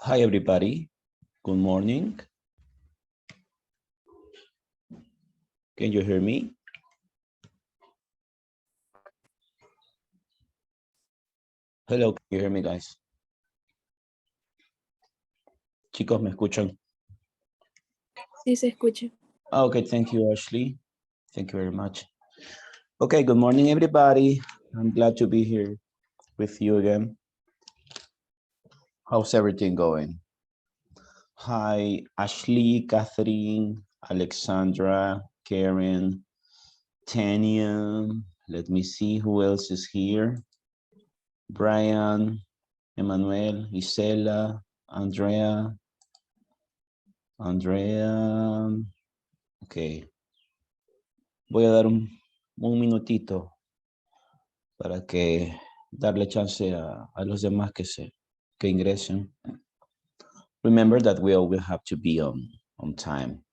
Hi, everybody. Good morning. Can you hear me? Hello, can you hear me, guys? Chicos, ¿me escuchan? Sí, se escucha. Okay, thank you, Ashley. Thank you very much. Okay, good morning, everybody. I'm glad to be here with you again. How's everything going? Hi, Ashley, Catherine, Alexandra, Karen, Tanya. Let me see who else is here. Brian, Emmanuel, Isela, Andrea. Ok. Voy a dar un minutito para que darle chance a los demás que ingresen. Remember that we all will have to be on time,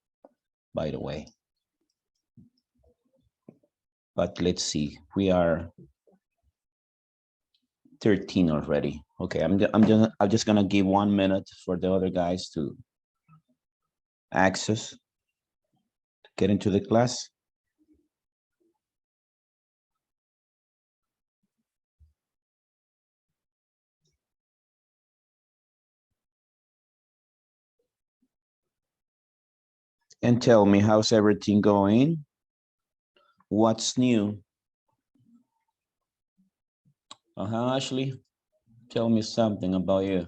by the way. But let's see, we are 13 already. Okay, I'm just gonna give 1 minute for the other guys to access, get into the class. And tell me, how's everything going? What's new? Ashley, tell me something about you.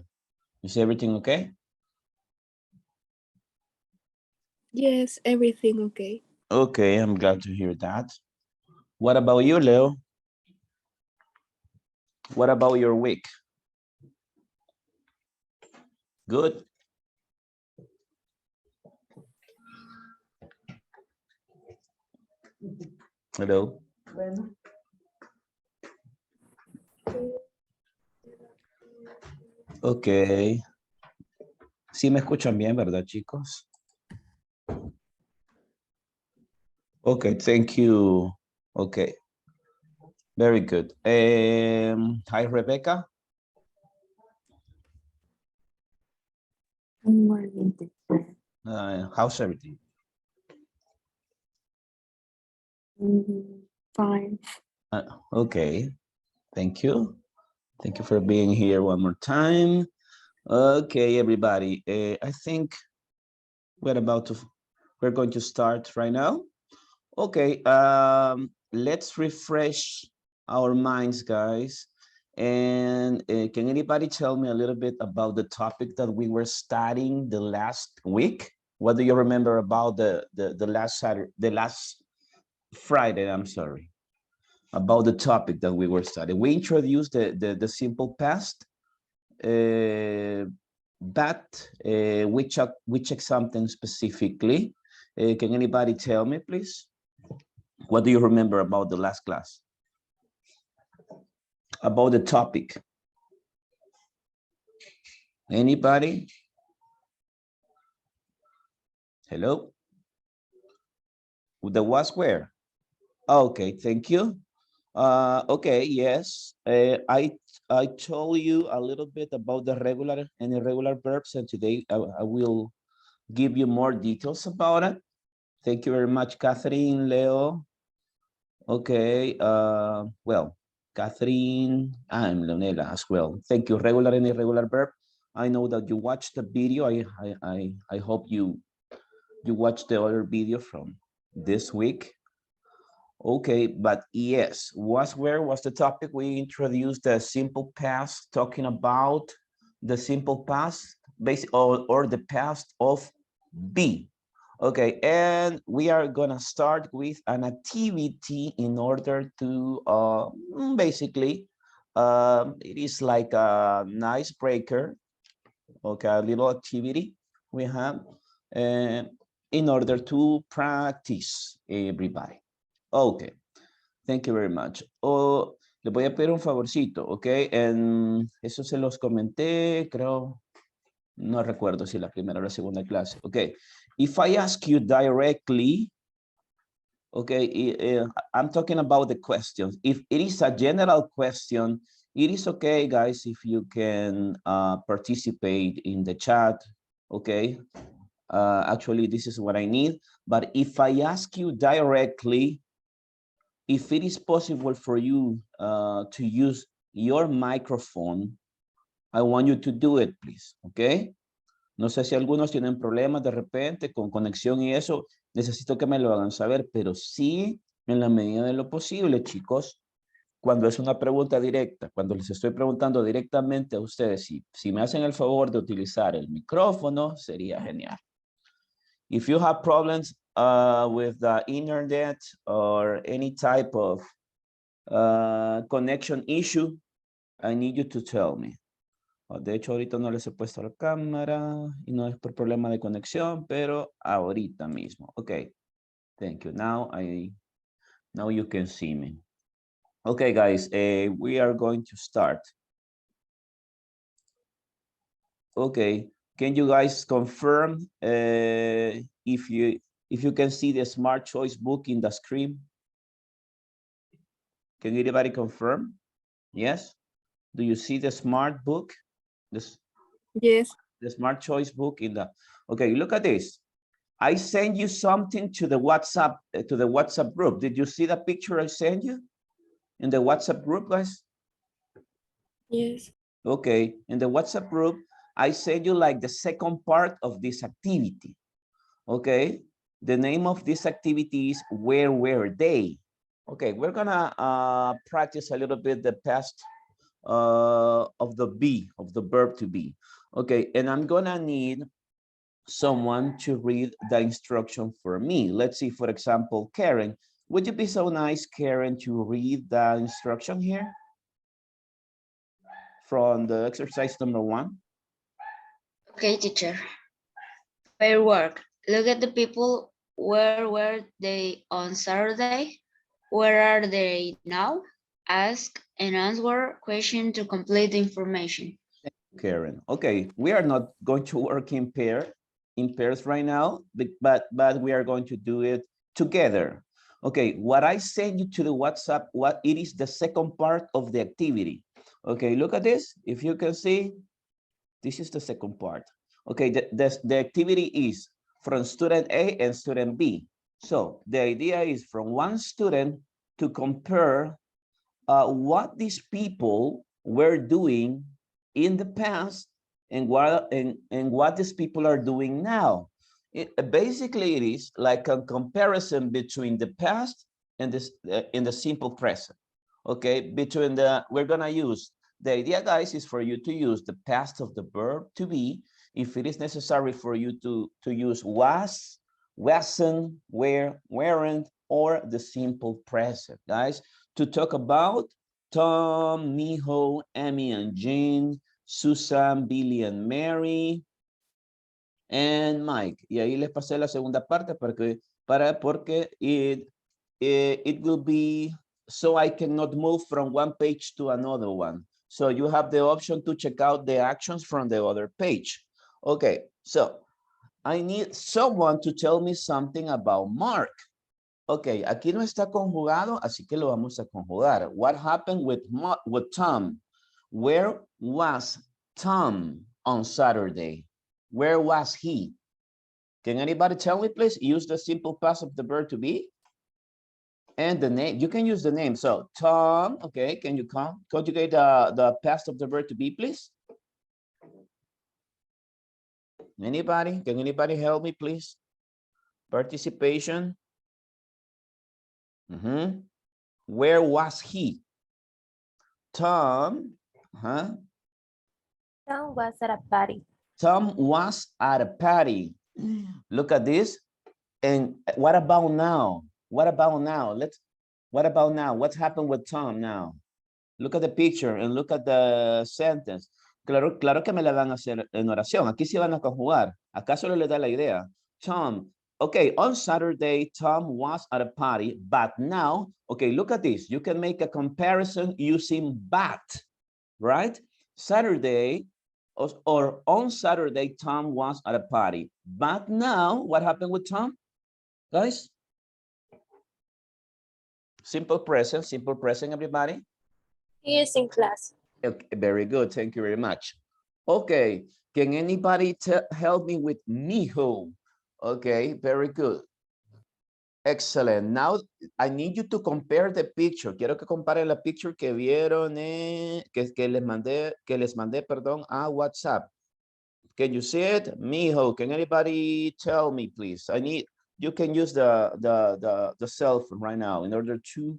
Is everything okay? Yes, everything okay. Okay, I'm glad to hear that. What about you, Leo? What about your week? Good? Hello? Okay. Sí me escuchan bien, ¿verdad, chicos? Okay, thank you. Okay. Very good. Hi, Rebecca. Good morning, teacher. How's everything? Fine. Okay, thank you. Thank you for being here one more time. Okay, everybody. I think we're going to start right now. Okay, let's refresh our minds, guys. And can anybody tell me a little bit about the topic that we were studying the last week? What do you remember about the last Saturday, the last Friday, I'm sorry, about the topic that we were studying? We introduced the simple past, but which example specifically? Can anybody tell me, please? What do you remember about the last class? About the topic? Anybody? Hello? The was where? Okay, thank you. Okay, yes. I told you a little bit about the regular and irregular verbs, and today I will give you more details about it. Thank you very much, Catherine, Leo. Okay, well, Catherine, I'm Leonela as well. Thank you. Regular and irregular verb. I know that you watched the video. I hope you watched the other video from this week. Okay, but yes, where was the topic? We introduced the simple past, talking about the simple past, or the past of be. Okay, and we are gonna start with an activity in order to basically, it is like a nice breaker. Okay, a little activity we have in order to practice, everybody. Okay, thank you very much. Le voy a pedir un favorcito, ok, eso se los comenté, creo, no recuerdo si la primera o la segunda clase. Okay, if I ask you directly, okay, I'm talking about the questions. If it is a general question, It is okay, guys, if you can participate in the chat, okay? Actually, this is what I need. But if I ask you directly, if it is possible for you to use your microphone, I want you to do it, please, okay? No sé si algunos tienen problemas de repente con conexión y eso, necesito que me lo hagan saber, pero sí, en la medida de lo posible, chicos, cuando es una pregunta directa, cuando les estoy preguntando directamente a ustedes, si me hacen el favor de utilizar el micrófono, sería genial. If you have problems with the internet or any type of connection issue, I need you to tell me. De hecho, ahorita no les he puesto la cámara y no es por problema de conexión, pero ahorita mismo. Okay, thank you. Now you can see me. Okay, guys, we are going to start. Okay, can you guys confirm if you can see the Smart Choice book in the screen? Can anybody confirm? Yes. Do you see the Smart book? Yes. The Smart Choice book in the. Okay, look at this. I sent you something to the WhatsApp group. Did you see the picture I sent you in the WhatsApp group, guys? Yes. Okay, in the WhatsApp group, I sent you like the second part of this activity. Okay, the name of this activity is Where Were They? Okay, we're gonna practice a little bit the past of the verb to be. Okay, and I'm gonna need someone to read the instruction for me. Let's see, for example, Karen. Would you be so nice, Karen, to read the instruction here from the exercise number 1? Okay, teacher. Fair work. Look at the people. Where were they on Saturday? Where are they now? Ask and answer question to complete the information. Karen. Okay, we are not going to work in pairs right now, but we are going to do it together. Okay, what I sent you to the WhatsApp, it is the second part of the activity. Okay, look at this. If you can see, this is the second part. Okay, the activity is from student A and student B. So the idea is from one student to compare what these people were doing in the past and what these people are doing now. Basically, it is like a comparison between the past and this in the simple present. Okay, between we're gonna use, the idea, guys, is for you to use the past of the verb to be. If it is necessary for you to use was, wasn't, were, weren't, or the simple present, guys, to talk about Tom, Miho, Emmy and Jean, Susan, Billy and Mary, and Mike. Y ahí les pasé la segunda parte porque it will be so I cannot move from one page to another one. So you have the option to check out the actions from the other page. Okay, so I need someone to tell me something about Mark. Ok, aquí no está conjugado, así que lo vamos a conjugar. What happened with Tom? Where was Tom on Saturday? Where was he? Can anybody tell me, please? Use the simple past of the verb to be. And the name, you can use the name. So Tom, okay, can you conjugate the past of the verb to be, please? Anybody? Can anybody help me, please? Participation. Where was he? Tom, Tom was at a party. Tom was at a party. Look at this. And what about now? What about now? What about now? What's happened with Tom now? Look at the picture and look at the sentence. Claro que me la van a hacer en oración. Aquí sí van a conjugar. Acá solo le da la idea. Tom, okay, on Saturday, Tom was at a party, but now, okay, look at this. You can make a comparison using but, right? Saturday, or on Saturday, Tom was at a party. But now, what happened with Tom, guys? Simple present, everybody. He is in class. Okay, very good. Thank you very much. Okay. Can anybody help me with mijo? Okay, very good. Excellent. Now I need you to compare the picture. Quiero que comparen la picture que vieron, que les mandé, perdón, a WhatsApp. Can you see it? Mijo, can anybody tell me, please? You can use the cell phone right now in order to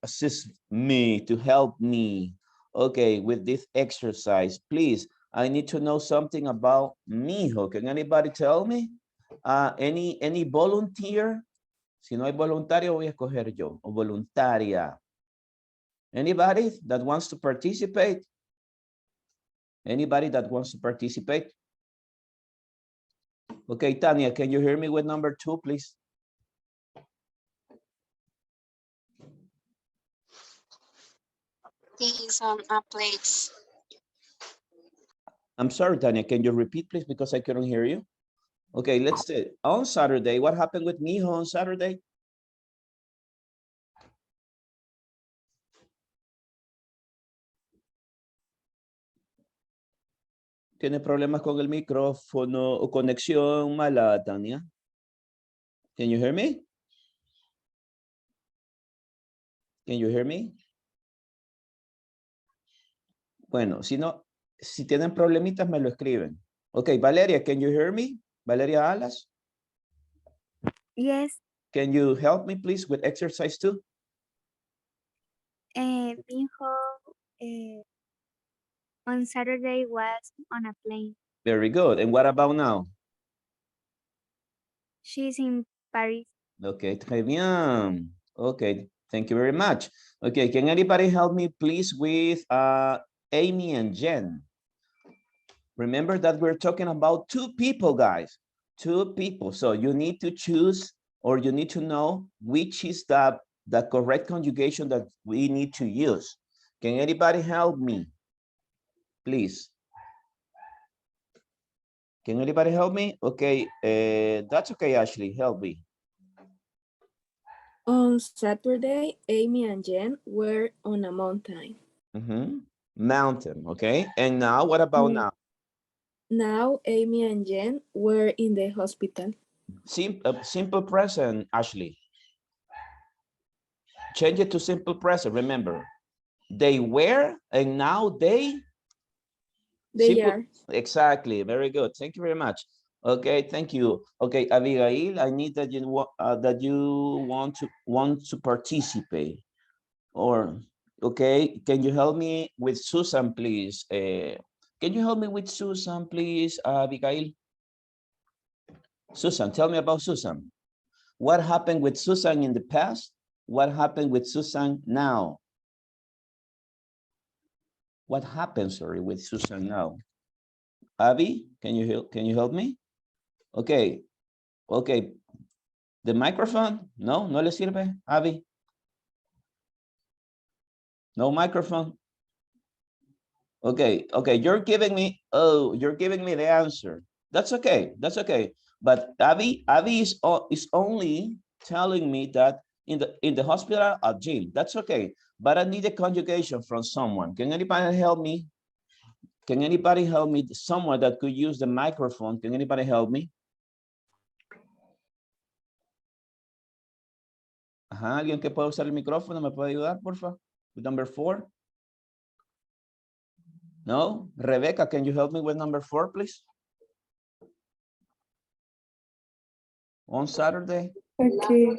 assist me, to help me. Okay, with this exercise, please. I need to know something about mijo. Can anybody tell me? Any volunteer? Si no hay voluntario, voy a escoger yo, o voluntaria. Anybody that wants to participate? Anybody that wants to participate? Okay, Tanya, can you hear me with number 2, please? Things on a plates. I'm sorry, Tanya, can you repeat, please, because I couldn't hear you? Okay, let's see. On Saturday, what happened with Mijo on Saturday? ¿Tiene problemas con el micrófono o conexión mala, Tania? Can you hear me? Can you hear me? Bueno, si no, si tienen problemitas, me lo escriben. Okay, Valeria, can you hear me? Valeria Alas? Yes, Can you help me, please, with exercise 2? Minho on Saturday was on a plane. Very good. And what about now? She's in Paris. Okay, très bien. Okay, thank you very much. Okay, can anybody help me, please, with Amy and Jen? Remember that we're talking about 2 people, guys. 2 people. So you need to choose, or you need to know which is the correct conjugation that we need to use. Can anybody help me, please? Can anybody help me? Okay, that's okay, Ashley, help me. On Saturday, Amy and Jen were on a mountain. Mountain, okay. And now, what about now? Now, Amy and Jen were in the hospital. Simple present, Ashley. Change it to simple present, remember. They were, and now they are. Exactly, very good. Thank you very much. Okay, thank you. Okay, Abigail, I need that you want to participate. Or, okay, can you help me with Susan, please? Can you help me with Susan, please, Abigail? Susan, tell me about Susan. What happened with Susan in the past? What happened with Susan now? What happens, sorry, with Susan now? Abby, can you help me? Okay, okay. The microphone? No, no le sirve, Abby. No microphone. Okay, okay. You're giving me the answer. That's okay. That's okay. But Abby is only telling me that in the hospital at gym. That's okay. But I need a conjugation from someone. Can anybody help me? Can anybody help me? Someone that could use the microphone. Can anybody help me? Ajá, alguien que pueda usar el micrófono, ¿me puede ayudar, por favor? Number 4. No? Rebecca, can you help me with number 4, please? On Saturday? Okay.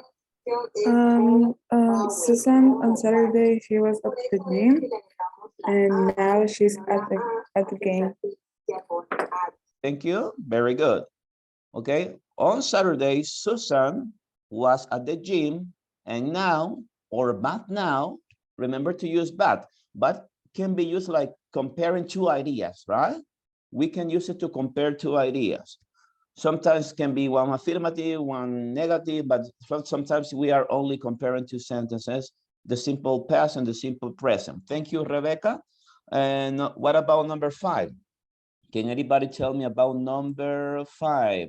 Susan on Saturday she was at the gym, and now she's at the game. Thank you. Very good. Okay. On Saturday, Susan was at the gym, and now, or but now, remember to use but can be used like comparing 2 ideas, right? We can use it to compare 2 ideas. Sometimes can be one affirmative, one negative, but sometimes we are only comparing 2 sentences, the simple past and the simple present. Thank you, Rebecca. And what about number 5? Can anybody tell me about number 5?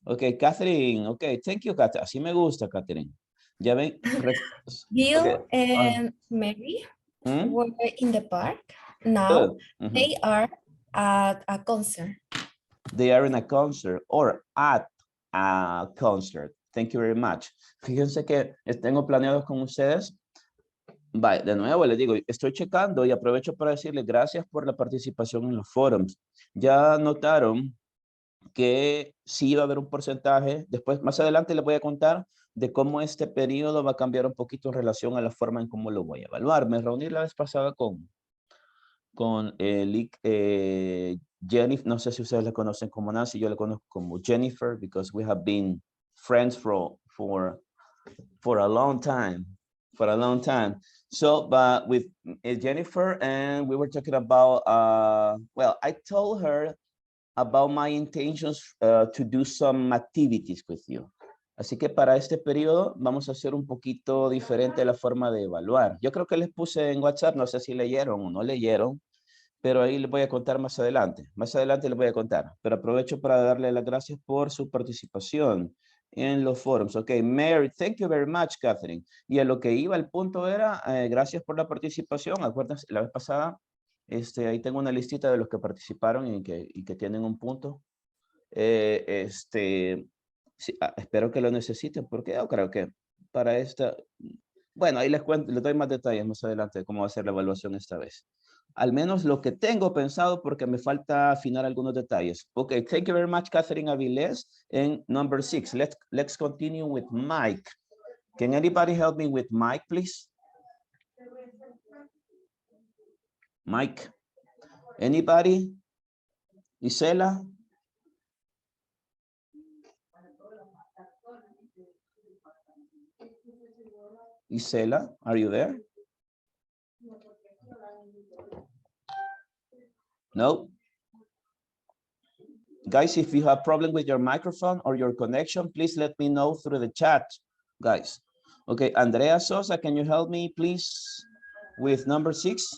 Okay, Catherine. Okay, thank you, Catherine. Así me gusta, Catherine. Ya ven. Bill Okay. and Mary Hmm? were in the park. Now Good. Mhm. they are at a concert. They are in a concert or at a concert. Thank you very much. Fíjense que tengo planeados con ustedes. Vale, de nuevo les digo, estoy checando y aprovecho para decirles gracias por la participación en los forums. Ya notaron que sí va a haber un porcentaje. Después, más adelante les voy a contar de cómo este periodo va a cambiar un poquito en relación a la forma en cómo lo voy a evaluar. Me reuní la vez pasada con Jennifer, no sé si ustedes la conocen como Nancy, yo la conozco como Jennifer, because we have been friends for a long time, So, but with Jennifer, and we were talking about, well, I told her about my intentions to do some activities with you. Así que para este periodo vamos a hacer un poquito diferente la forma de evaluar. Yo creo que les puse en WhatsApp, no sé si leyeron o no leyeron, pero ahí les voy a contar más adelante. Más adelante les voy a contar, pero aprovecho para darle las gracias por su participación en los forums. Ok, Mary, thank you very much, Catherine. Y a lo que iba, el punto era, gracias por la participación. Acuérdense, la vez pasada, ahí tengo una listita de los que participaron y que tienen un punto. Sí, espero que lo necesiten, porque yo creo que para esta, bueno, ahí les cuento, les doy más detalles más adelante de cómo va a ser la evaluación esta vez. Al menos lo que tengo pensado, porque me falta afinar algunos detalles. Okay, thank you very much, Catherine Avilés. And number 6, let's continue with Mike. Can anybody help me with Mike, please? Mike, anybody? Isela? Isela, are you there? No? Guys, if you have problem with your microphone or your connection, please let me know through the chat, guys. Okay, Andrea Sosa, can you help me, please, with number 6?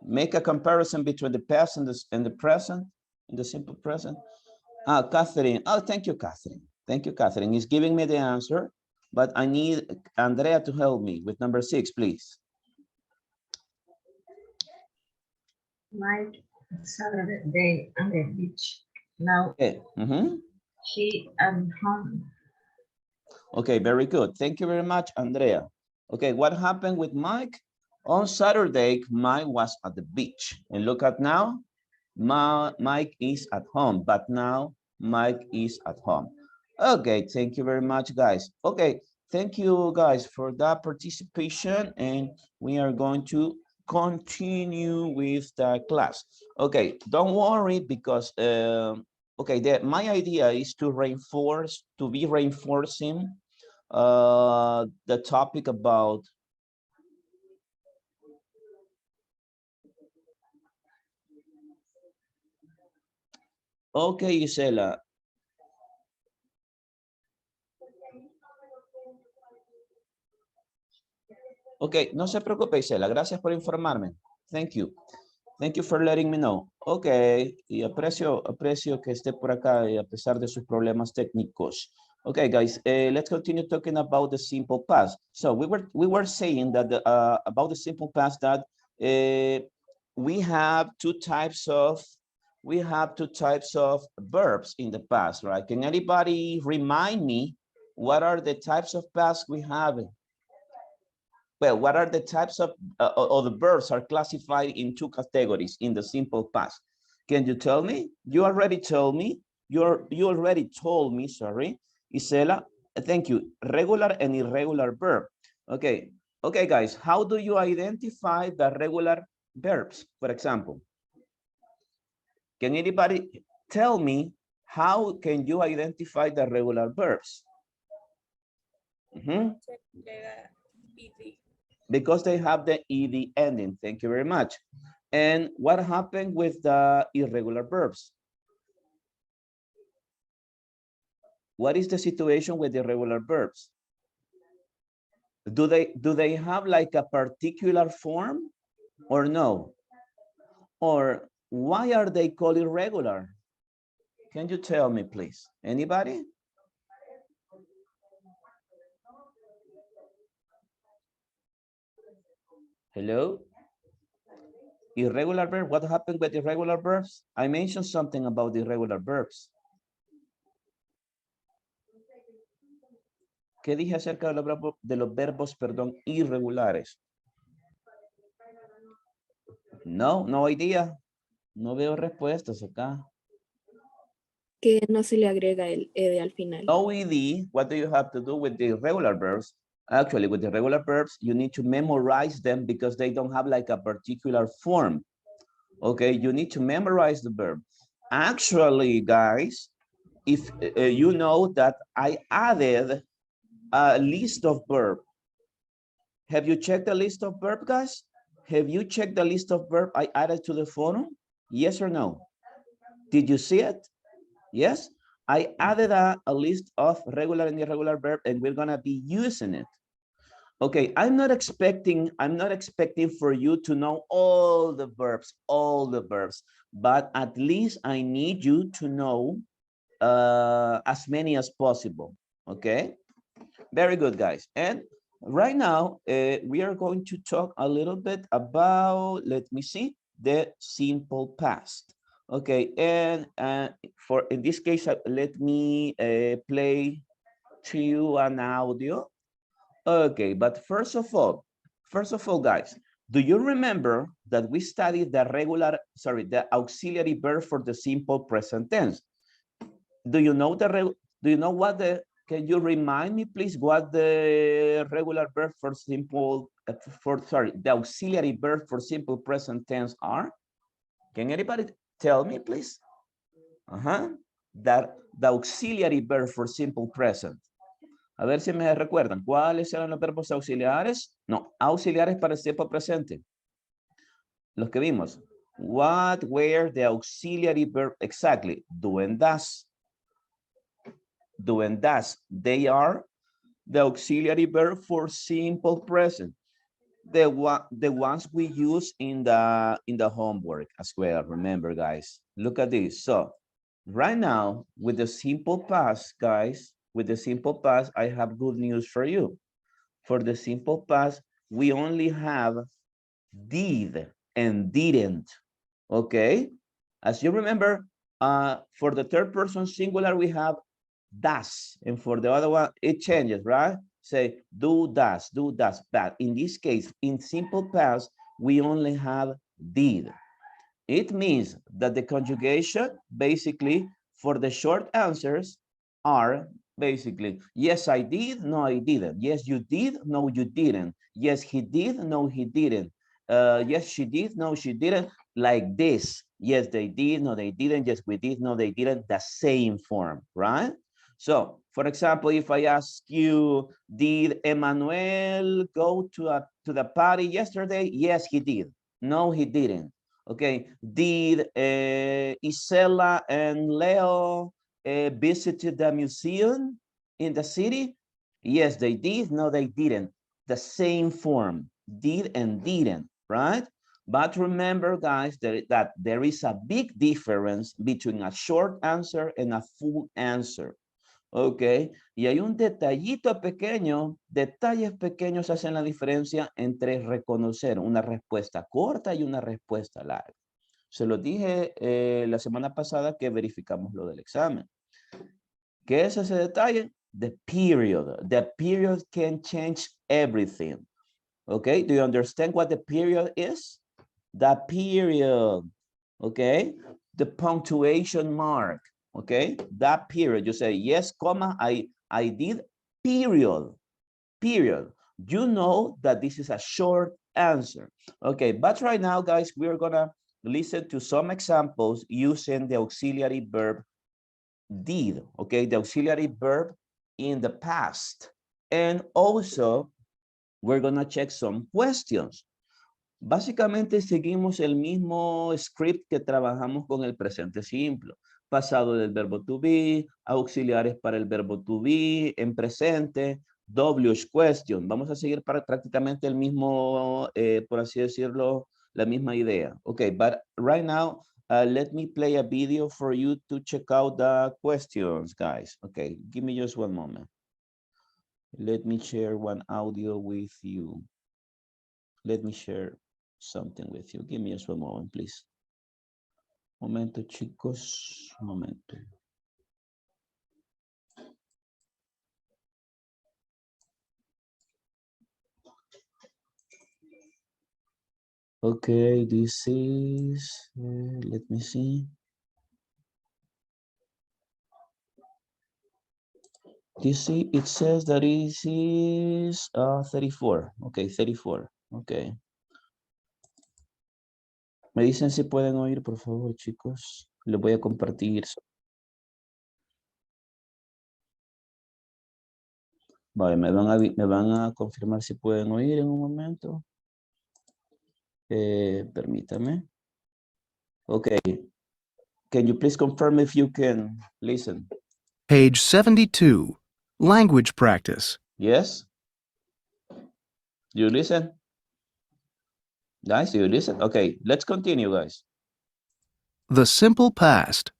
Make a comparison between the past and the present, in the simple present. Ah, Catherine. Oh, thank you, Catherine. Thank you, Catherine. He's giving me the answer, but I need Andrea to help me with number 6, please. Mike Saturday on the beach. Now Okay. she at home. Okay, very good. Thank you very much, Andrea. Okay, what happened with Mike? On Saturday, Mike was at the beach. And look at now, Mike is at home, but now Mike is at home. Okay, thank you very much, guys. Okay, thank you guys for that participation, and we are going to continue with the class. Okay, don't worry, because okay, my idea is to be reinforcing the topic about okay, Isela. Okay, no se preocupe, Isela. Gracias por informarme. Thank you. Thank you for letting me know. Okay, y aprecio que esté por acá a pesar de sus problemas técnicos. Okay, guys, let's continue talking about the simple past. So we were saying that about the simple past that we have two types of verbs in the past, right? Can anybody remind me what are the types of past we have? Well, what are the types of the verbs are classified in two categories in the simple past? Can you tell me? You already told me. You already told me, sorry, Isela. Thank you. Regular and irregular verb. Okay. Okay, guys, how do you identify the regular verbs, for example? Can anybody tell me how can you identify the regular verbs? Because they have the ed ending. Thank you very much. And what happened with the irregular verbs? What is the situation with the irregular verbs? Do they have like a particular form or no? Or why are they called irregular? Can you tell me, please? Anybody? Hello? Irregular verb, what happened with irregular verbs? I mentioned something about the irregular verbs. ¿Qué dije acerca de los verbos, perdón, irregulares? No, no idea. No veo respuestas acá. Que no se le agrega el ed al final. OED, what do you have to do with the irregular verbs? Actually, with the regular verbs, you need to memorize them because they don't have like a particular form. Okay, you need to memorize the verb. Actually, guys, if you know that I added a list of verb. Have you checked the list of verb, guys? Have you checked the list of verb I added to the forum? Yes or no? Did you see it? Yes, I added a list of regular and irregular verb, and we're gonna be using it. Okay, I'm not expecting for you to know all the verbs, but at least I need you to know as many as possible. Okay, very good, guys. And right now, we are going to talk a little bit about, let me see, the simple past. Okay, and for in this case, let me play to you an audio. Okay, but first of all, guys, do you remember that we studied the auxiliary verb for the simple present tense? Do you know can you remind me, please, what the regular verb for the auxiliary verb for simple present tense are? Can anybody tell me, please? That the auxiliary verb for simple present. A ver si me recuerdan. ¿Cuáles eran los verbos auxiliares? No, auxiliares para el tiempo presente. Los que vimos. What were the auxiliary verb? Exactly. Do and does. Do and does. They are the auxiliary verb for simple present. The ones we use in the homework as well. Remember, guys. Look at this. So right now, with the simple past, guys, with the simple past, I have good news for you. For the simple past, we only have did and didn't. Okay? As you remember, for the third person singular, we have does. And for the other one, it changes, right? Say do, does. But in this case, in simple past, we only have did. It means that the conjugation, basically, for the short answers are basically, yes, I did, no, I didn't. Yes, you did, no, you didn't. Yes, he did, no, he didn't. Yes, she did, no, she didn't. Like this. Yes, they did, no, they didn't. Yes, we did, no, they didn't. The same form, right? So, for example, if I ask you, did Emmanuel go to the party yesterday? Yes, he did. No, he didn't. Okay, did Isela and Leo visited the museum in the city? Yes, they did. No, they didn't. The same form, did and didn't, right? But remember, guys, that there is a big difference between a short answer and a full answer. Ok, y hay un detallito pequeño, detalles pequeños hacen la diferencia entre reconocer una respuesta corta y una respuesta larga. Se lo dije la semana pasada que verificamos lo del examen. ¿Qué es ese detalle? The period. The period can change everything. Okay, do you understand what the period is? The period. Okay, the punctuation mark. Okay, that period. You say yes, comma, I did, period. Period. You know that this is a short answer. Okay, but right now, guys, we're gonna listen to some examples using the auxiliary verb did. Okay, the auxiliary verb in the past. And also, we're gonna check some questions. Básicamente seguimos el mismo script que trabajamos con el presente simple. Pasado del verbo to be, auxiliares para el verbo to be, en presente, WH question. Vamos a seguir para prácticamente el mismo, por así decirlo, la misma idea. Okay, but right now, let me play a video for you to check out the questions, guys. Okay, give me just one moment. Let me share one audio with you. Let me share something with you. Give me just one moment, please. Momento, chicos. Momento. Okay, this is, let me see. It says that it is 34. Okay, 34. Okay. Me dicen si pueden oír, por favor, chicos. Les voy a compartir. Vale, me van a confirmar si pueden oír en un momento. Permítame. Okay. Can you please confirm if you can listen? Page 72. Language practice. Yes? You listen? Guys, do you listen? Okay, let's continue, guys. The simple past.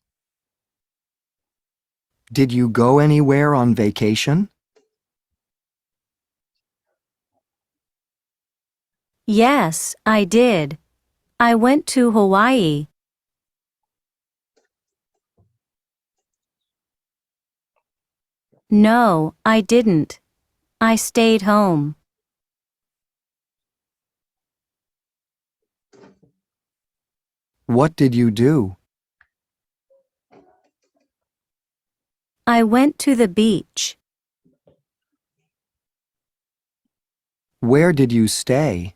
Did you go anywhere on vacation? Yes, I did. I went to Hawaii. No, I didn't. I stayed home. What did you do? I went to the beach. Where did you stay?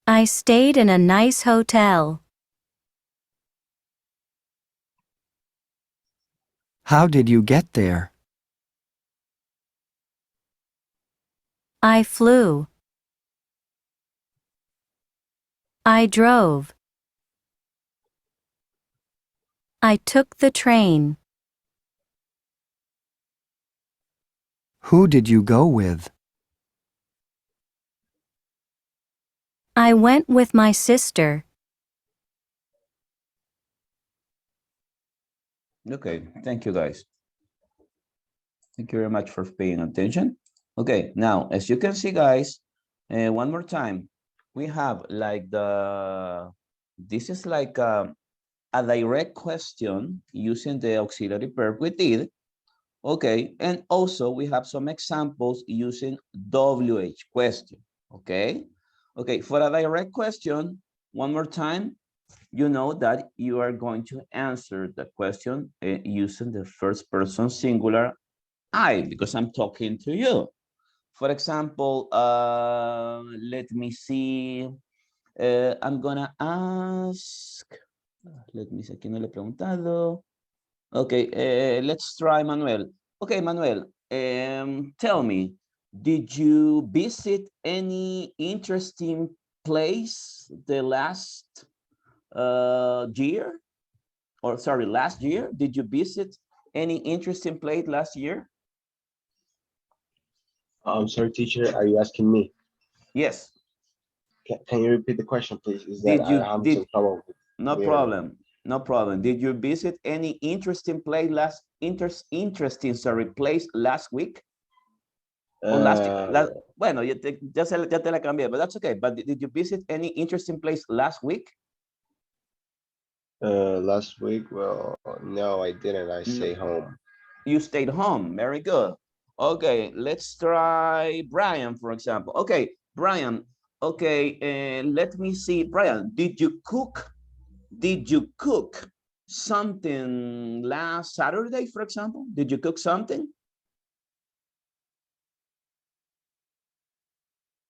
I stayed in a nice hotel. How did you get there? I flew. I drove. I took the train. Who did you go with? I went with my sister. Okay, thank you, guys. Thank you very much for paying attention. Okay, now, as you can see, guys, one more time, we have like this is like a direct question using the auxiliary verb we did. Okay, and also we have some examples using WH question. Okay, okay, for a direct question, one more time, you know that you are going to answer the question using the first person singular I, because I'm talking to you. For example, let me see. I'm gonna ask. Let me see, aquí no le he preguntado. Okay, let's try Manuel. Okay, Manuel, tell me, did you visit any interesting place the last year? Or sorry, last year? Did you visit any interesting place last year? I'm sorry, teacher, are you asking me? Yes. Can you repeat the question, please? Is that I have some trouble with no problem. No problem. Did you visit any interesting place place last week? Bueno, ya te la cambié, but that's okay. But did you visit any interesting place last week? Last week, well, no, I didn't. I stayed home. You stayed home. Very good. Okay, let's try Brian, for example. Okay, Brian. Okay, let me see. Brian, did you cook something last Saturday, for example? Did you cook something?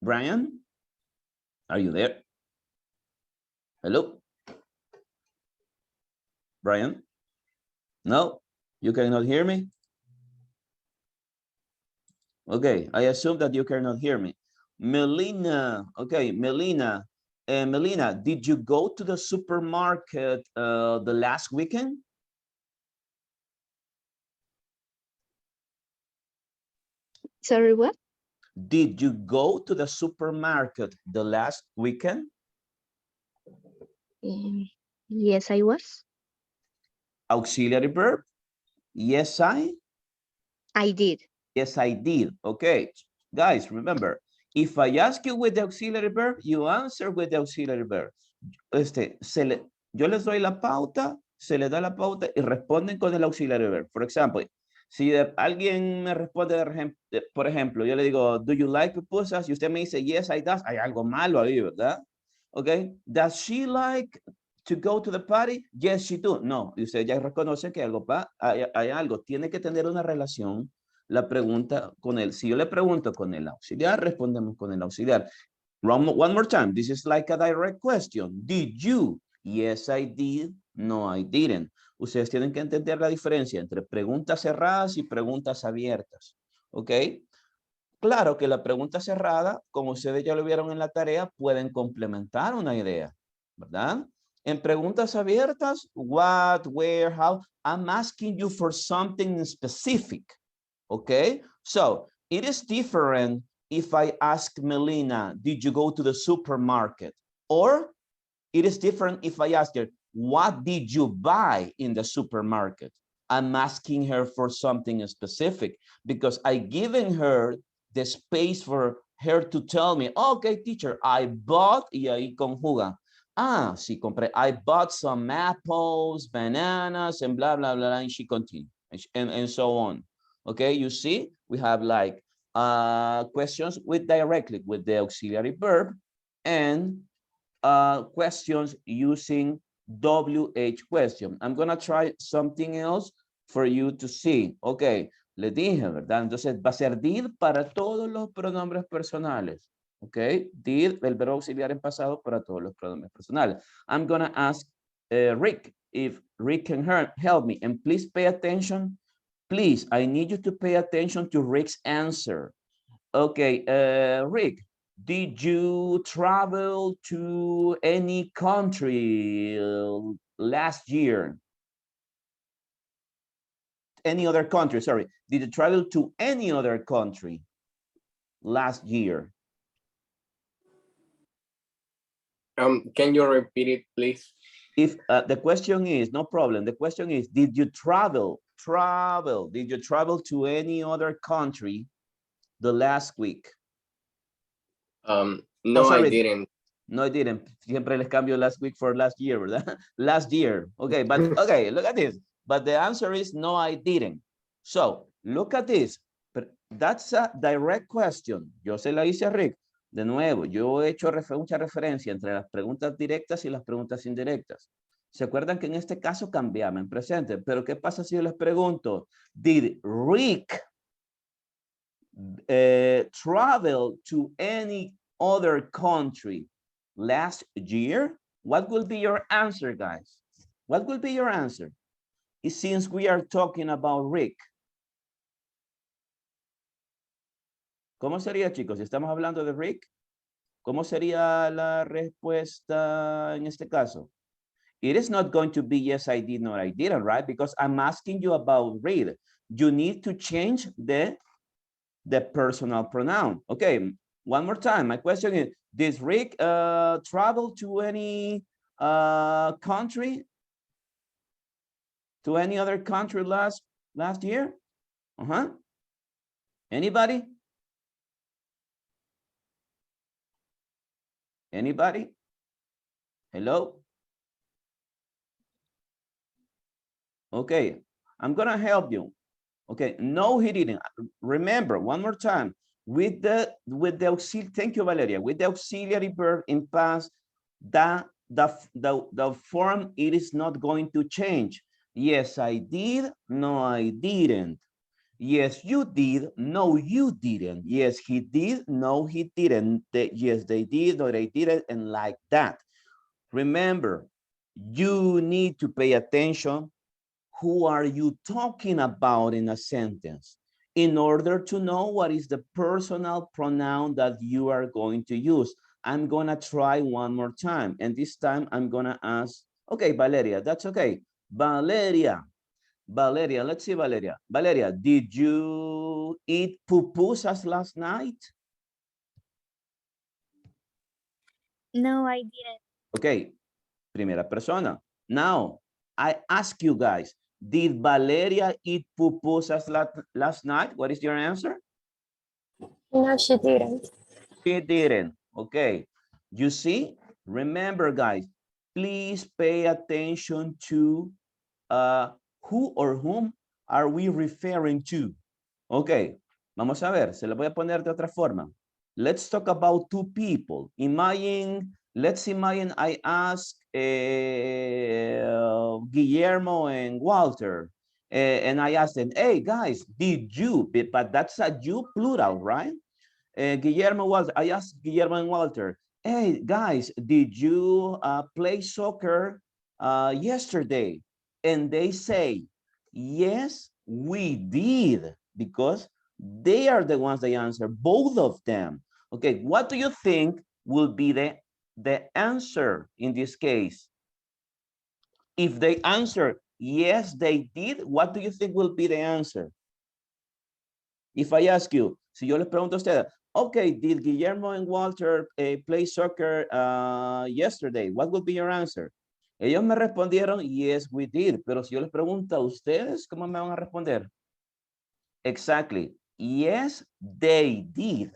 Brian, are you there? Hello? Brian? No, you cannot hear me? Okay, I assume that you cannot hear me. Melina, okay, Melina. Melina, did you go to the supermarket the last weekend? Sorry, what? Did you go to the supermarket the last weekend? Yes, I was. Auxiliary verb? Yes, I did. Yes, I did. Okay, guys, remember, If I ask you with the auxiliary verb, you answer with the auxiliary verb. Yo les doy la pauta, se les da la pauta y responden con el auxiliary verb. For example, si alguien me responde, por ejemplo, yo le digo, do you like pupusas? Y usted me dice, yes, I does. Hay algo malo ahí, ¿verdad? Okay. Does she like to go to the party? Yes, she do. No, y usted ya reconoce que hay algo. Tiene que tener una relación la pregunta con él. Si yo le pregunto con el auxiliar, respondemos con el auxiliar. One more time. This is like a direct question. Did you? Yes, I did. No, I didn't. Ustedes tienen que entender la diferencia entre preguntas cerradas y preguntas abiertas. ¿Ok? Claro que la pregunta cerrada, como ustedes ya lo vieron en la tarea, pueden complementar una idea, ¿verdad? En preguntas abiertas, what, where, how, I'm asking you for something specific. Okay, so it is different if I ask Melina, did you go to the supermarket? Or it is different if I ask her, what did you buy in the supermarket? I'm asking her for something specific because I given her the space for her to tell me, okay, teacher, I bought, y ahí conjuga. Ah, sí, compré. I bought some apples, bananas, and blah, blah, blah, and she continued, and so on. Okay, you see, we have like questions directly with the auxiliary verb and questions using WH question. I'm gonna try something else for you to see. Okay, le dije, ¿verdad? Entonces va a ser did para todos los pronombres personales. Okay, did, el verbo auxiliar en pasado para todos los pronombres personales. I'm gonna ask Rick if Rick can help me, and please pay attention. Please, I need you to pay attention to Rick's answer. Okay, Rick, did you travel to any country last year? Any other country, sorry. Did you travel to any other country last year? Can you repeat it, please? If the question is, no problem. The question is, did you travel? Did you travel to any other country the last week? No, I didn't. No, I didn't. Siempre les cambio last week for last year, ¿verdad? Last year. Okay, but okay, look at this. But the answer is no, I didn't. So look at this. That's a direct question. Yo se la hice a Rick. De nuevo, yo he hecho mucha referencia entre las preguntas directas y las preguntas indirectas. ¿Se acuerdan que en este caso cambiaba en presente? Pero ¿qué pasa si yo les pregunto? Did Rick travel to any other country last year? What will be your answer, guys? What will be your answer? Since we are talking about Rick. ¿Cómo sería, chicos? Si estamos hablando de Rick, ¿cómo sería la respuesta en este caso? It is not going to be yes, I did, no, I didn't, right? Because I'm asking you about read. You need to change the personal pronoun. Okay, one more time. My question is, did Rick travel to any country? To any other country last year? Anybody? Anybody? Hello? Okay, I'm gonna help you. Okay, no, he didn't. Remember, one more time, with the auxiliary, thank you, Valeria, with the auxiliary verb in past, the form, it is not going to change. Yes, I did. No, I didn't. Yes, you did. No, you didn't. Yes, he did. No, he didn't. Yes, they did. No, they didn't. And like that. Remember, you need to pay attention. Who are you talking about in a sentence in order to know what is the personal pronoun that you are going to use? I'm going to try one more time. And this time I'm going to ask, okay, Valeria, that's okay. Valeria, let's see, Valeria. Valeria, did you eat pupusas last night? No, I didn't. Okay, primera persona. Now, I ask you guys, did Valeria eat pupusas last night? What is your answer? No, she didn't. She didn't. Okay. You see, remember guys, please pay attention to who or whom are we referring to. Okay, vamos a ver, se lo voy a poner de otra forma. Let's talk about two people. Let's imagine I ask Guillermo and Walter, and I ask them, hey guys, did you, but that's a you plural, right? Guillermo, Walter, I asked Guillermo and Walter, hey guys, did you play soccer yesterday? And they say, yes, we did, because they are the ones that answer, both of them. Okay, what do you think will be the answer in this case? If they answer, yes, they did, what do you think will be the answer? If I ask you, si yo les pregunto a ustedes, okay, did Guillermo and Walter play soccer yesterday? What would be your answer? Ellos me respondieron, yes, we did. Pero si yo les pregunto a ustedes, ¿cómo me van a responder? Exactly. Yes, they did.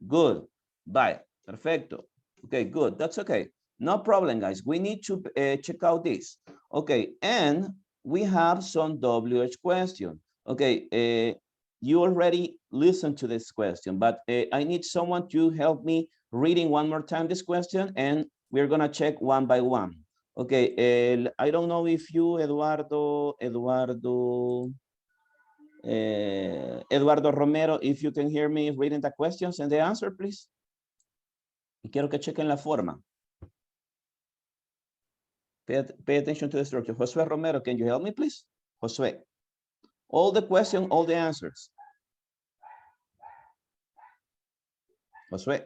Good. Bye. Perfecto. Okay, good. That's okay. No problem, guys. We need to check out this. Okay, and we have some WH question. Okay, you already listened to this question, but I need someone to help me reading one more time this question, and we're gonna check one by one. Okay, I don't know if you, Eduardo Romero, if you can hear me reading the questions and the answer, please. Y quiero que chequen la forma. Pay attention to the structure. Josue Romero, can you help me, please? Josue. All the questions, all the answers. Josue.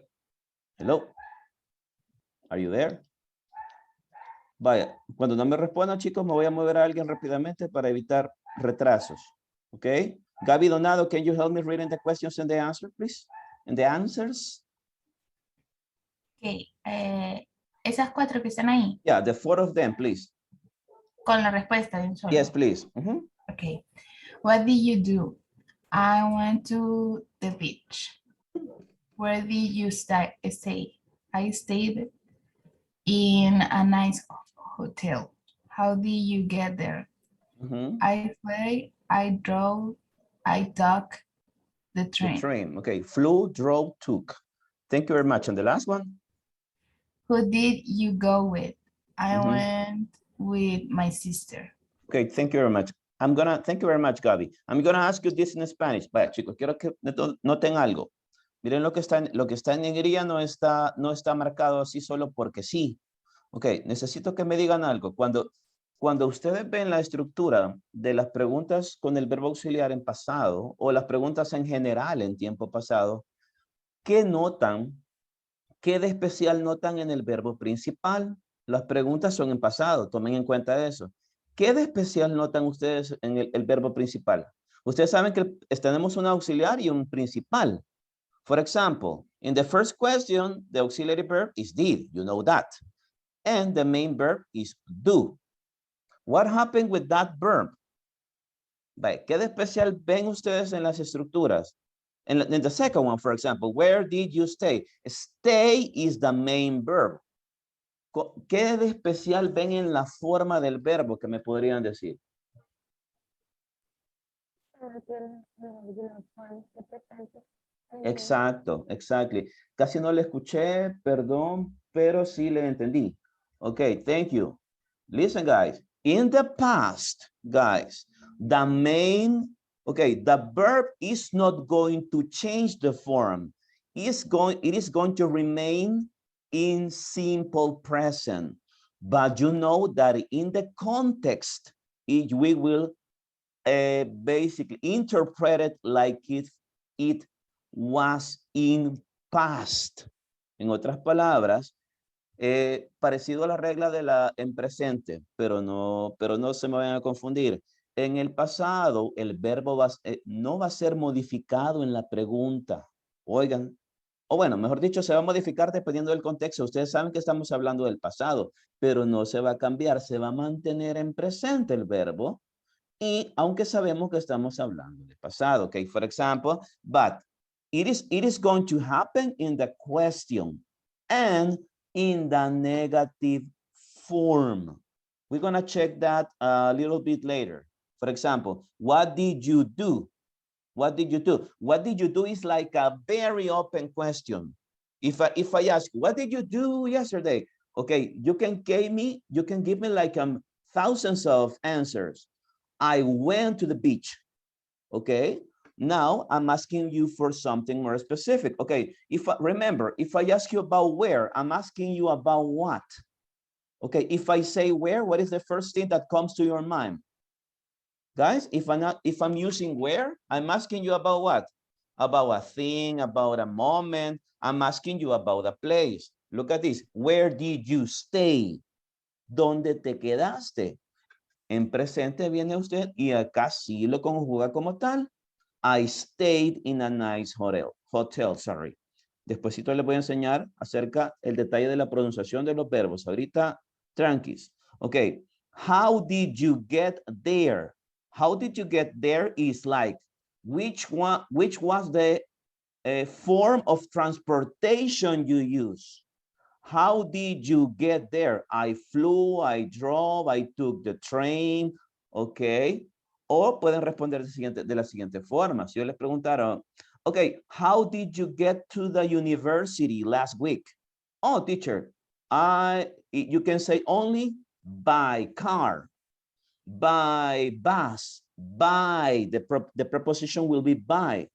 Hello. Are you there? Vaya, cuando no me respondan, chicos, me voy a mover a alguien rápidamente para evitar retrasos. Okay. Gaby Donado, can you help me reading the questions and the answer, please? And the answers? Okay. Esas cuatro que están ahí. Yeah, the four of them, please. Con la respuesta de un solo. Yes, please. Okay. What did you do? I went to the beach. Where did you stay? I stayed in a nice hotel. How did you get there? I flew, I drove, I took the train. The train, okay. Flew, drove, took. Thank you very much. And the last one? Who did you go with? I went with my sister. Okay, thank you very much. Thank you very much, Gaby. I'm gonna ask you this in Spanish. Vaya, chicos, quiero que noten algo. Miren lo que está en negrilla no está marcado así solo porque sí. Ok, necesito que me digan algo. Cuando ustedes ven la estructura de las preguntas con el verbo auxiliar en pasado o las preguntas en general en tiempo pasado, ¿qué notan? ¿Qué de especial notan en el verbo principal? Las preguntas son en pasado, tomen en cuenta eso. ¿Qué de especial notan ustedes en el verbo principal? Ustedes saben que tenemos un auxiliar y un principal. For example, in the first question, the auxiliary verb is did, you know that. And the main verb is do. What happened with that verb? ¿Qué de especial ven ustedes en las estructuras? In the second one, for example, where did you stay? Stay is the main verb. ¿Qué de especial ven en la forma del verbo que me podrían decir? Exacto, exactly. Casi no le escuché, perdón, pero sí le entendí. Okay, thank you. Listen, guys. In the past, guys, the verb is not going to change the form. It is going to remain in simple present. But you know that in the context, we will basically interpret it like it was in past. En otras palabras, parecido a la regla de la en presente, pero no se me vayan a confundir. En el pasado, el verbo no va a ser modificado en la pregunta. Oigan, o bueno, mejor dicho, se va a modificar dependiendo del contexto. Ustedes saben que estamos hablando del pasado, pero no se va a cambiar, se va a mantener en presente el verbo. Y aunque sabemos que estamos hablando del pasado, okay, for example, but It is going to happen in the question and in the negative form. We're gonna check that a little bit later. For example, what did you do? What did you do? What did you do is like a very open question. If I ask, what did you do yesterday? Okay, you can give me like thousands of answers. I went to the beach. Okay, now I'm asking you for something more specific. Okay, remember, if I ask you about where, I'm asking you about what? Okay, if I say where, what is the first thing that comes to your mind? Guys, if I'm using where, I'm asking you about what? About a thing, about a moment. I'm asking you about a place. Look at this. Where did you stay? ¿Dónde te quedaste? En presente viene usted y acá sí lo conjuga como tal. I stayed in a nice hotel, sorry. Despuésito les voy a enseñar acerca el detalle de la pronunciación de los verbos. Ahorita, tranquis. Okay, how did you get there? How did you get there is like, which was the form of transportation you use? How did you get there? I flew, I drove, I took the train, okay? O pueden responder de la siguiente forma. Si yo les preguntaron, okay, how did you get to the university last week? Oh, teacher, you can say only by car, by bus, by, the preposition will be by.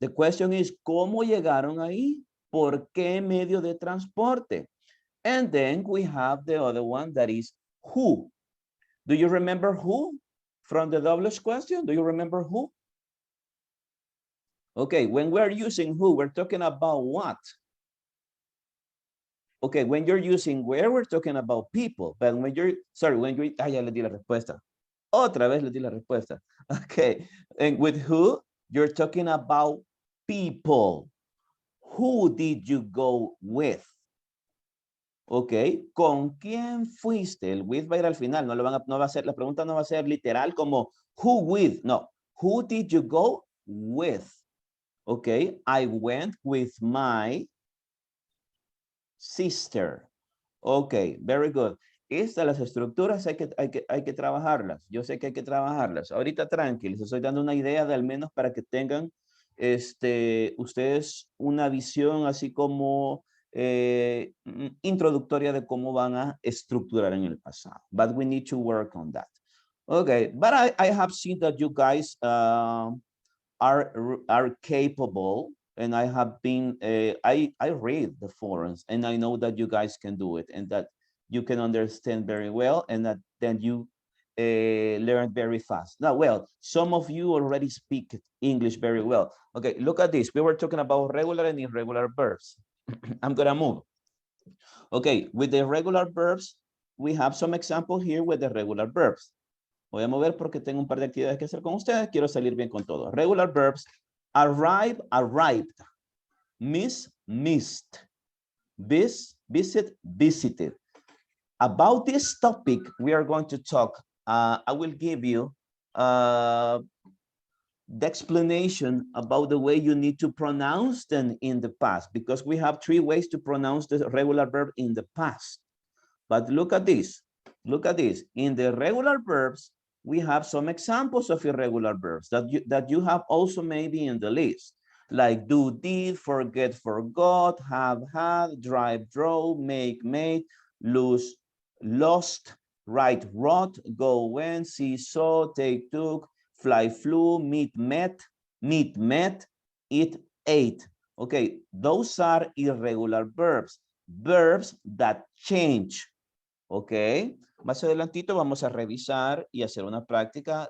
The question is, ¿cómo llegaron ahí? ¿Por qué medio de transporte? And then we have the other one that is who. Do you remember who from the English question? Do you remember who? Okay, when we're using who, we're talking about what? Okay, when you're using where, we're talking about people. But when you're, sorry, when you're, ya le di la respuesta. Otra vez le di la respuesta. Okay, and with who, you're talking about people. Who did you go with? Ok, ¿con quién fuiste? El with va a ir al final, no va a ser, la pregunta no va a ser literal como who with, no. Who did you go with? Ok, I went with my sister. Ok, very good. Estas, las estructuras hay que trabajarlas. Yo sé que hay que trabajarlas. Ahorita tranquilos, estoy dando una idea de al menos para que tengan ustedes una visión así como introductoria de cómo van a estructurar en el pasado. But we need to work on that. Okay, but I have seen that you guys are capable, and I have been, I read the forums, and I know that you guys can do it, and that you can understand very well, and that then you learn very fast. Now, well, some of you already speak English very well. Okay, look at this. We were talking about regular and irregular verbs. I'm gonna move. Okay, with the regular verbs, we have some examples here with the regular verbs. Voy a mover porque tengo un par de actividades que hacer con ustedes. Quiero salir bien con todo. Regular verbs, arrive, arrived. Miss, missed. Visit, visited. About this topic, we are going to talk. I will give you the explanation about the way you need to pronounce them in the past, because we have 3 ways to pronounce the regular verb in the past. But look at this. Look at this. In the regular verbs, we have some examples of irregular verbs that you have also maybe in the list. Like do, did, forget, forgot, have, had, drive, drove, make, made, lose, lost, write, wrote, go, went, see, saw, take, took, fly, flew, meet, met, eat, ate. Okay, those are irregular verbs, verbs that change. Okay, más adelantito vamos a revisar y hacer una práctica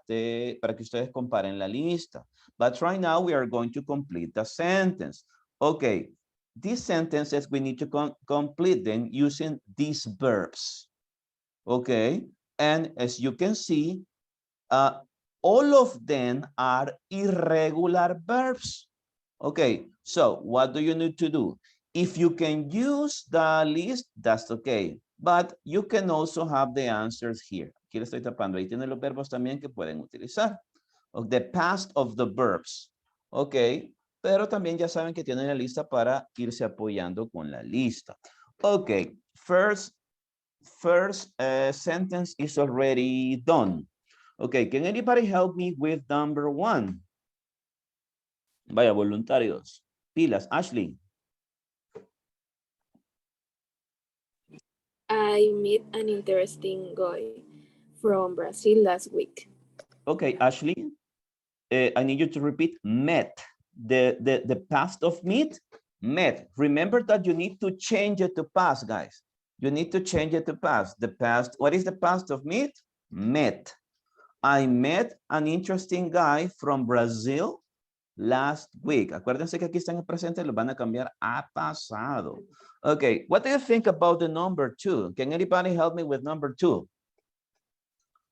para que ustedes comparen la lista. But right now we are going to complete the sentence. Okay, these sentences we need to complete them using these verbs. Okay, and as you can see, all of them are irregular verbs. Okay, so what do you need to do? If you can use the list, that's okay. But you can also have the answers here. Aquí le estoy tapando. Ahí tienen los verbos también que pueden utilizar. The past of the verbs. Okay, pero también ya saben que tienen la lista para irse apoyando con la lista. Okay, first sentence is already done. Okay, can anybody help me with number 1? Vaya, voluntarios. Pilas, Ashley. I met an interesting guy from Brazil last week. Okay, Ashley, I need you to repeat met. The past of meet, met. Remember that you need to change it to past, guys. You need to change it to past. The past, what is the past of meet? Met. I met an interesting guy from Brazil last week. Acuérdense que aquí están en presente, lo van a cambiar a pasado. Okay, what do you think about the number 2? Can anybody help me with number 2?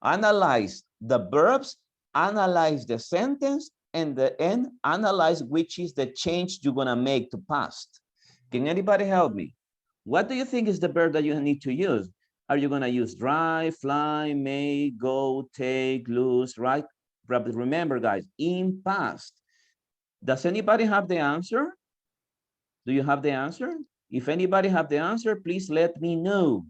Analyze the verbs, analyze the sentence, and the end, analyze which is the change you're gonna make to past. Can anybody help me? What do you think is the verb that you need to use? Are you gonna use drive, fly, make, go, take, lose, right? But remember, guys, in past. Does anybody have the answer? Do you have the answer? If anybody have the answer, please let me know.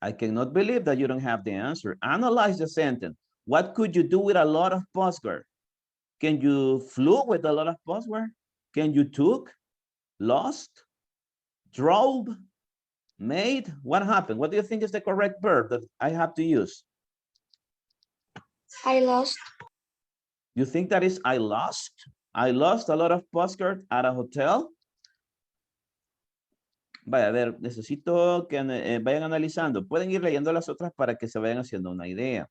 I cannot believe that you don't have the answer. Analyze the sentence. What could you do with a lot of postcard? Can you flew with a lot of postcard? Can you took, lost, drove, made? What happened? What do you think is the correct verb that I have to use? I lost. You think that is I lost? I lost a lot of postcards at a hotel. Vaya, a ver, necesito que vayan analizando. Pueden ir leyendo las otras para que se vayan haciendo una idea.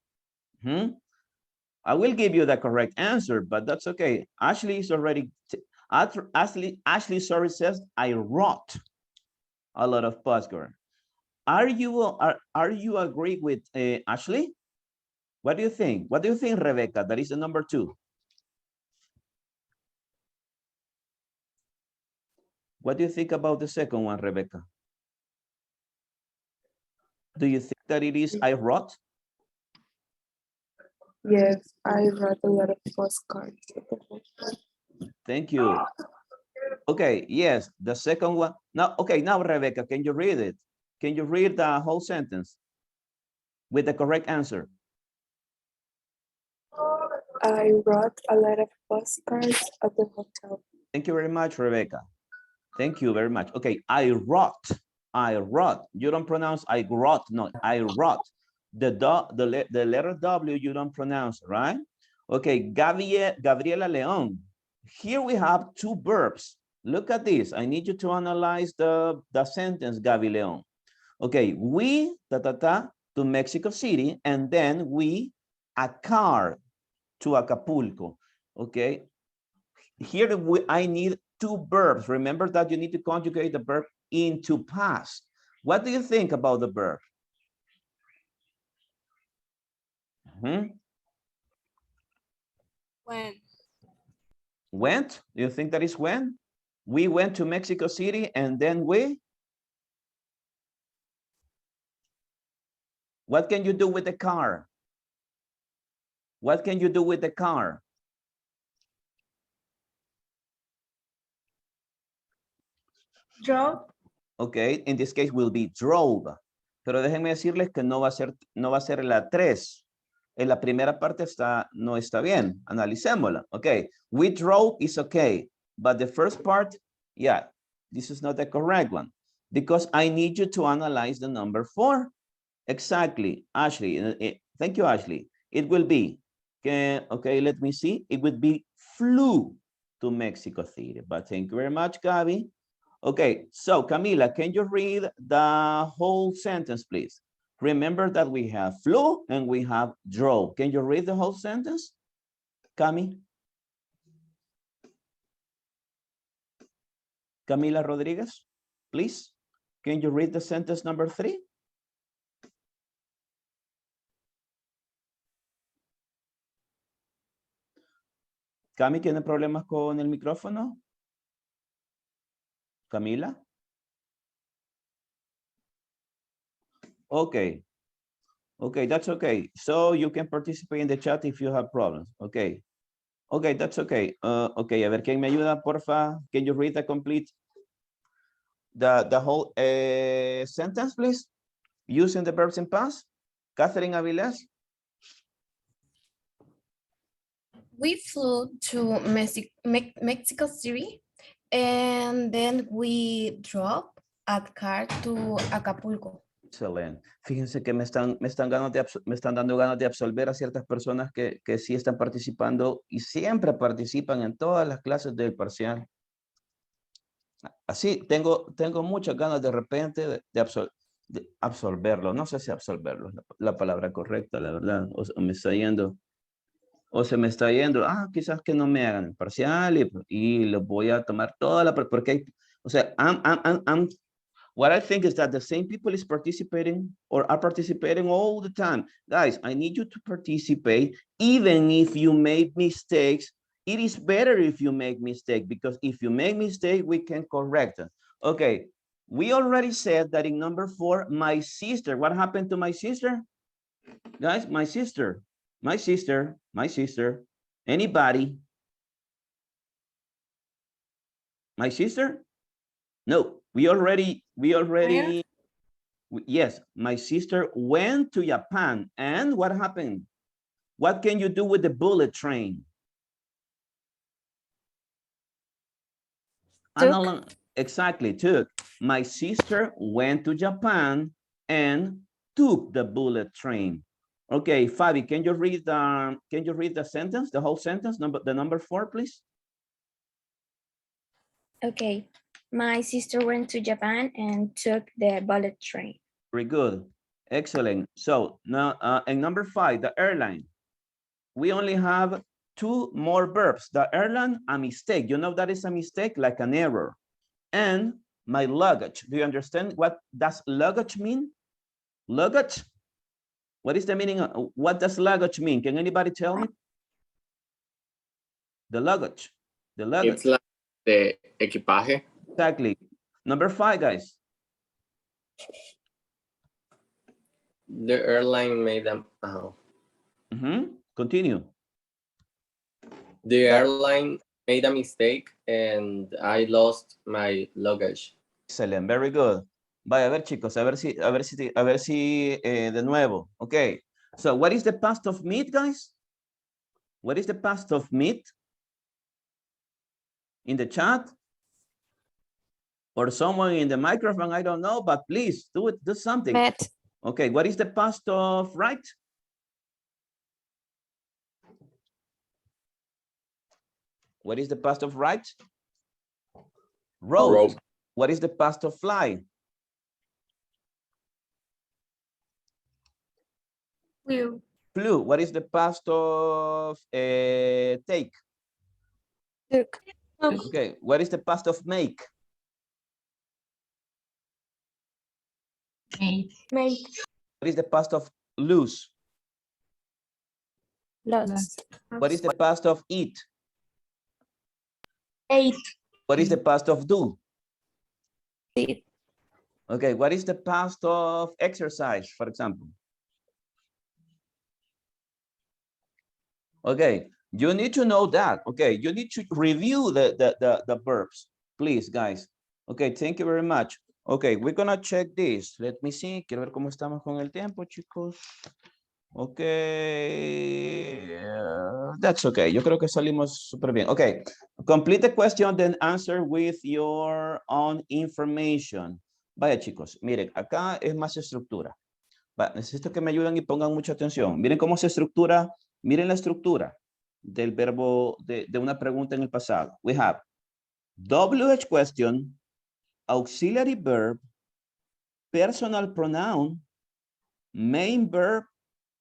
I will give you the correct answer, but that's okay. Ashley is already, Ashley, sorry, says, I wrote a lot of postcards. Are you agree with Ashley? What do you think? What do you think, Rebecca? That is the number 2. What do you think about the second one, Rebecca? Do you think that it is I wrote? Yes, I wrote a lot of postcards. Thank you. Okay, yes, the second one. Now, okay, now, Rebecca, can you read it? Can you read the whole sentence with the correct answer? I wrote a lot of postcards at the hotel. Thank you very much, Rebecca. Thank you very much. Okay, I wrote. You don't pronounce I wrote, no, I wrote. The letter W you don't pronounce, right? Okay, Gabriela Leon. Here we have 2 verbs. Look at this. I need you to analyze the sentence, Gabi Leon. Okay, we, to Mexico City, and then we, a car to Acapulco. Okay, here I need 2 verbs. Remember that you need to conjugate the verb into past. What do you think about the verb? When. Went? Do you think that is when? We went to Mexico City and then we? What can you do with the car? What can you do with the car? Drove. Okay, in this case will be drove. Pero déjenme decirles que no va a ser la 3. En la primera parte no está bien. Analicémosla. Okay, we drove is okay. But the first part, yeah, this is not the correct one. Because I need you to analyze the number 4. Exactly, Ashley. Thank you, Ashley. It will be, okay, let me see. It would be flew to Mexico City. But thank you very much, Gabi. Okay, so Camila, can you read the whole sentence, please? Remember that we have flew and we have drove. Can you read the whole sentence, Cami? Camila Rodriguez, please. Can you read the sentence number 3? Cami, ¿tiene problemas con el micrófono? Camila? Okay. Okay, that's okay. So you can participate in the chat if you have problems. Okay. Okay, that's okay. Okay, a ver, ¿quién me ayuda, porfa? Can you read the complete, the whole sentence, please? Using the verbs in past. Catherine Aviles. We flew to Mexico City, and then we drove a car to Acapulco. Excelente. Fíjense que me están dando ganas de absolver a ciertas personas que sí están participando y siempre participan en todas las clases del parcial. Así, tengo muchas ganas de repente de absolverlo. No sé si absolverlo es la palabra correcta, la verdad. O me está yendo. O se me está yendo. Quizás que no me hagan el parcial y lo voy a tomar toda la... Porque hay, o sea, what I think is that the same people is participating or are participating all the time. Guys, I need you to participate even if you make mistakes. It is better if you make mistake because if you make mistake, we can correct them. Okay, we already said that in number 4, my sister. What happened to my sister? Guys, my sister. Anybody? My sister? No, we already, yes, my sister went to Japan. And what happened? What can you do with the bullet train? Exactly, took. My sister went to Japan and took the bullet train. Okay, Fabi, can you read the sentence, the whole sentence, the number 4, please? Okay. My sister went to Japan and took the bullet train. Very good. Excellent. So now in number 5, the airline. We only have 2 more verbs. The airline, a mistake. You know that is a mistake, like an error. And my luggage. Do you understand what does luggage mean? Luggage? What is the meaning of, what does luggage mean? Can anybody tell me? The luggage. The luggage. It's like the equipaje. Exactly. Number 5, guys. The airline made them. Continue. The airline made a mistake and I lost my luggage. Excellent, very good. Vaya, a ver, chicos, a ver si de nuevo. Okay. So what is the past of meet, guys? What is the past of meet? In the chat? Or someone in the microphone, I don't know, but please do something. Met. Okay, what is the past of right? What is the past of right? Road. Road. What is the past of fly? Flew. Flew. What is the past of take? Took. Okay, what is the past of make? Made. Made. What is the past of lose? Lost. What is the past of eat? Ate. What is the past of do? Did. Okay, what is the past of exercise, for example? Okay, you need to know that. Okay, you need to review the verbs, please, guys. Okay, thank you very much. Okay, we're gonna check this. Let me see. Quiero ver cómo estamos con el tiempo, chicos. Okay, that's okay. Yo creo que salimos súper bien. Okay, complete the question, then answer with your own information. Vaya, chicos, miren, acá es más estructura. Necesito que me ayuden y pongan mucha atención. Miren cómo se estructura. Miren la estructura del verbo de una pregunta en el pasado. We have WH question, auxiliary verb, personal pronoun, main verb,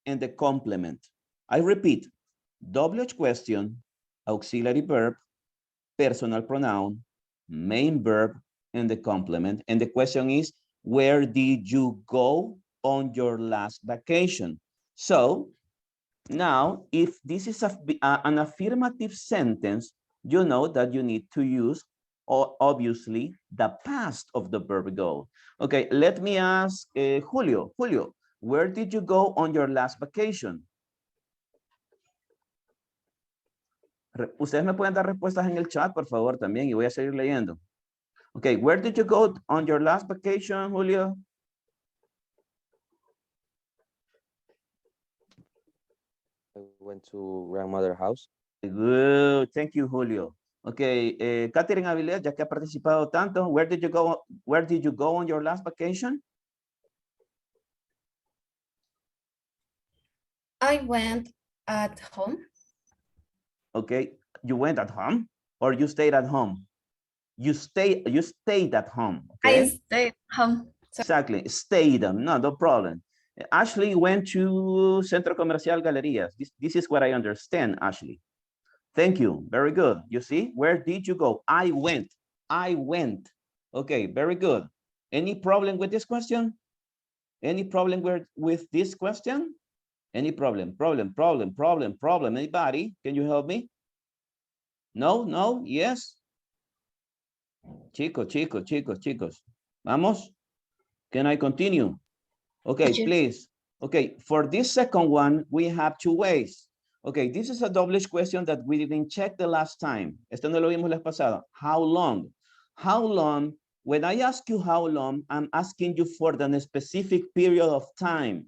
and the complement. I repeat, WH question, auxiliary verb, personal pronoun, main verb, and the complement. And the question is, where did you go on your last vacation? So now, if this is an affirmative sentence, you know that you need to use, obviously, the past of the verb go. Okay, let me ask Julio. Julio, Where did you go on your last vacation? Ustedes me pueden dar respuestas en el chat, por favor, también, y voy a seguir leyendo. Okay, where did you go on your last vacation, Julio? I went to grandmother's house. Good, thank you, Julio. Okay, Catherine Avilés, ya que ha participado tanto, where did you go on your last vacation? I went at home. Okay, you went at home or you stayed at home? You stayed at home. Okay? I stayed home. Exactly, stayed, no problem. Ashley went to Centro Comercial Galerías. This is what I understand, Ashley. Thank you, very good. You see, where did you go? I went. Okay, very good. Any problem with this question? Any problem with this question? Any problem? Anybody? Can you help me? No, yes? Chicos. Vamos. Can I continue? Okay, please. Okay, for this second one, we have two ways. Okay, this is a double question that we didn't check the last time. Esto no lo vimos la pasada. How long? How long? When I ask you how long, I'm asking you for the specific period of time.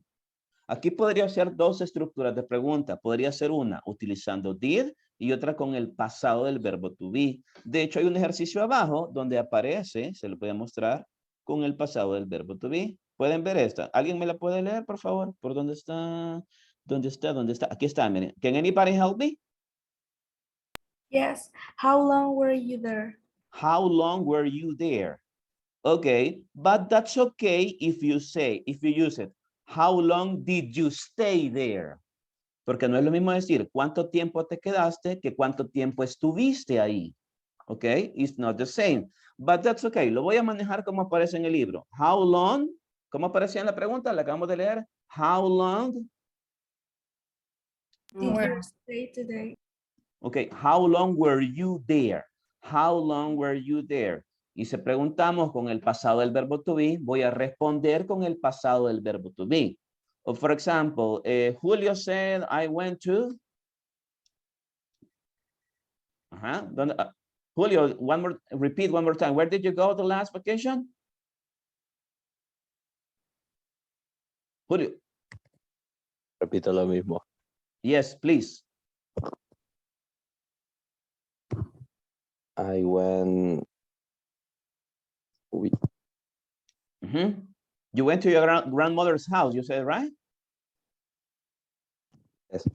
Aquí podría ser dos estructuras de pregunta. Podría ser una utilizando did y otra con el pasado del verbo to be. De hecho, hay un ejercicio abajo donde aparece, se lo voy a mostrar, con el pasado del verbo to be. ¿Pueden ver esta? ¿Alguien me la puede leer, por favor? ¿Por dónde está? ¿Dónde está? Aquí está, miren. Can anybody help me? Yes. How long were you there? How long were you there? Okay, but that's okay if you use it. How long did you stay there? Porque no es lo mismo decir cuánto tiempo te quedaste que cuánto tiempo estuviste ahí. Okay, it's not the same. But that's okay. Lo voy a manejar como aparece en el libro. How long? ¿Cómo aparecía en la pregunta? La acabamos de leer. How long? Did you stay today? Okay, how long were you there? How long were you there? Y si preguntamos con el pasado del verbo to be, voy a responder con el pasado del verbo to be. Or for example, Julio said, I went to. Julio, repeat one more time. Where did you go the last vacation? Julio. Repito lo mismo. Yes, please. I went. You went to your grandmother's house, you said, right? Yes.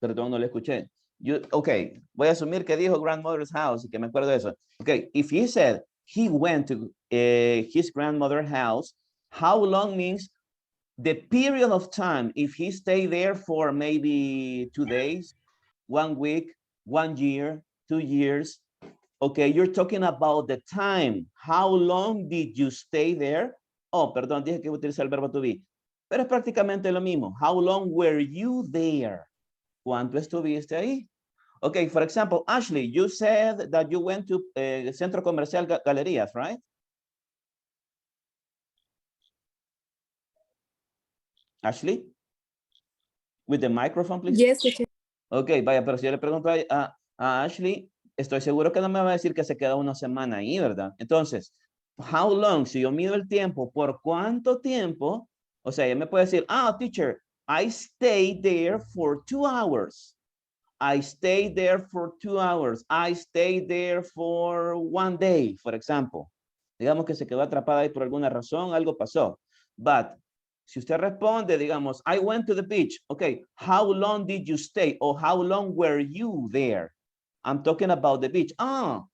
Perdón, no le escuché. Okay, voy a asumir que dijo grandmother's house y que me acuerdo de eso. Okay, if he said he went to his grandmother's house, how long means the period of time. If he stayed there for maybe 2 days, 1 week, 1 year, 2 years. Okay, you're talking about the time. How long did you stay there? Oh, perdón, dije que iba a utilizar el verbo to be. Pero es prácticamente lo mismo. How long were you there? ¿Cuánto estuviste ahí? Okay, for example, Ashley, you said that you went to Centro Comercial Galerías, right? Ashley? With the microphone, please. Yes, teacher. Okay, vaya, pero si yo le pregunto a Ashley, estoy seguro que no me va a decir que se queda una semana ahí, ¿verdad? Entonces, how long, si yo mido el tiempo, ¿por cuánto tiempo? O sea, ella me puede decir, teacher, I stayed there for 2 hours. I stayed there for 2 hours. I stayed there for 1 day, for example. Digamos que se quedó atrapada ahí por alguna razón, algo pasó. But, si usted responde, digamos, I went to the beach. Okay, how long did you stay? Or how long were you there? I'm talking about the beach.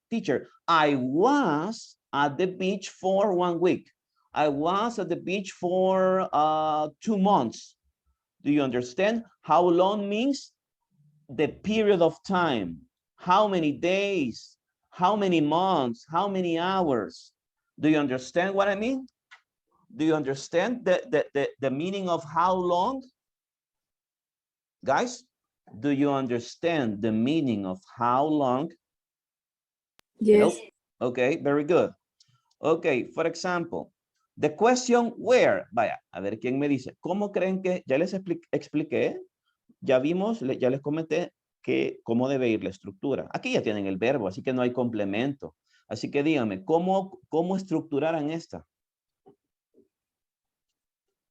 Teacher, I was at the beach for 1 week. I was at the beach for 2 months. Do you understand? How long means the period of time. How many days? How many months? How many hours? Do you understand what I mean? Do you understand the meaning of how long? Guys, do you understand the meaning of how long? Yes. Hello? Okay, very good. Okay, for example, The question where. Vaya, a ver quién me dice. ¿Cómo creen que, ya les expliqué, ya vimos, ya les comenté que cómo debe ir la estructura. Aquí ya tienen el verbo, así que no hay complemento. Así que díganme, ¿cómo estructuraran esta?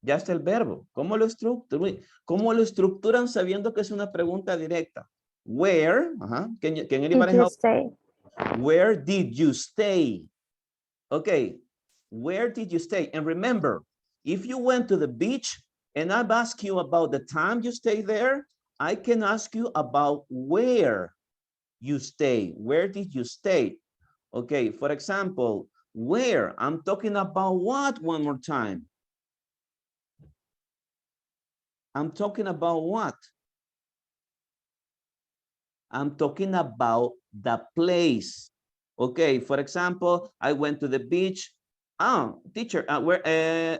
Ya está el verbo. ¿Cómo lo estructuran? ¿Cómo lo estructuran sabiendo que es una pregunta directa? Where, can anybody Did you help? stay? Where did you stay? Okay, where did you stay? And remember, if you went to the beach and I've asked you about the time you stay there, I can ask you about where you stay. Where did you stay? Okay, for example, where? I'm talking about what one more time? I'm talking about what? I'm talking about the place. Okay, for example, I went to the beach. Oh, teacher, I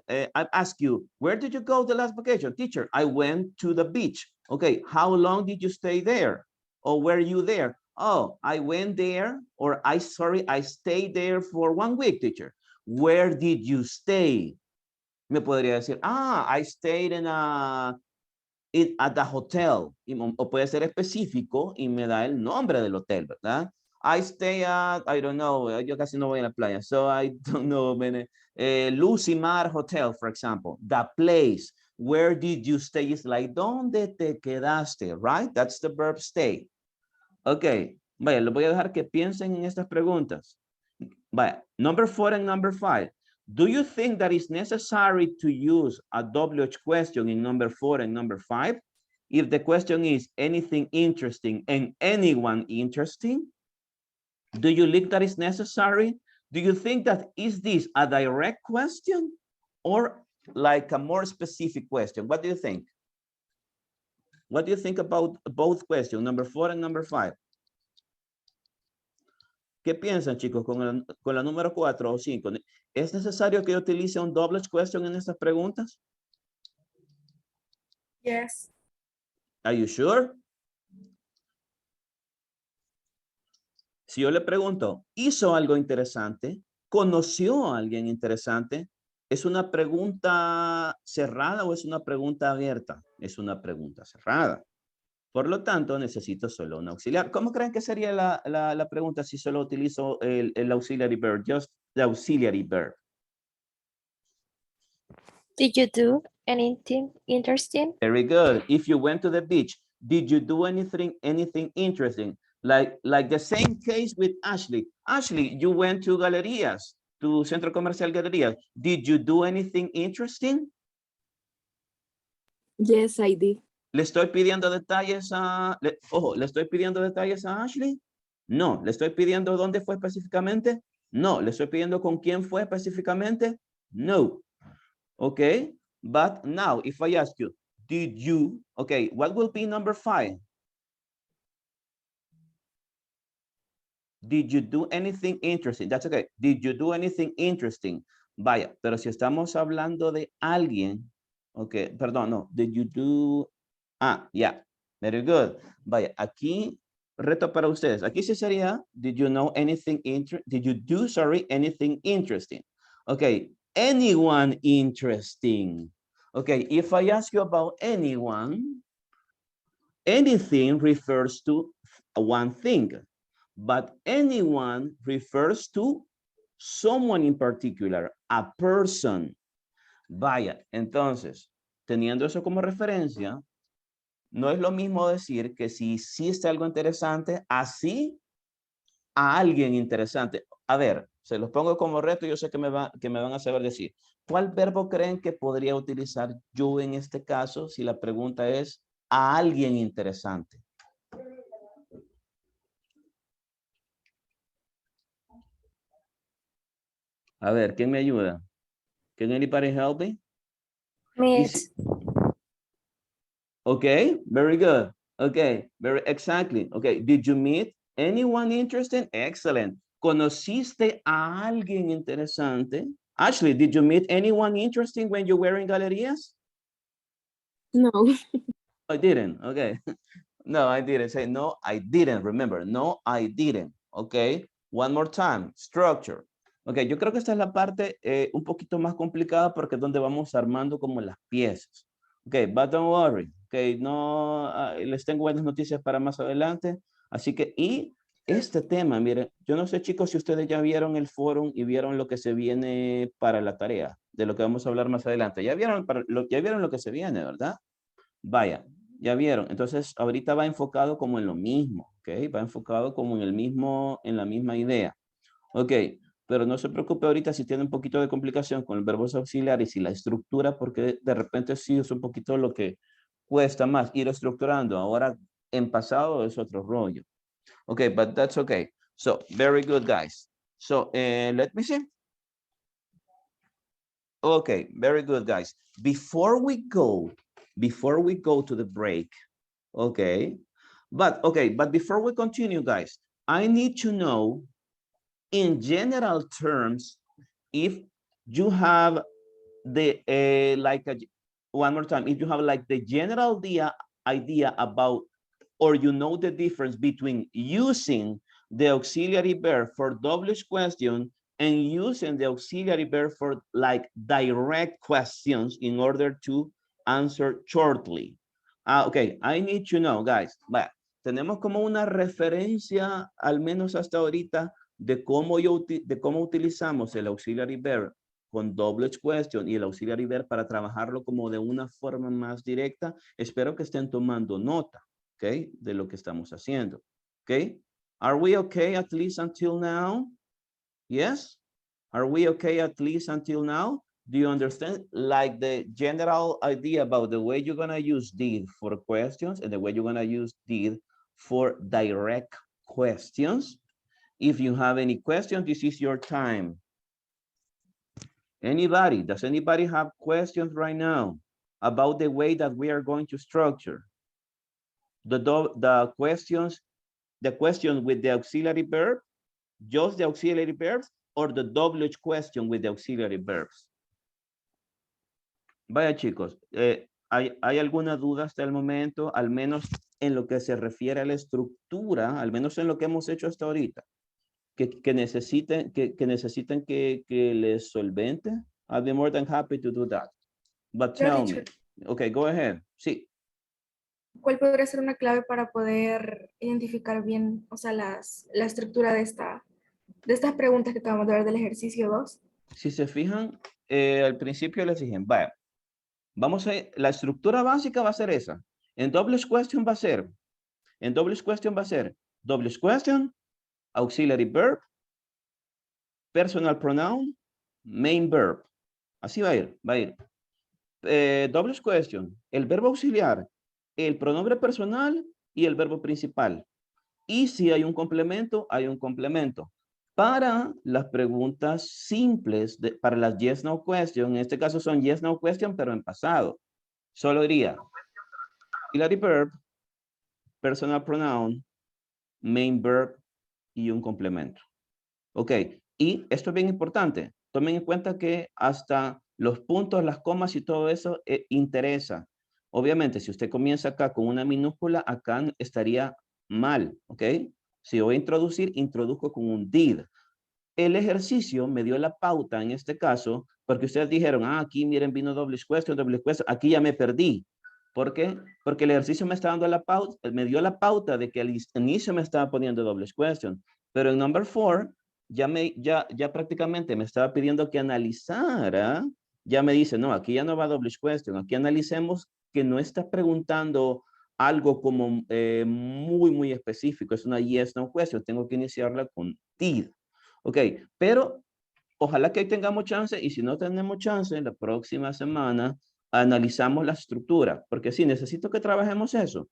asked you, where did you go the last vacation? Teacher, I went to the beach. Okay, how long did you stay there? Or were you there? Oh, I went there, or I stayed there for 1 week, teacher. Where did you stay? Me podría decir, I stayed at the hotel, o puede ser específico y me da el nombre del hotel, ¿verdad? I stay at, I don't know, yo casi no voy a la playa, so I don't know, Lucimar Hotel, for example, the place, where did you stay is like, ¿dónde te quedaste, right? That's the verb stay. Ok, vaya, lo voy a dejar que piensen en estas preguntas. Vaya, number 4 and number 5. Do you think that it's necessary to use a WH question in number 4 and number 5? If the question is anything interesting and anyone interesting, do you think that is necessary? Do you think that is this a direct question or like a more specific question? What do you think? What do you think about both questions, number 4 and number 5? ¿Qué piensan, chicos, con la número 4 o 5? ¿Es necesario que yo utilice un double question en estas preguntas? Yes. Are you sure? Si yo le pregunto, ¿hizo algo interesante? ¿Conoció a alguien interesante? ¿Es una pregunta cerrada o es una pregunta abierta? Es una pregunta cerrada. Por lo tanto, necesito solo un auxiliar. ¿Cómo creen que sería la pregunta si solo utilizo el auxiliary verb? Just the auxiliary verb. Did you do anything interesting? Very good. If you went to the beach, did you do anything interesting? Like the same case with Ashley. Ashley, you went to Galerías, to Centro Comercial Galerías. Did you do anything interesting? Yes, I did. ¿Le estoy pidiendo detalles ¿le estoy pidiendo detalles a Ashley? No. ¿Le estoy pidiendo dónde fue específicamente? No. ¿Le estoy pidiendo con quién fue específicamente? No. Okay. But now, if I ask you, did you, okay, what will be number 5? Did you do anything interesting? That's okay. Did you do anything interesting? Vaya, pero si estamos hablando de alguien, okay, perdón, no. Did you do, yeah, very good. Vaya, aquí, reto para ustedes. Aquí sí sería, did you know anything, did you do, sorry, anything interesting? Okay, anyone interesting? Okay, if I ask you about anyone, anything refers to one thing, but anyone refers to someone in particular, a person. Vaya, entonces, teniendo eso como referencia, no es lo mismo decir que si hiciste algo interesante, así a alguien interesante. A ver, se los pongo como reto y yo sé que me van a saber decir. ¿Cuál verbo creen que podría utilizar yo en este caso si la pregunta es a alguien interesante? A ver, ¿quién me ayuda? Can anybody help me? Meet. Okay, very good. Okay, exactly. Okay, did you meet anyone interesting? Excellent. ¿Conociste a alguien interesante? Ashley, did you meet anyone interesting when you were in Galerías? No. I didn't. Okay. No, I didn't. Say no, I didn't. Remember, no, I didn't. Okay. One more time. Structure. Ok, yo creo que esta es la parte un poquito más complicada porque es donde vamos armando como las piezas. Ok, but don't worry. Ok, no, les tengo buenas noticias para más adelante. Así que, y este tema, miren, yo no sé chicos si ustedes ya vieron el foro y vieron lo que se viene para la tarea, de lo que vamos a hablar más adelante. Ya vieron, ya vieron lo que se viene, ¿verdad? Vaya, ya vieron. Entonces, ahorita va enfocado como en lo mismo, ¿ok? Va enfocado como en el mismo, en la misma idea. Ok, pero no se preocupe ahorita si tiene un poquito de complicación con el verbos auxiliares y la estructura, porque de repente sí es un poquito lo que cuesta más ir estructurando. Ahora, en pasado es otro rollo. Okay, but that's okay. So, very good, guys. So, let me see. Okay, very good, guys. Before we go to the break, okay, but before we continue, guys, I need to know, in general terms, if you have the one more time, if you have like the general idea about, or you know the difference between using the auxiliary verb for WH question and using the auxiliary verb for like direct questions in order to answer shortly. Okay, I need to know, guys. Bueno, tenemos como una referencia, al menos hasta ahorita, de cómo utilizamos el auxiliary verb con WH question y el auxiliary verb para trabajarlo como de una forma más directa. Espero que estén tomando nota, ¿ok? De lo que estamos haciendo, ¿ok? Are we okay at least until now? Yes? Are we okay at least until now? Do you understand like the general idea about the way you're gonna use did for questions and the way you're gonna use did for direct questions? If you have any questions, this is your time. Anybody? Does anybody have questions right now about the way that we are going to structure the questions, the question with the auxiliary verb, just the auxiliary verbs, or the WH question with the auxiliary verbs? Vaya chicos, ¿hay alguna duda hasta el momento, al menos en lo que se refiere a la estructura, al menos en lo que hemos hecho hasta ahorita? Que necesiten que les solvente? I'll be more than happy to do that. But tell me. Okay, go ahead. Sí. ¿Cuál podría ser una clave para poder identificar bien, o sea, la estructura de estas preguntas que acabamos de ver del ejercicio 2? Si se fijan, al principio les dije, vaya, vamos a, la estructura básica va a ser esa. En WH question va a ser, WH question, auxiliary verb, personal pronoun, main verb. Así va a ir, WH question, el verbo auxiliar, el pronombre personal y el verbo principal. Y si hay un complemento, hay un complemento. Para las preguntas simples, para las yes, no question, en este caso son yes, no question, pero en pasado. Solo diría auxiliary verb, personal pronoun, main verb y un complemento. Ok, y esto es bien importante. Tomen en cuenta que hasta los puntos, las comas y todo eso interesa. Obviamente, si usted comienza acá con una minúscula, acá estaría mal, ¿ok? Si voy a introducir, introduzco con un did. El ejercicio me dio la pauta en este caso, porque ustedes dijeron, aquí miren, vino WH question, aquí ya me perdí. ¿Por qué? Porque el ejercicio me está dando la pauta, me dio la pauta de que al inicio me estaba poniendo WH question, pero en number 4 ya prácticamente me estaba pidiendo que analizara, ya me dice, no, aquí ya no va WH question, aquí analicemos que no está preguntando algo como muy específico, es una yes, no question, tengo que iniciarla con did. Ok, pero ojalá que hoy tengamos chance y si no tenemos chance, la próxima semana analizamos la estructura, porque sí, necesito que trabajemos eso.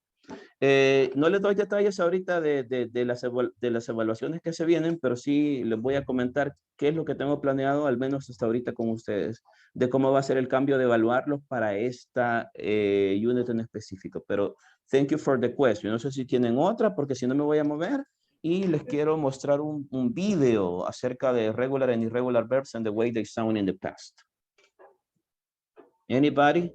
No les doy detalles ahorita de las evaluaciones que se vienen, pero sí les voy a comentar qué es lo que tengo planeado, al menos hasta ahorita con ustedes, de cómo va a ser el cambio de evaluarlos para esta unit en específico. Pero thank you for the question. No sé si tienen otra, porque si no me voy a mover. Y les quiero mostrar un video acerca de regular and irregular verbs and the way they sound in the past. Anybody?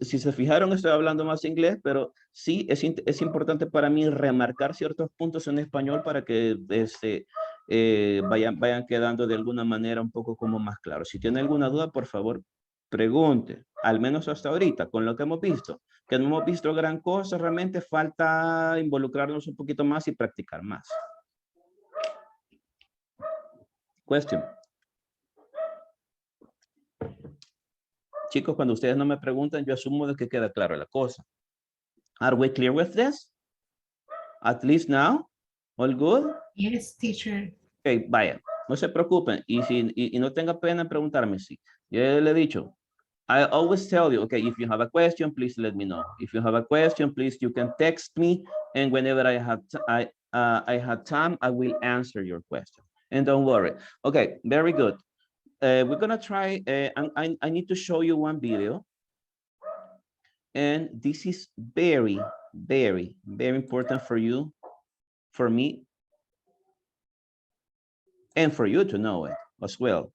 Si se fijaron, estoy hablando más inglés, pero sí es importante para mí remarcar ciertos puntos en español para que vayan quedando de alguna manera un poco como más claros. Si tiene alguna duda, por favor, pregunte, al menos hasta ahorita, con lo que hemos visto. Que no hemos visto gran cosa, realmente falta involucrarnos un poquito más y practicar más. Question. Chicos, cuando ustedes no me preguntan, yo asumo de que queda claro la cosa. Are we clear with this? At least now? All good? Yes, teacher. Ok, vaya, no se preocupen. Y no tenga pena en preguntarme. Sí. Yo le he dicho, I always tell you, okay, if you have a question, please let me know. If you have a question, please, you can text me. And whenever I have time, I will answer your question. And don't worry. Okay, very good. We're gonna try, I need to show you one video. And this is very, very, very important for you, for me, and for you to know it as well.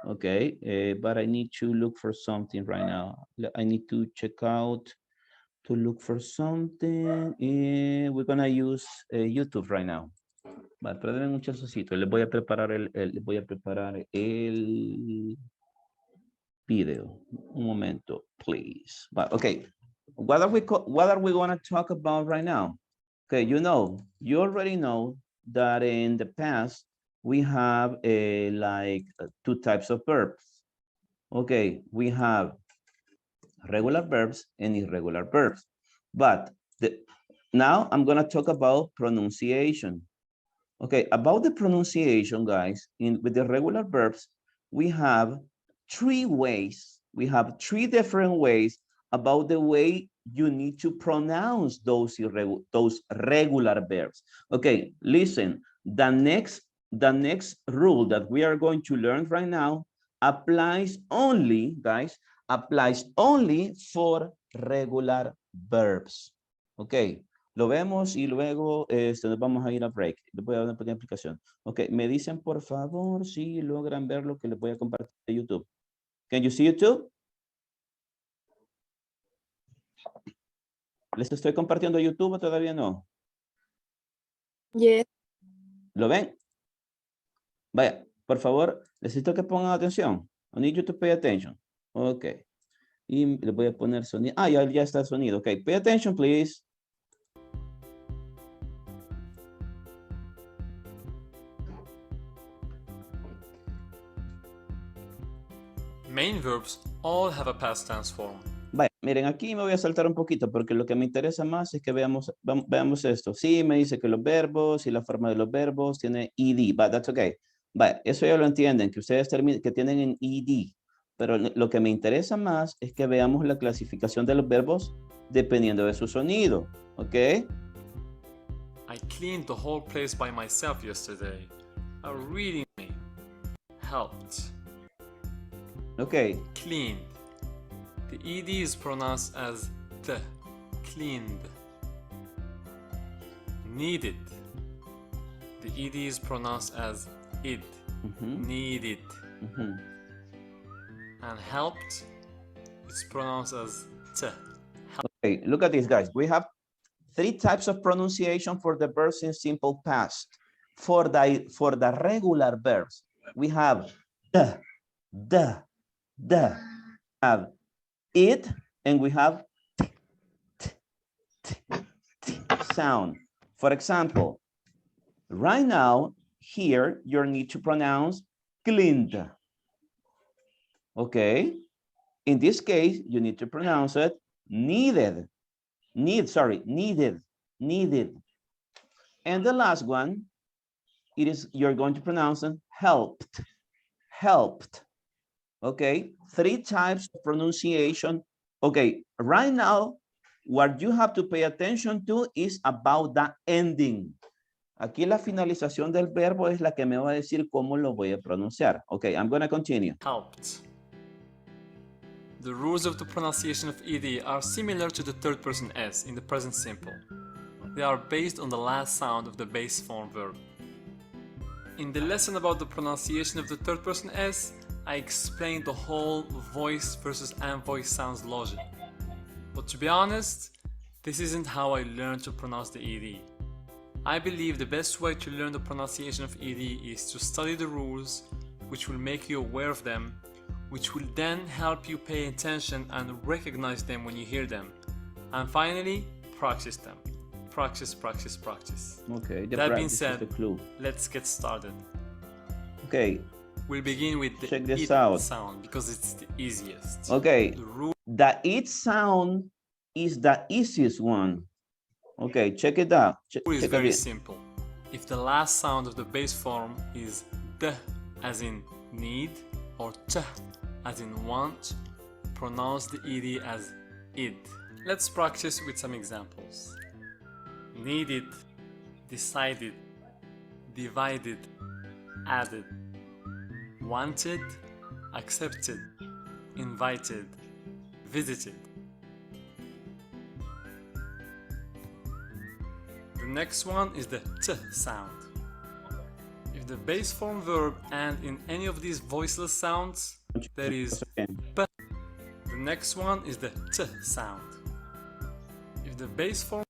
Okay, but I need to look for something right now. I need to check out to look for something. We're gonna use YouTube right now. Vale, perdón un chancecito. Les voy a preparar el video. Un momento, please. But okay, what are we gonna talk about right now? Okay, you already know that in the past we have two types of verbs. Okay, we have regular verbs and irregular verbs. But now I'm gonna talk about pronunciation. Okay, about the pronunciation, guys, with the regular verbs, we have three ways. We have three different ways about the way you need to pronounce those regular verbs. Okay, listen, the next rule that we are going to learn right now applies only, guys, applies only for regular verbs. Okay, lo vemos y luego nos vamos a ir a break. Les voy a dar una pequeña explicación. Ok, me dicen por favor si logran ver lo que les voy a compartir de YouTube. Can you see YouTube? ¿Les estoy compartiendo YouTube o todavía no? Yes. ¿Lo ven? Vaya, por favor, necesito que pongan atención. I need you to pay attention. Ok. Y le voy a poner sonido. Ah, ya está el sonido. Ok, pay attention, please. Main verbs all have a past tense form. Vaya, miren, aquí me voy a saltar un poquito porque lo que me interesa más es que veamos esto. Sí, me dice que los verbos y la forma de los verbos tiene ed, but that's okay. Vaya, eso ya lo entienden, que ustedes que tienen en ed. Pero lo que me interesa más es que veamos la clasificación de los verbos dependiendo de su sonido, ¿ok? I cleaned the whole place by myself yesterday. A reading me helped. Okay. Cleaned. The ed is pronounced as the. Cleaned. Needed. The ed is pronounced as id. Needed. And helped is pronounced as t. Okay, look at this, guys. We have three types of pronunciation for the verbs in simple past. For the regular verbs, we have the, have it, and we have t sound. For example, right now, here, you need to pronounce cleaned. Okay, in this case, you need to pronounce it needed. Needed. And the last one, you're going to pronounce it helped. Okay, three types of pronunciation. Okay, right now, what you have to pay attention to is about the ending. Aquí la finalización del verbo es la que me va a decir cómo lo voy a pronunciar. Okay, I'm going to continue. Helped. The rules of the pronunciation of ed are similar to the third person s in the present simple. They are based on the last sound of the base form verb. In the lesson about the pronunciation of the third person s, I explained the whole voice versus unvoiced sounds logic. But to be honest, this isn't how I learned to pronounce the ed. I believe the best way to learn the pronunciation of ed is to study the rules, which will make you aware of them, which will then help you pay attention and recognize them when you hear them. And finally, practice them. Practice, practice, practice. Okay, that being practice is said, the clue. let's get started. Okay, We'll begin with the check this it out. sound because it's the easiest. Okay, The the it sound is the easiest one. Okay, check it out. rule is check very it. simple. If the last sound of the base form is d as in need or t as in want, pronounce the ed as id. Let's practice with some examples. Needed, decided, divided, added, wanted, accepted, invited, visited. The next one is the t sound. If the base form verb and in any of these voiceless sounds, that is p. The next one is the t sound. If the base form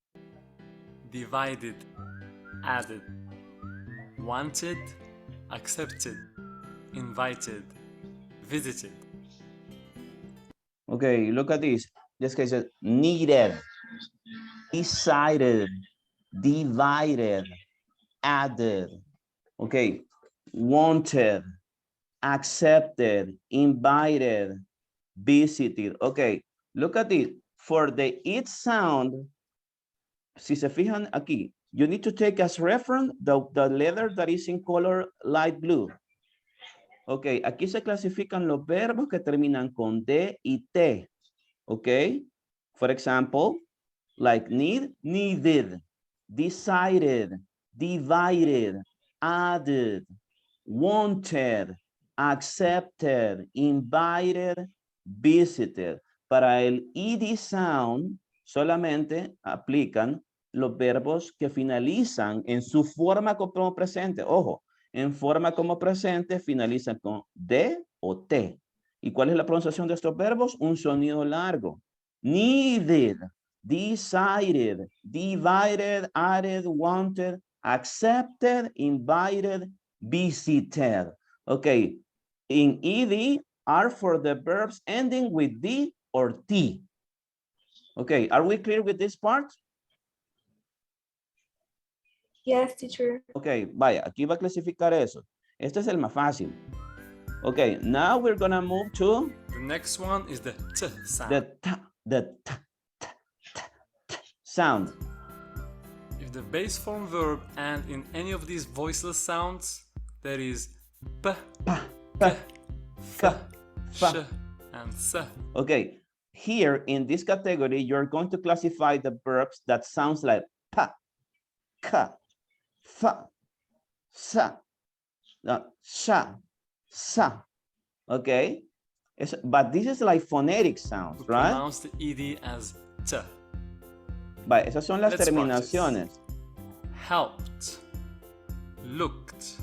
divided, added, wanted, accepted, invited, visited. Okay, look at this. This case says needed, decided, divided, added. Okay, wanted, accepted, invited, visited. Okay, look at it. For the it sound, si se fijan aquí, you need to take as reference the letter that is in color light blue. Ok, aquí se clasifican los verbos que terminan con D y T. Ok, for example, like need, needed, decided, divided, added, wanted, accepted, invited, visited. Para el ed sound solamente aplican los verbos que finalizan en su forma como presente. Ojo, en forma como presente finalizan con D o T. ¿Y cuál es la pronunciación de estos verbos? Un sonido largo. Needed, decided, divided, added, wanted, accepted, invited, visited. Okay, in ed are for the verbs ending with D or T. Okay, are we clear with this part? Yes, teacher. Okay, vaya, aquí va a clasificar eso. Este es el más fácil. Okay, now we're gonna move to The next one is the t sound. the t sound. If the base form verb and in any of these voiceless sounds, that is p, k, f, sh, and s. Okay, here in this category, you're going to classify the verbs that sounds like pa, ka, fa, sa, sha, sa. Okay, but this is like phonetic sounds, We right? pronounce the ed as t. Vale, esas son las Let's terminaciones. Helped, looked.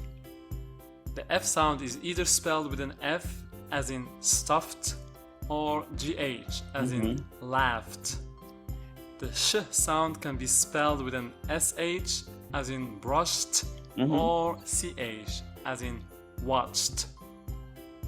The F sound is either spelled with an F as in stuffed or GH as in laughed. The sh sound can be spelled with an SH as in brushed or CH as in watched.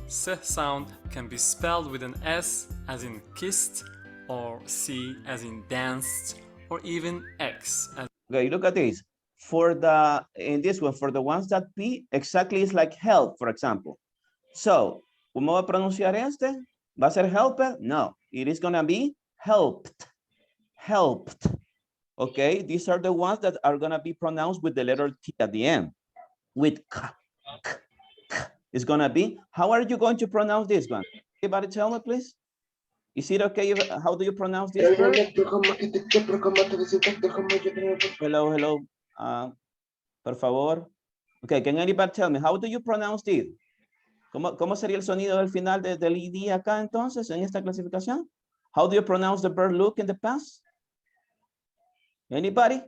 S sound can be spelled with an S as in kissed or C as in danced or even X as Okay, look at this. For the, in this one, for the ones that P exactly is like help, for example. So, ¿cómo va a pronunciar este? ¿Va a ser helper? No, it is gonna be helped, helped. Okay, these are the ones that are gonna be pronounced with the letter T at the end. With k, it's gonna be, how are you going to pronounce this one? Anybody tell me, please? Is it okay? How do you pronounce this word? Hello, hello. Por favor. Okay, can anybody tell me, how do you pronounce this? ¿Cómo sería el sonido del final del ed acá entonces en esta clasificación? How do you pronounce the verb look in the past? Anybody?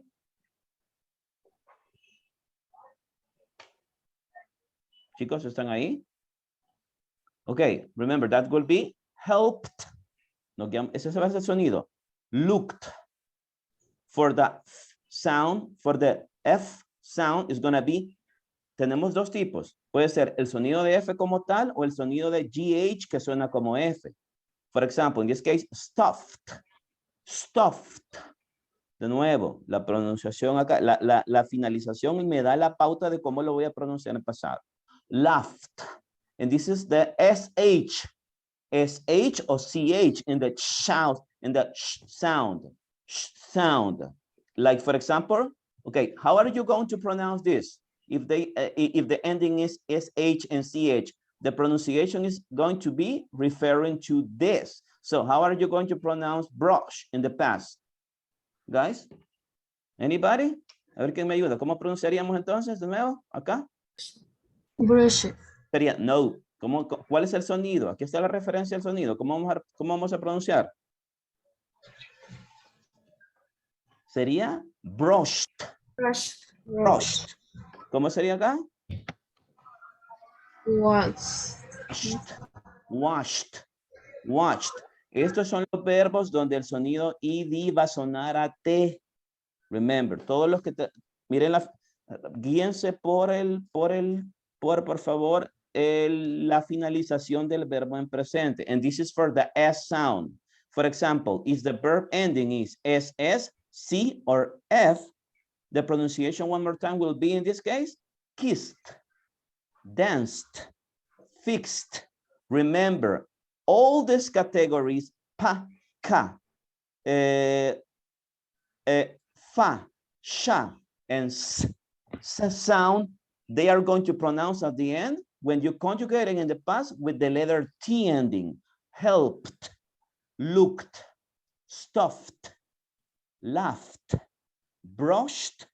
Chicos, ¿están ahí? Okay, remember that will be helped. No, ese va a ser el sonido. Looked. For the sound, for the F sound is gonna be, tenemos dos tipos. Puede ser el sonido de F como tal o el sonido de GH que suena como F. For example, in this case, stuffed, stuffed. De nuevo, la pronunciación acá, la finalización me da la pauta de cómo lo voy a pronunciar en el pasado. Laughed. And this is the SH. SH or CH in the shout, in the sound. Sound. Like for example, okay, how are you going to pronounce this? If the ending is SH and CH, the pronunciation is going to be referring to this. So how are you going to pronounce brush in the past? Guys, anybody? A ver quién me ayuda. ¿Cómo pronunciaríamos entonces de nuevo? Acá. Brush. Sería no. ¿Cuál es el sonido? Aquí está la referencia al sonido. ¿Cómo vamos a pronunciar? Sería brushed. Brushed. Brushed. ¿Cómo sería acá? Washed. Washed. Washed. Estos son los verbos donde el sonido ed va a sonar a t. Remember, todos los que miren guíense por favor, la finalización del verbo en presente. And this is for the S sound. For example, if the verb ending is SS, C, or F, the pronunciation one more time will be in this case, kissed, danced, fixed. Remember, all these categories, pa, ka, fa, sha, and s sound, they are going to pronounce at the end when you conjugate it in the past with the letter T ending. Helped, looked, stuffed, laughed, brushed,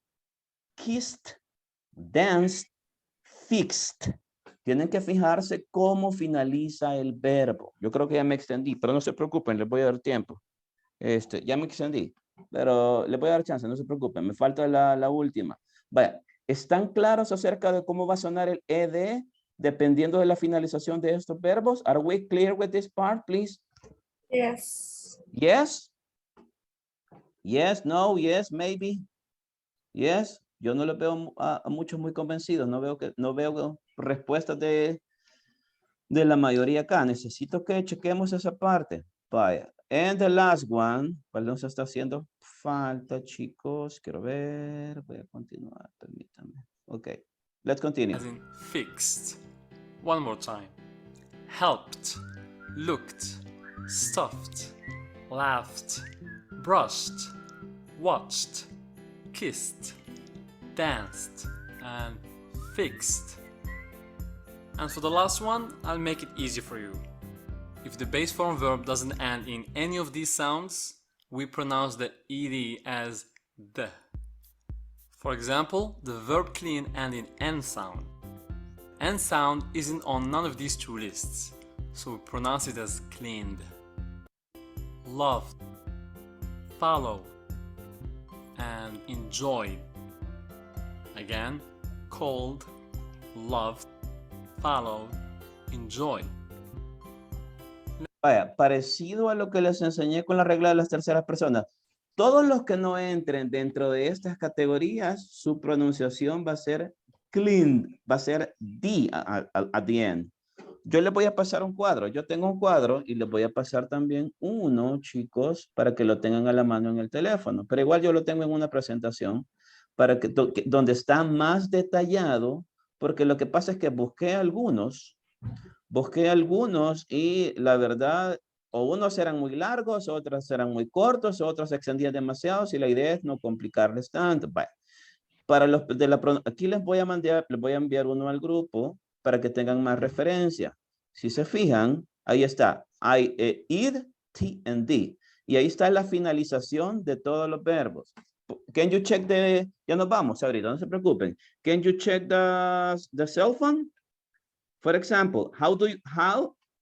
kissed, danced, fixed. Tienen que fijarse cómo finaliza el verbo. Yo creo que ya me extendí, pero no se preocupen, les voy a dar tiempo. Ya me extendí, pero les voy a dar chance, no se preocupen. Me falta la última. Vaya, ¿están claros acerca de cómo va a sonar el ed dependiendo de la finalización de estos verbos? Are we clear with this part, please? Yes. Yes? Yes, no, yes, maybe. Yes. Yo no les veo a muchos muy convencidos. No veo respuestas de la mayoría acá. Necesito que chequemos esa parte. Vaya. And the last one. ¿Cuál nos está haciendo falta, chicos? Quiero ver. Voy a continuar. Permítanme. Ok. Let's continue. As in fixed. One more time. Helped, looked, stuffed, laughed, brushed, watched, kissed, danced, and fixed. And for the last one, I'll make it easy for you. If the base form verb doesn't end in any of these sounds, we pronounce the ed as the. For example, the verb clean end in N sound. N sound isn't on none of these two lists, so we pronounce it as cleaned. Loved, follow, and enjoyed. Again, cold, loved, followed, enjoyed. Vaya, parecido a lo que les enseñé con la regla de las terceras personas. Todos los que no entren dentro de estas categorías, su pronunciación va a ser clean, va a ser D at the end. Yo les voy a pasar un cuadro. Yo tengo un cuadro y les voy a pasar también uno, chicos, para que lo tengan a la mano en el teléfono. Pero igual yo lo tengo en una presentación para donde está más detallado, porque lo que pasa es que busqué algunos y la verdad, o unos eran muy largos, otros eran muy cortos, otros se extendían demasiado, y la idea es no complicarles tanto. Vale. Para los aquí les voy a enviar uno al grupo para que tengan más referencia. Si se fijan, ahí está. I, id, T, and D. Y ahí está la finalización de todos los verbos. Can you check ya nos vamos ahorita, no se preocupen. Can you check the cell phone? For example,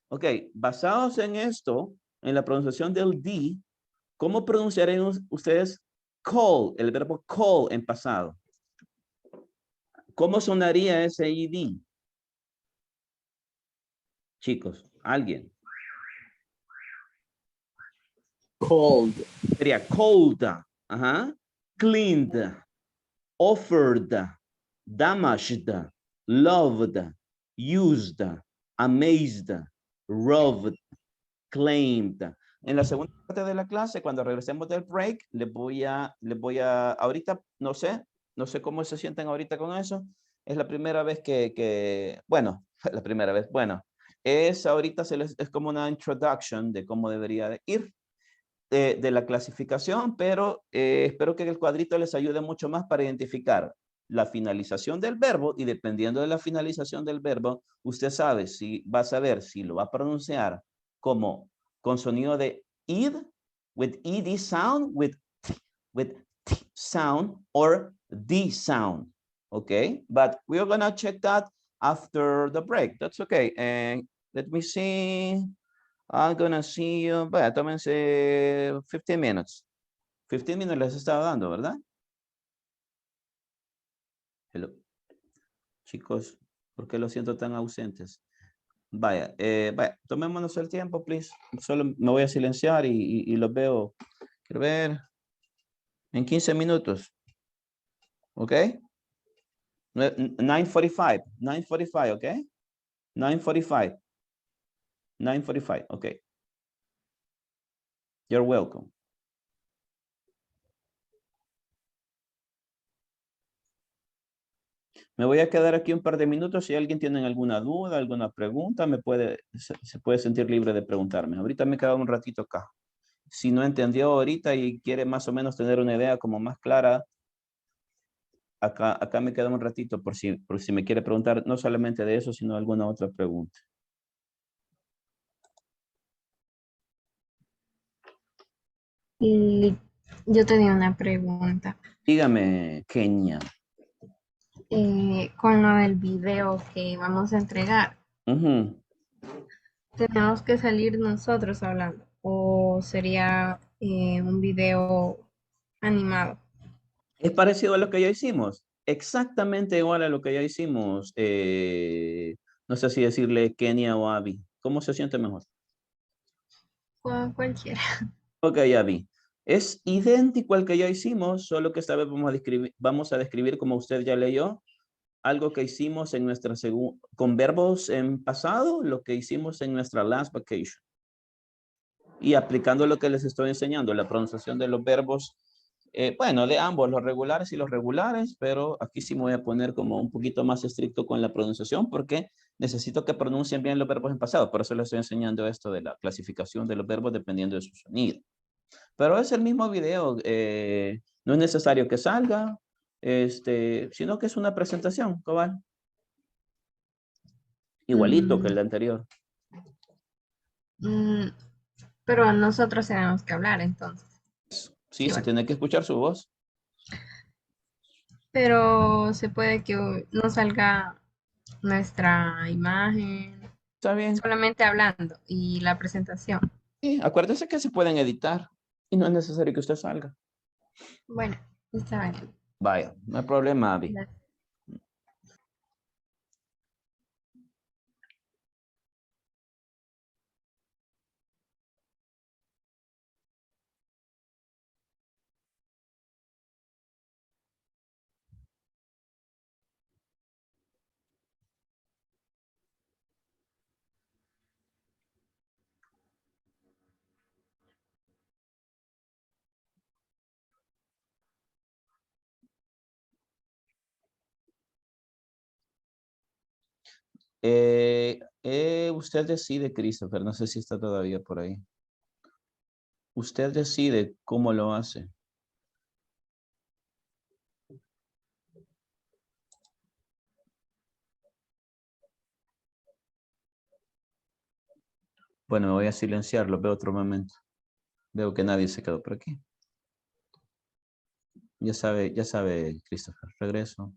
ok, basados en esto, en la pronunciación del D, ¿cómo pronunciarían ustedes call, el verbo call en pasado? ¿Cómo sonaría ese id? Chicos, ¿alguien? Cold. Sería cold. Ajá. cleaned, offered, damaged, loved, used, amazed, robbed, claimed. En la segunda parte de la clase, cuando regresemos del break, ahorita, no sé cómo se sienten ahorita con eso. Es la primera vez bueno, la primera vez, bueno, ahorita es como una introduction de cómo debería de ir de la clasificación, pero espero que el cuadrito les ayude mucho más para identificar la finalización del verbo y dependiendo de la finalización del verbo, usted va a saber si lo va a pronunciar como con sonido de id, with ed sound, with t sound, or d sound. Okay, but we are gonna check that after the break. That's okay. And let me see. I'm gonna see you. Vaya, tómense 15 minutes. 15 minutes les estaba dando, ¿verdad? Hello. Chicos, ¿por qué los siento tan ausentes? Vaya, tomémonos el tiempo, please. Solo me voy a silenciar y los veo. Quiero ver. En 15 minutos. ¿Ok? 9:45. 9:45, ¿ok? 9:45. 9:45, ok. You're welcome. Me voy a quedar aquí un par de minutos. Si alguien tiene alguna duda, alguna pregunta, se puede sentir libre de preguntarme. Ahorita me he quedado un ratito acá. Si no entendió ahorita y quiere más o menos tener una idea como más clara, acá me quedo un ratito por si me quiere preguntar no solamente de eso, sino alguna otra pregunta. Y yo tenía una pregunta. Dígame, Kenia. Con lo del video que vamos a entregar, ¿tenemos que salir nosotros hablando o sería un video animado? Es parecido a lo que ya hicimos. Exactamente igual a lo que ya hicimos. No sé si decirle Kenia o Abby. ¿Cómo se siente mejor? Con cualquiera. Ok, Abby. Es idéntico al que ya hicimos, solo que esta vez vamos a describir como usted ya leyó, algo que hicimos en con verbos en pasado, lo que hicimos en nuestra last vacation. Y aplicando lo que les estoy enseñando, la pronunciación de los verbos, bueno, de ambos, los regulares y los regulares, pero aquí sí me voy a poner como un poquito más estricto con la pronunciación porque necesito que pronuncien bien los verbos en pasado. Por eso les estoy enseñando esto de la clasificación de los verbos dependiendo de su sonido. Pero es el mismo video, no es necesario que salga, sino que es una presentación, Cobal. Igualito que el anterior. Pero nosotros tenemos que hablar entonces. Sí, se tiene que escuchar su voz. Pero se puede que no salga nuestra imagen. Está bien. Solamente hablando y la presentación. Sí, acuérdese que se pueden editar y no es necesario que usted salga. Bueno, está bien. Vaya, no hay problema, Abby. Usted decide, Christopher, no sé si está todavía por ahí. Usted decide cómo lo hace. Bueno, me voy a silenciarlo, veo otro momento. Veo que nadie se quedó por aquí. Ya sabe, Christopher, regreso.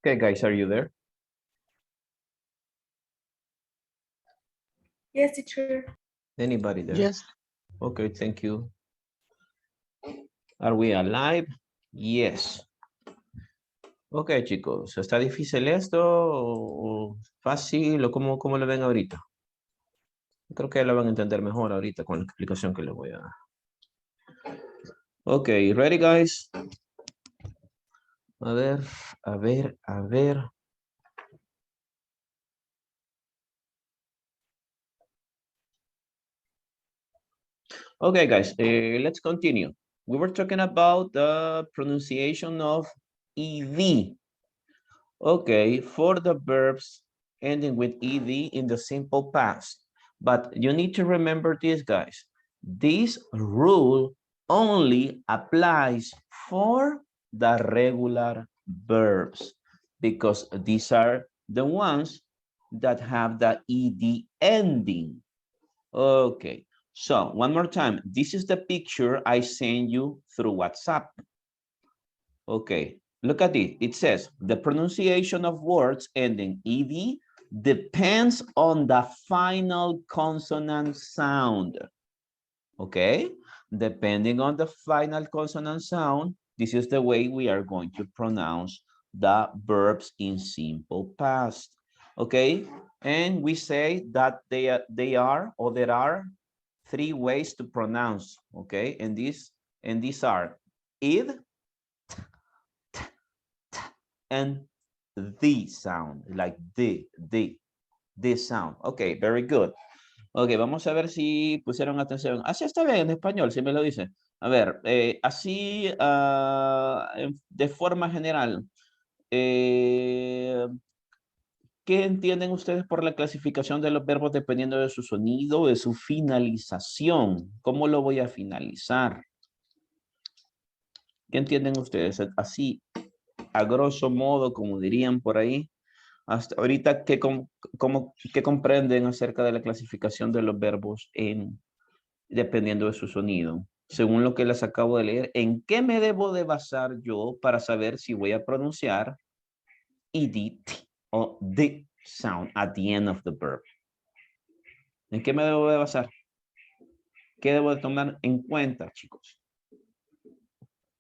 Okay, guys, are you there? Yes, teacher. Anybody there? Yes. Okay, thank you. Are we alive? Yes. Ok, chicos, ¿está difícil esto o fácil o cómo lo ven ahorita? Creo que lo van a entender mejor ahorita con la explicación que les voy a dar. Ok, ready guys? A ver. Okay, guys, let's continue. We were talking about the pronunciation of ED. Okay, for the verbs ending with ED in the simple past. But you need to remember this, guys. This rule only applies for the regular verbs because these are the ones that have the ED ending. Okay, so one more time. This is the picture I sent you through WhatsApp. Okay, look at it. It says the pronunciation of words ending ED depends on the final consonant sound. Okay, depending on the final consonant sound, this is the way we are going to pronounce the verbs in simple past. Okay, and we say that there are three ways to pronounce. Okay, and these are id, and the sound, like this sound. Okay, very good. Ok, vamos a ver si pusieron atención. Así está bien en español, si me lo dicen. A ver, así de forma general, ¿qué entienden ustedes por la clasificación de los verbos dependiendo de su sonido, de su finalización? ¿Cómo lo voy a finalizar? ¿Qué entienden ustedes? Así, a grosso modo, como dirían por ahí. Hasta ahorita, ¿qué comprenden acerca de la clasificación de los verbos dependiendo de su sonido? Según lo que les acabo de leer, ¿en qué me debo de basar yo para saber si voy a pronunciar ed o the sound at the end of the verb? ¿En qué me debo de basar? ¿Qué debo de tomar en cuenta, chicos?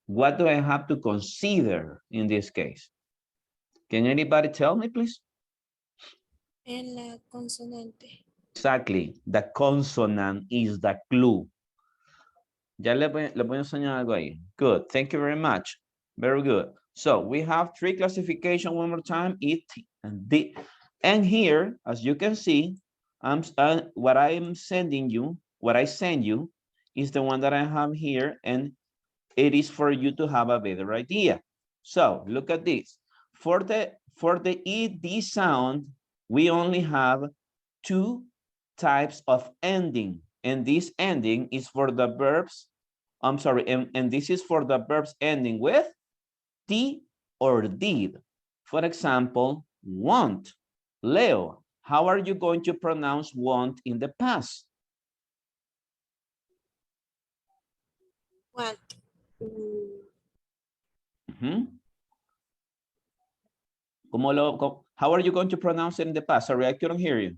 What do I have to consider in this case? Can anybody tell me, please? En la consonante. Exactly. The consonant is the clue. Ya le voy a enseñar algo ahí. Good. Thank you very much. Very good. So we have three classifications one more time. It and the. And here, as you can see, what I send you is the one that I have here, and it is for you to have a better idea. So look at this. For the ED sound, we only have two types of ending. And this ending is for the verbs, I'm sorry, and this is for the verbs ending with T or did. For example, want. Leo, how are you going to pronounce want in the past? Want. How are you going to pronounce it in the past? Sorry, I couldn't hear you.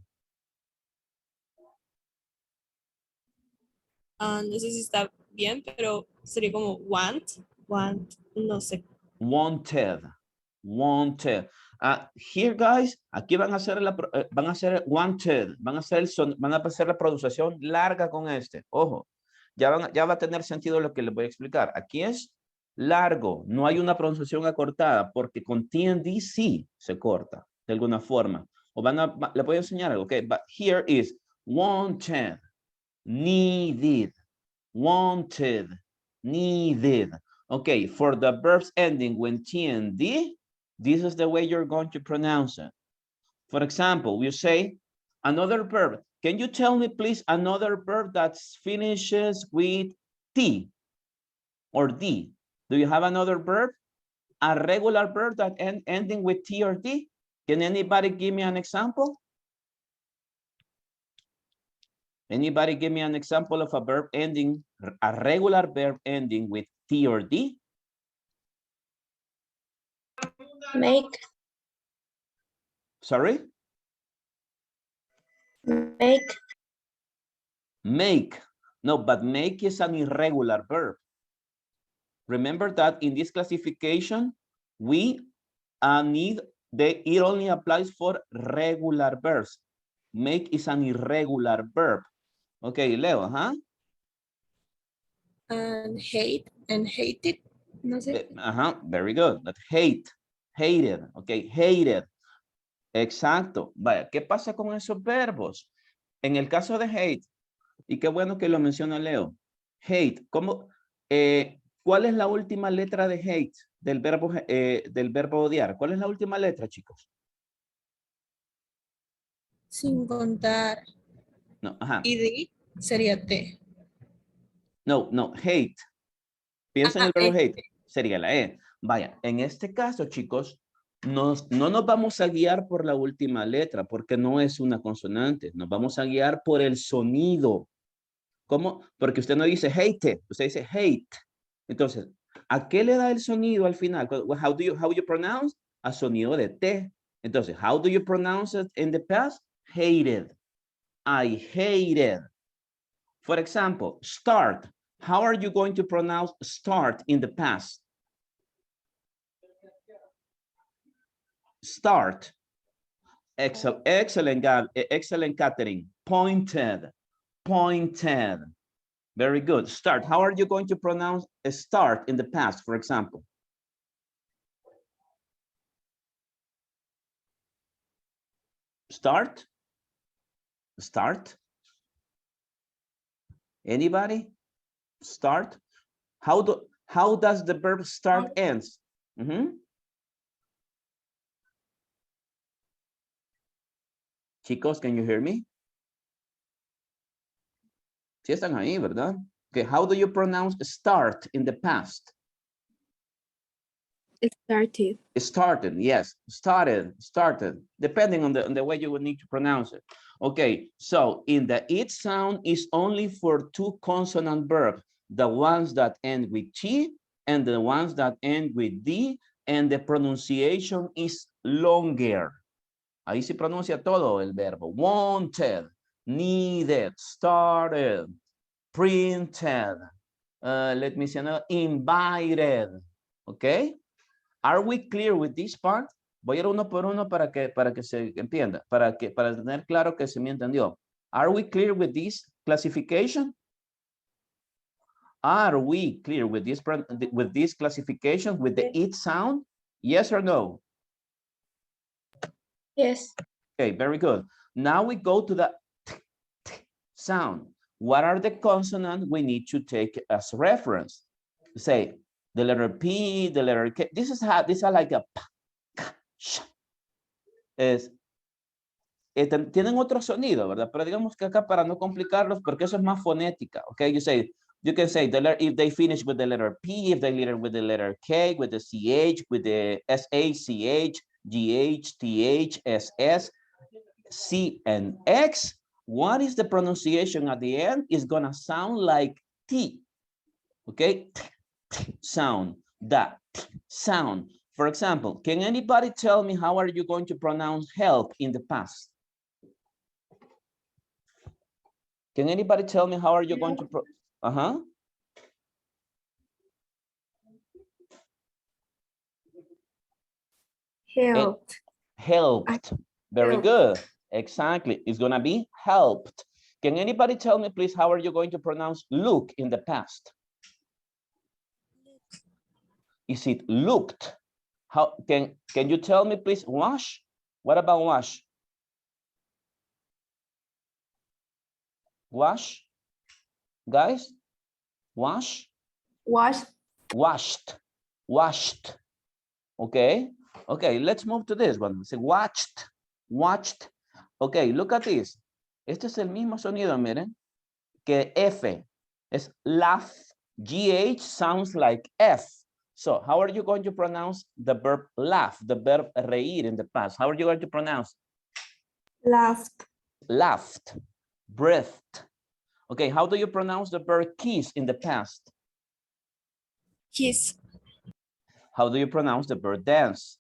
No sé si está bien, pero sería como want, no sé. Wanted. Here, guys, aquí van a hacer wanted, van a hacer la pronunciación larga con este. Ojo, ya va a tener sentido lo que les voy a explicar. Aquí es largo, no hay una pronunciación acortada, porque con TND sí se corta de alguna forma. O le voy a enseñar algo, okay? But here is wanted, needed, wanted, needed. Okay, for the verbs ending with T and D, this is the way you're going to pronounce it. For example, you say another verb. Can you tell me, please, another verb that finishes with T or D? Do you have another verb? A regular verb that ending with T or D? Can anybody give me an example? Anybody give me an example of a verb ending, a regular verb ending with T or D? Make. Sorry? Make. Make. No, but make is an irregular verb. Remember that in this classification, we it only applies for regular verbs. Make is an irregular verb. Okay, Leo, huh? And hate and hated. No sé. Very good. But hate, hated, okay, hated. Exacto. Vaya, ¿qué pasa con esos verbos? En el caso de hate, y qué bueno que lo menciona Leo. Hate, ¿cómo? ¿Cuál es la última letra de hate del verbo odiar? ¿Cuál es la última letra, chicos? Sin contar. No, ajá. ID sería T. No, hate. Piensa en el verbo hate. Sería la E. Vaya, en este caso, chicos, no nos vamos a guiar por la última letra, porque no es una consonante. Nos vamos a guiar por el sonido. ¿Cómo? Porque usted no dice hate, usted dice hate. Entonces, ¿a qué le da el sonido al final? How you pronounce? A sonido de T. Entonces, how do you pronounce it in the past? Hated. I hated. For example, start. How are you going to pronounce start in the past? Start. Excellent, Catherine. Pointed. Pointed. Very good. Start. How are you going to pronounce a start in the past, for example? Start. Start. Anybody? Start. How does the verb start ends? Chicos, can you hear me? Sí están ahí, ¿verdad? Okay, how do you pronounce start in the past? Started. Started, yes. Started. Depending on the way you would need to pronounce it. Okay, so in the it sound is only for two consonant verbs, the ones that end with T and the ones that end with D, and the pronunciation is longer. Ahí se pronuncia todo el verbo. Wanted, needed, started, printed, let me see another, invited. Okay? Are we clear with this part? Voy a ir uno por uno para que se entienda, para tener claro que se me entendió. Are we clear with this classification? Are we clear with this classification, with the it sound? Yes or no? Yes. Okay, very good. Now we go to the t sound. What are the consonants we need to take as reference? Say the letter P, the letter K. These are like a p, k, sh. Tienen otro sonido, ¿verdad? Pero digamos que acá para no complicarlos, porque eso es más fonética, okay? You can say if they finish with the letter P, if they letter with the letter K, with the CH, with the SACH, GH, TH, SS, C, and X, what is the pronunciation at the end? Is gonna sound like T, okay? Sound, that sound. For example, can anybody tell me how are you going to pronounce help in the past? Can anybody tell me how are you going to Helped. Helped. Very good. Exactly. It's going to be helped. Can anybody tell me, please, how are you going to pronounce look in the past? Is it looked? How can you tell me, please, wash? What about wash? Wash? Guys? Wash? Wash. Washed. Washed. Okay. Okay, let's move to this one. Say watched. Watched. Okay, look at this. Este es el mismo sonido, miren, que F. Es laugh. GH sounds like F. So how are you going to pronounce the verb laugh, the verb reír in the past? How are you going to pronounce? Laughed. Laughed. Breathed. Okay, how do you pronounce the verb kiss in the past? Kiss. How do you pronounce the verb dance?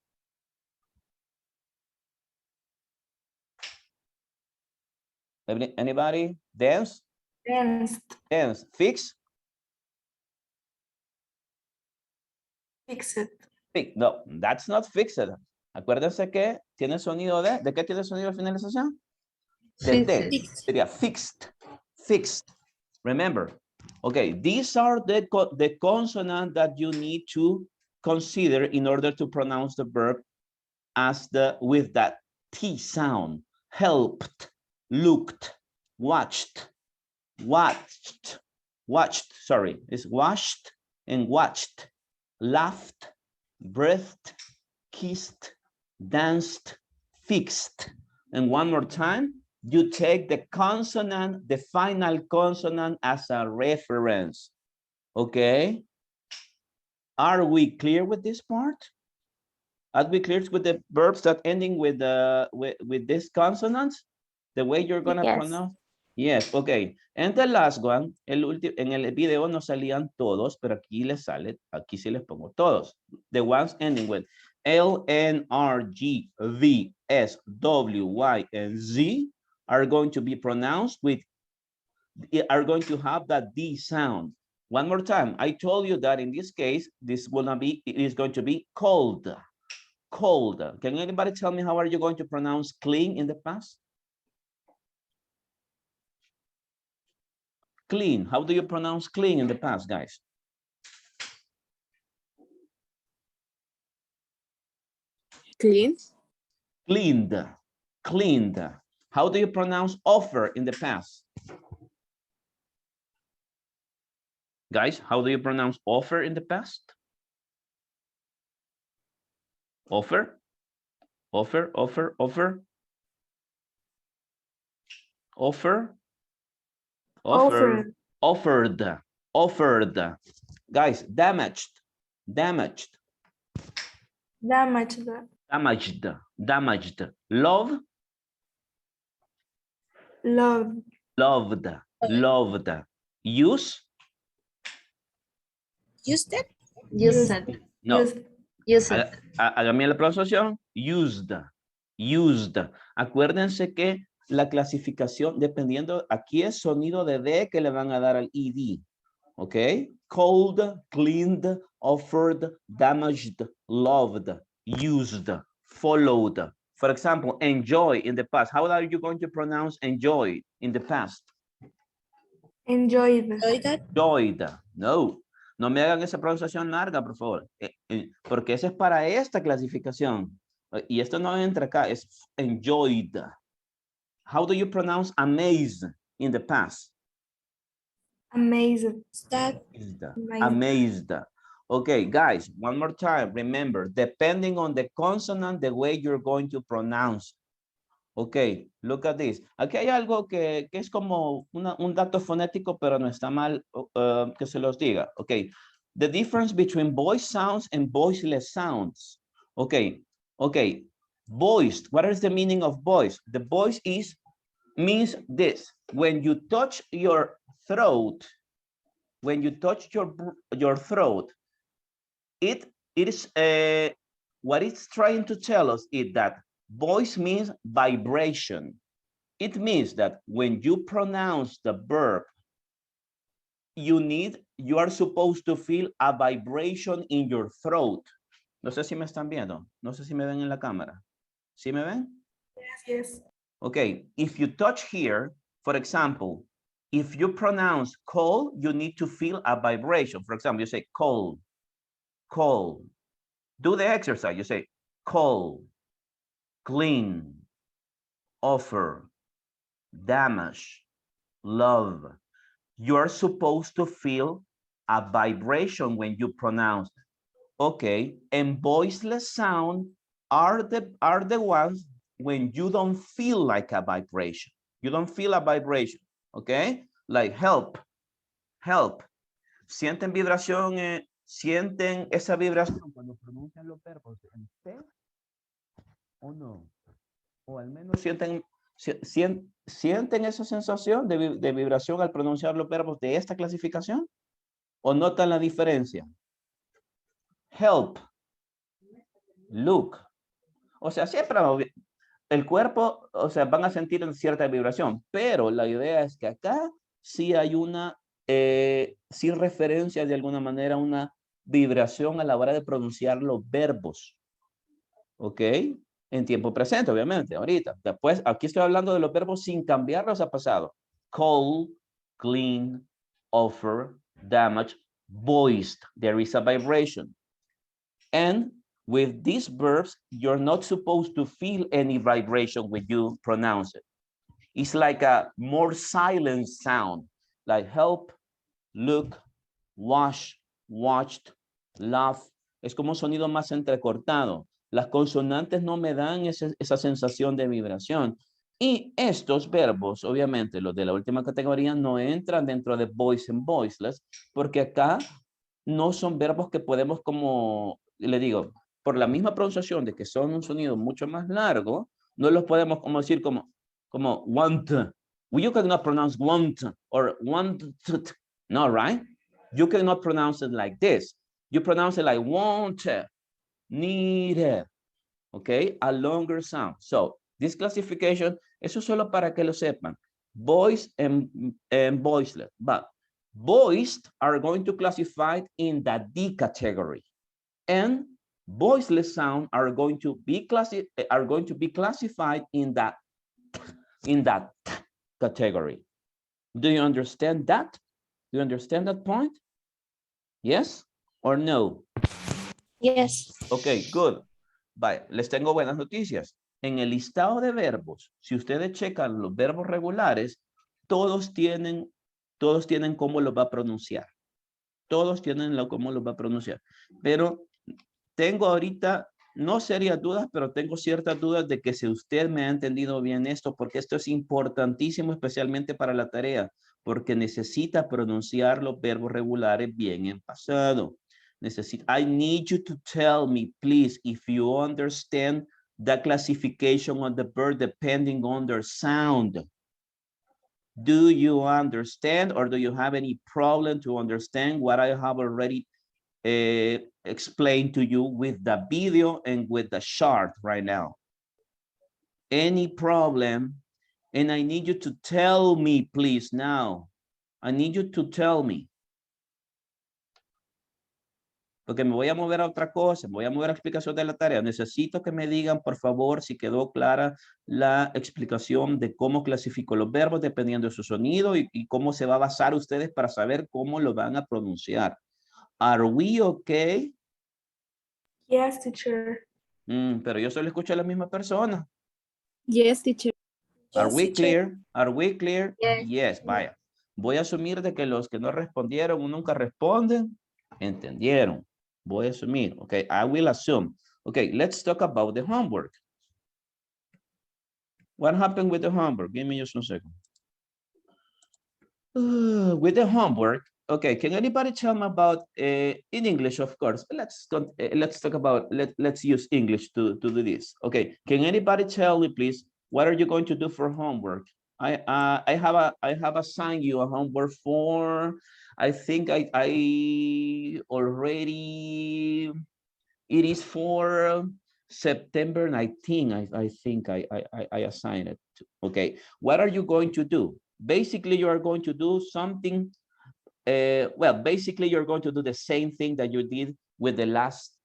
Anybody? Dance? Danced. Dance. Fix? Fix it. No, that's not fixed. Acuérdense que tiene sonido ¿de qué tiene sonido de finalización? De T. Sería fixed. Fixed. Remember. Okay, these are the consonants that you need to consider in order to pronounce the verb as with that T sound. Helped, looked, watched, sorry, it's washed and watched, laughed, breathed, kissed, danced, fixed. And one more time, you take the consonant, the final consonant as a reference. Okay? Are we clear with this part? Are we clear with the verbs that ending with this consonants? The way you're gonna pronounce? Yes, okay. And the last one, en el video no salían todos, pero aquí les sale, aquí sí les pongo todos. The ones ending with L, N, R, G, V, S, W, Y, and Z are going to be pronounced with, are going to have that D sound. One more time, I told you that in this case, this will not be, it is going to be cold. Cold. Can anybody tell me how are you going to pronounce clean in the past? Clean. How do you pronounce clean in the past, guys? Clean. Cleaned. Cleaned. How do you pronounce offer in the past? Guys, how do you pronounce offer in the past? Offer? Offer, offer, offer. Offer? Offered. Offered. Offered. Guys, damaged. Damaged. Damaged. Damaged. Damaged. Love? Loved. Loved. Loved. Use? Used it? Use it. No. Use it. Hágame la pronunciación. Used. Used. Acuérdense que la clasificación, dependiendo, aquí es sonido de D que le van a dar al ED. ¿Ok? Cold, cleaned, offered, damaged, loved, used, followed. For example, enjoy in the past. How are you going to pronounce enjoy in the past? Enjoyed. Enjoyed. No. No me hagan esa pronunciación larga, por favor. Porque esa es para esta clasificación. Y esto no entra acá, es enjoyed. How do you pronounce amazed in the past? Amazed. Amazed. Okay, guys, one more time. Remember, depending on the consonant, the way you're going to pronounce. Okay, look at this. Aquí hay algo que es como un dato fonético, pero no está mal que se los diga. Okay, the difference between voice sounds and voiceless sounds. Okay, okay. Voiced, what is the meaning of voice? The voice means this. When you touch your throat, when you touch your throat, it is what it's trying to tell us is that voice means vibration. It means that when you pronounce the verb, you are supposed to feel a vibration in your throat. No sé si me están viendo. No sé si me ven en la cámara. ¿Sí me ven? Yes. Okay, if you touch here, for example, if you pronounce cold, you need to feel a vibration. For example, you say cold, cold. Do the exercise. You say cold, clean, offer, damage, love. You're supposed to feel a vibration when you pronounce. Okay, and voiceless sound are the ones when you don't feel like a vibration. You don't feel a vibration, okay? Like help, help. ¿Sienten vibración? ¿Sienten esa vibración cuando pronuncian los verbos en usted? ¿O no? O al menos sienten esa sensación de vibración al pronunciar los verbos de esta clasificación? ¿O notan la diferencia? Help, look. O sea, siempre el cuerpo, o sea, van a sentir una cierta vibración, pero la idea es que acá sí hay una, sí referencia de alguna manera una vibración a la hora de pronunciar los verbos. ¿Ok? En tiempo presente, obviamente, ahorita. Después, aquí estoy hablando de los verbos sin cambiarlos a pasado. Call, clean, offer, damage, voiced. There is a vibration. And with these verbs, you're not supposed to feel any vibration when you pronounce it. It's like a more silent sound, like help, look, wash, watched, laugh. Es como un sonido más entrecortado. Las consonantes no me dan esa sensación de vibración. Y estos verbos, obviamente, los de la última categoría, no entran dentro de voice and voiceless, porque acá no son verbos que podemos como, le digo, por la misma pronunciación de que son un sonido mucho más largo, no los podemos como decir como want. You cannot pronounce want or want. No, right? You cannot pronounce it like this. You pronounce it like want, need, okay? A longer sound. So this classification, eso solo para que lo sepan. Voice and voiceless. But voiced are going to classify in the D category. And voiceless sound are going to be classified in that category. Do you understand that? Do you understand that point? Yes or no? Yes. Okay, good. Bye. Les tengo buenas noticias. En el listado de verbos, si ustedes checan los verbos regulares, todos tienen cómo lo va a pronunciar. Todos tienen cómo lo va a pronunciar. Pero tengo ahorita, no serias dudas, pero tengo ciertas dudas de que si usted me ha entendido bien esto, porque esto es importantísimo, especialmente para la tarea, porque necesita pronunciar los verbos regulares bien en pasado. I need you to tell me, please, if you understand the classification of the verb depending on their sound. Do you understand, or do you have any problem to understand what I have already explained to you with the video and with the chart right now? Any problem? And I need you to tell me, please, now. I need you to tell me. Porque me voy a mover a otra cosa, me voy a mover a explicación de la tarea. Necesito que me digan, por favor, si quedó clara la explicación de cómo clasifico los verbos dependiendo de su sonido y cómo se va a basar ustedes para saber cómo lo van a pronunciar. Are we okay? Yes, teacher. Pero yo solo escucho a la misma persona. Yes, teacher. Are we clear? Are we clear? Yes. Yes, vaya. Voy a asumir de que los que no respondieron o nunca responden, entendieron. Voy a asumir. Okay, I will assume. Okay, let's talk about the homework. What happened with the homework? Give me just 1 second. With the homework, okay, can anybody tell me about, in English, of course, let's talk about, let's use English to do this. Okay, can anybody tell me, please, what are you going to do for homework? I have assigned you a homework for, I think I already, it is for September 19, I think I assigned it. Okay, what are you going to do? Basically, you are going to do something, well, basically you're going to do the same thing that you did with the last,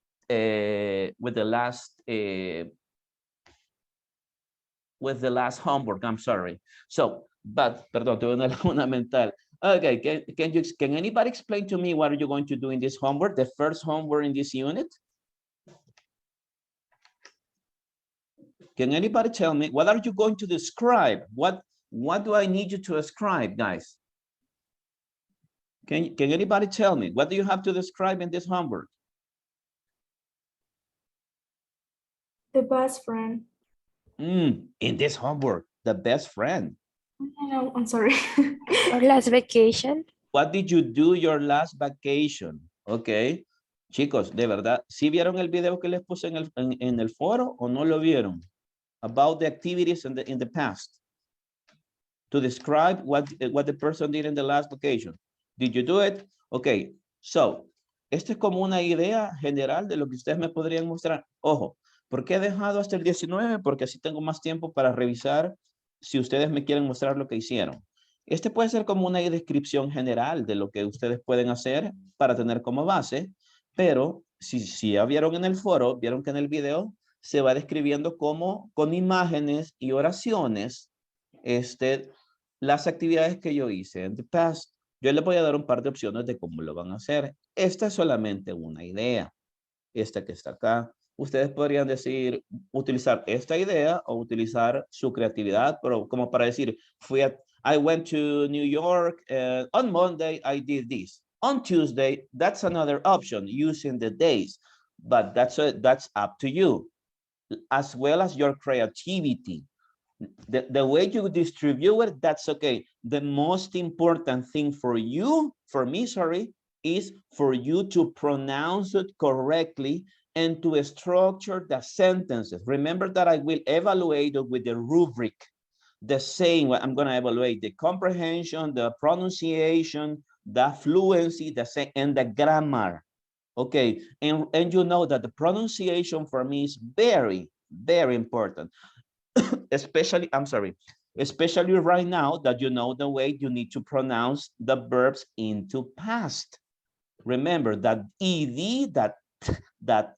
homework, I'm sorry. So, but, perdón, tuve una laguna mental. Okay, can anybody explain to me what are you going to do in this homework, the first homework in this unit? Can anybody tell me, what are you going to describe? What do I need you to describe, guys? Can anybody tell me, what do you have to describe in this homework? The best friend. In this homework, the best friend. No, I'm sorry. Our last vacation. What did you do your last vacation? Okay. Chicos, de verdad, ¿sí vieron el video que les puse en el foro o no lo vieron? About the activities in the past. To describe what the person did in the last vacation. Did you do it? Okay. So, esto es como una idea general de lo que ustedes me podrían mostrar. Ojo, ¿Por qué he dejado hasta el 19? Porque así tengo más tiempo para revisar si ustedes me quieren mostrar lo que hicieron. Este puede ser como una descripción general de lo que ustedes pueden hacer para tener como base, pero si ya vieron en el foro, vieron que en el video se va describiendo como con imágenes y oraciones las actividades que yo hice en the past. Yo les voy a dar un par de opciones de cómo lo van a hacer. Esta es solamente una idea. Esta que está acá. Ustedes podrían decir, utilizar esta idea o utilizar su creatividad, pero como para decir, I went to New York, on Monday I did this. On Tuesday, that's another option, using the days, but that's up to you, as well as your creativity. The way you distribute it, that's okay. The most important thing for you, for me, sorry, is for you to pronounce it correctly and to structure the sentences. Remember that I will evaluate it with the rubric. The same, I'm going to evaluate the comprehension, the pronunciation, the fluency, and the grammar. Okay, and you know that the pronunciation for me is very, very important. Especially right now that you know the way you need to pronounce the verbs into past. Remember that ed, that,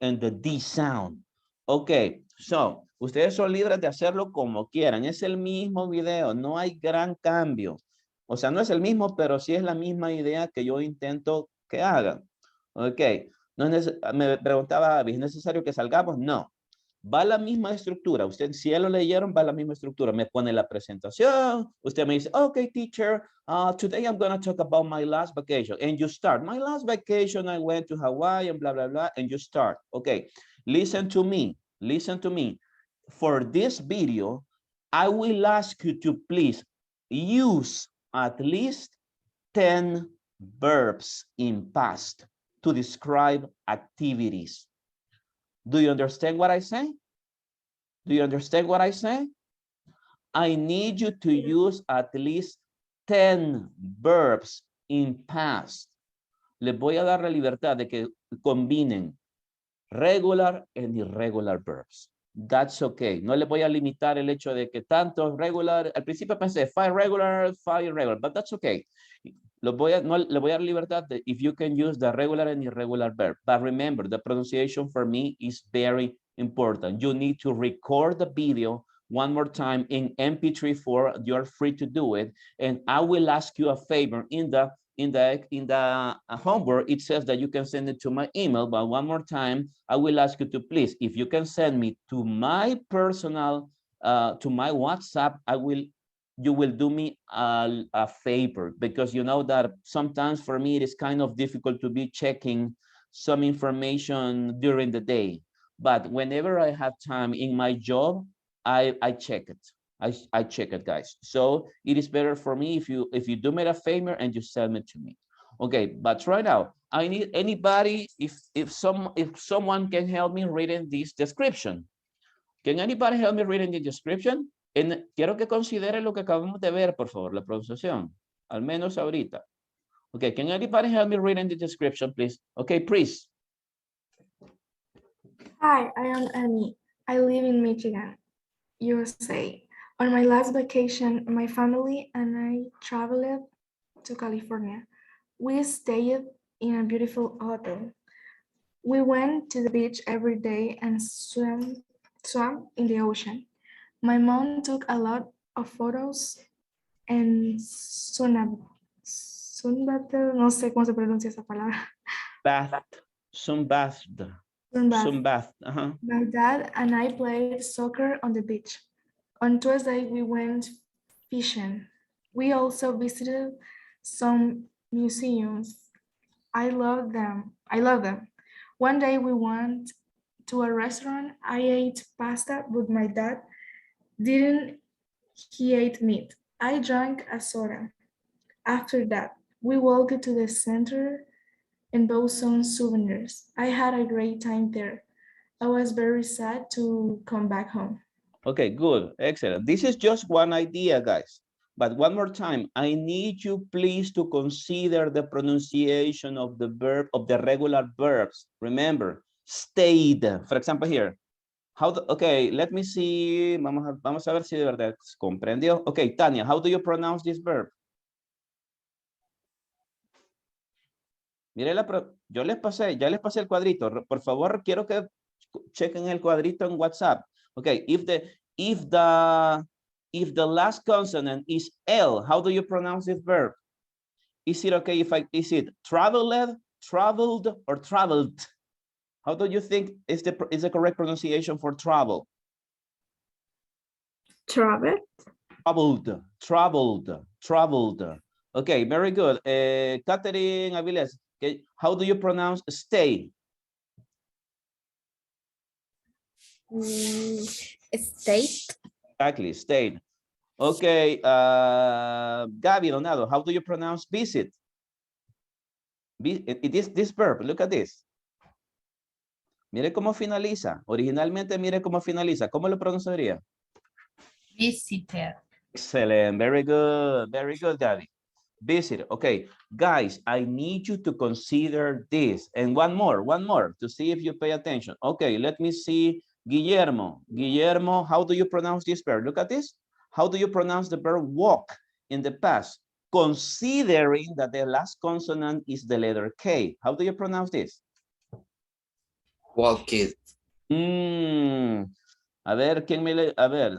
and the d sound. Okay, so ustedes son libres de hacerlo como quieran. Es el mismo video, no hay gran cambio. O sea, no es el mismo, pero sí es la misma idea que yo intento que hagan. Ok, me preguntaba, ¿es necesario que salgamos? No. Va la misma estructura. Usted, si ya lo leyeron, va la misma estructura. Me pone la presentación. Usted me dice, okay, teacher, today I'm going to talk about my last vacation. And you start. My last vacation, I went to Hawaii and blah, blah, blah. And you start. Okay, listen to me. Listen to me. For this video, I will ask you to please use at least 10 verbs in past to describe activities. Do you understand what I say? Do you understand what I say? I need you to use at least 10 verbs in past. Les voy a dar la libertad de que combinen regular and irregular verbs. That's okay. No le voy a limitar el hecho de que tanto regular. Al principio pensé 5 regular, 5 irregular, but that's okay. Le voy a dar libertad de if you can use the regular and irregular verb. But remember, the pronunciation for me is very important. You need to record the video one more time in MP3 you're free to do it. And I will ask you a favor in the homework. It says that you can send it to my email, but one more time, I will ask you to please, if you can send me to my personal, to my WhatsApp, you will do me a favor, because you know that sometimes for me, it is kind of difficult to be checking some information during the day. But whenever I have time in my job, I check it. I check it, guys. So it is better for me if you do me a favor and you send it to me. Okay, but right now, I need anybody, if someone can help me reading this description. Can anybody help me reading the description? Quiero que considere lo que acabamos de ver, por favor, la pronunciación. Al menos ahorita. Okay, can anybody help me reading the description, please? Okay, please. Hi, I am Annie. I live in Michigan, USA. On my last vacation, my family and I traveled to California. We stayed in a beautiful hotel. We went to the beach every day and swam in the ocean. My mom took a lot of photos and sunbathed, no sé cómo se pronuncia esa palabra. Sunbathed. My dad and I played soccer on the beach. On Tuesday, we went fishing. We also visited some museums. I love them. One day we went to a restaurant. I ate pasta, but my dad didn't. He ate meat. I drank a soda. After that, we walked to the center and bought some souvenirs. I had a great time there. I was very sad to come back home. Okay, good, excellent. This is just one idea, guys. But one more time, I need you please to consider the pronunciation of the verb, of the regular verbs. Remember, stayed, for example here, Okay, let me see. Vamos a ver si de verdad comprendió. Okay, Tania, how do you pronounce this verb? Mire, ya les pasé el cuadrito. Por favor, quiero que chequen el cuadrito en WhatsApp. Okay, if the last consonant is L, how do you pronounce this verb? Is it okay is it traveled, traveled, or traveled? How do you think is the correct pronunciation for travel? Travel. Traveled. Okay, very good. Catherine Aviles, okay, how do you pronounce stay? State. Exactly, stayed. Okay, Gaby Donado, how do you pronounce visit? This verb, look at this. Mire cómo finaliza. Originalmente, mire cómo finaliza. ¿Cómo lo pronunciaría? Visited. Excellent. Very good, Gaby. Visit. Okay, guys, I need you to consider this. And one more to see if you pay attention. Okay, let me see. Guillermo, how do you pronounce this verb? Look at this. How do you pronounce the verb walk in the past? Considering that the last consonant is the letter K. How do you pronounce this? Walk it. A ver,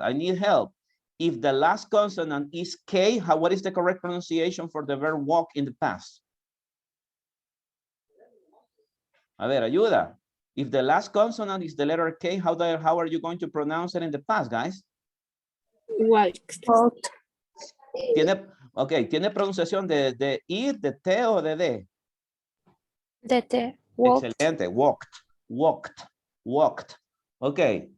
I need help. If the last consonant is K, what is the correct pronunciation for the verb walk in the past? A ver, ayuda. If the last consonant is the letter K, how are you going to pronounce it in the past, guys? Walked. ¿Tiene pronunciación de I, de T o de D? De T. Walked. Excelente. Walked. Okay.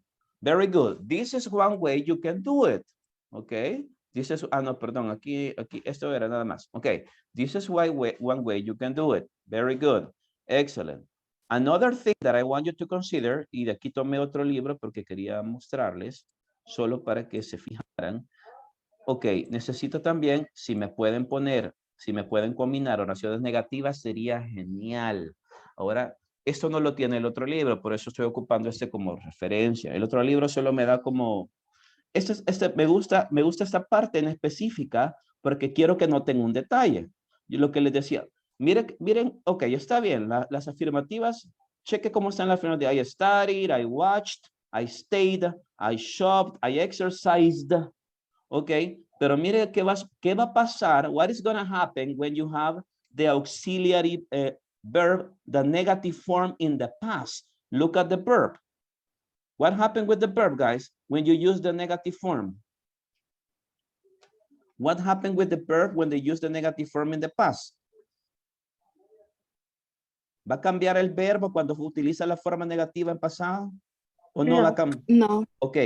Very good. This is one way you can do it. Okay. This is, no, perdón, aquí, esto era nada más. Okay. This is one way you can do it. Very good. Excellent. Another thing that I want you to consider, y de aquí tomé otro libro porque quería mostrarles, solo para que se fijaran. Ok, necesito también, si me pueden combinar oraciones negativas, sería genial. Ahora, esto no lo tiene el otro libro, por eso estoy ocupando este como referencia. El otro libro solo me da como, me gusta esta parte en específica porque quiero que noten un detalle. Yo lo que les decía, miren, ok, está bien, las afirmativas, cheque cómo están las afirmativas. I studied, I watched, I stayed, I shopped, I exercised. Ok, pero mire qué va a pasar, what is going to happen when you have the auxiliary verb, the negative form in the past. Look at the verb. What happened with the verb, guys, when you use the negative form? What happened with the verb when they use the negative form in the past? ¿Va a cambiar el verbo cuando utiliza la forma negativa en pasado? ¿O no va a cambiar? No. Ok,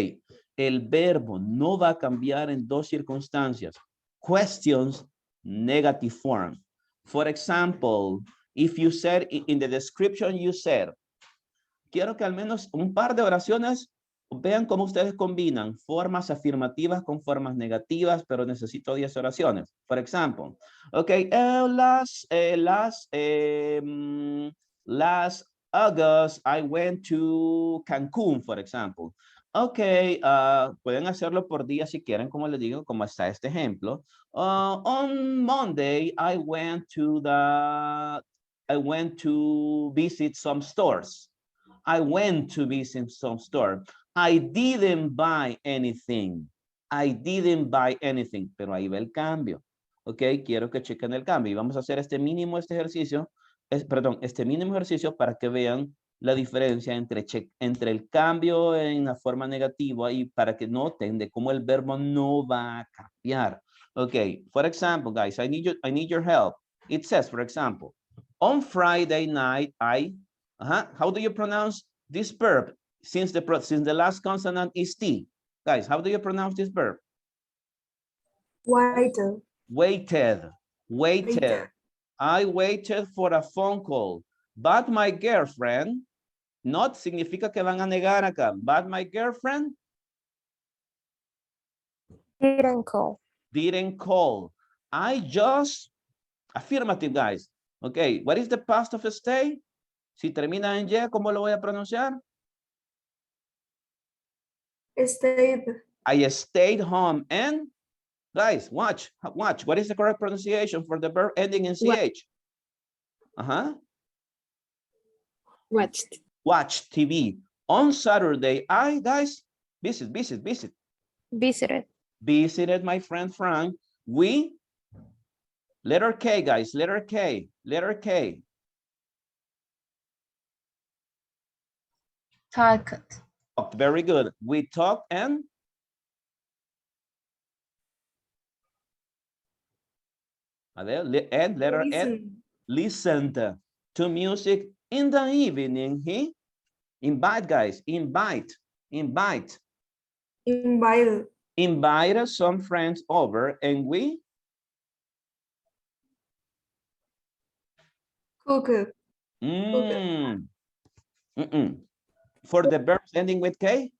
el verbo no va a cambiar en dos circunstancias. Questions, negative form. For example, if you said in the description you said, quiero que al menos un par de oraciones vean cómo ustedes combinan formas afirmativas con formas negativas, pero necesito 10 oraciones. For example, okay, last August I went to Cancún, for example. Okay, pueden hacerlo por día si quieren, como les digo, como está este ejemplo. On Monday I went to visit some stores. I went to visit some store. I didn't buy anything. I didn't buy anything. Pero ahí va el cambio. Ok, quiero que chequen el cambio. Y vamos a hacer este mínimo ejercicio para que vean la diferencia entre el cambio en la forma negativa y para que noten de cómo el verbo no va a cambiar. Ok, for example, guys, I need your help. It says, for example, on Friday night, how do you pronounce this verb since the last consonant is T? Guys, how do you pronounce this verb? Waited. I waited for a phone call, but my girlfriend, not significa que van a negar acá, but my girlfriend Didn't call. Didn't call. I just, affirmative, guys. Okay, what is the past of stay? Si termina en Y, ¿cómo lo voy a pronunciar? Stayed. I stayed home and, guys, watch. What is the correct pronunciation for the verb ending in CH? Watched. Watch TV. On Saturday, I, guys, visit. Visited. Visited my friend Frank. We, letter K, guys, letter K. Talked. Talked, very good. We talked and letter N, listened to music in the evening. He invite, guys, invite. Invited some friends over and we Cooked. For the verbs ending with K?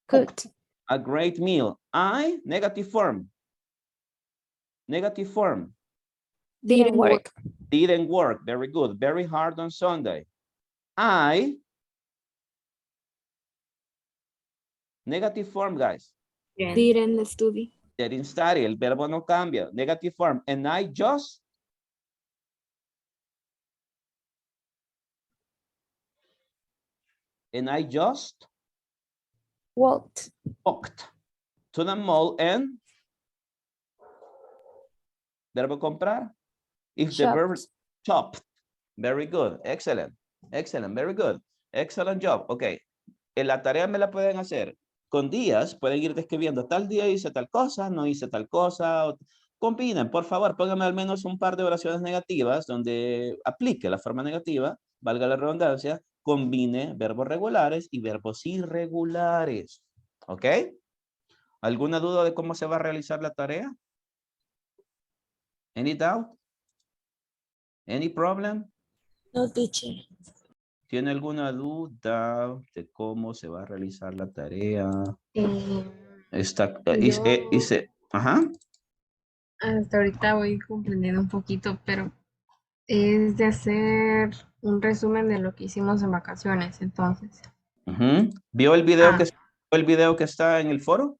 Cooked. A great meal. I, negative form. Didn't work. Didn't work. Very good. Very hard on Sunday. I, negative form, guys. Didn't study. Didn't study. El verbo no cambia. Negative form. And I just. Walked. To the mall and verbo comprar. If the verb chopped. Very good. Excellent. Very good. Excellent job. Ok. En la tarea me la pueden hacer con días. Pueden ir describiendo tal día hice tal cosa, no hice tal cosa. Combinen, por favor, pónganme al menos un par de oraciones negativas donde aplique la forma negativa, valga la redundancia, combine verbos regulares y verbos irregulares. ¿Ok? ¿Alguna duda de cómo se va a realizar la tarea? Any doubt? Any problem? No, teacher. ¿Tiene alguna duda de cómo se va a realizar la tarea? Hasta ahorita voy comprendiendo un poquito, pero es de hacer un resumen de lo que hicimos en vacaciones, entonces. ¿Vio el video que está en el foro?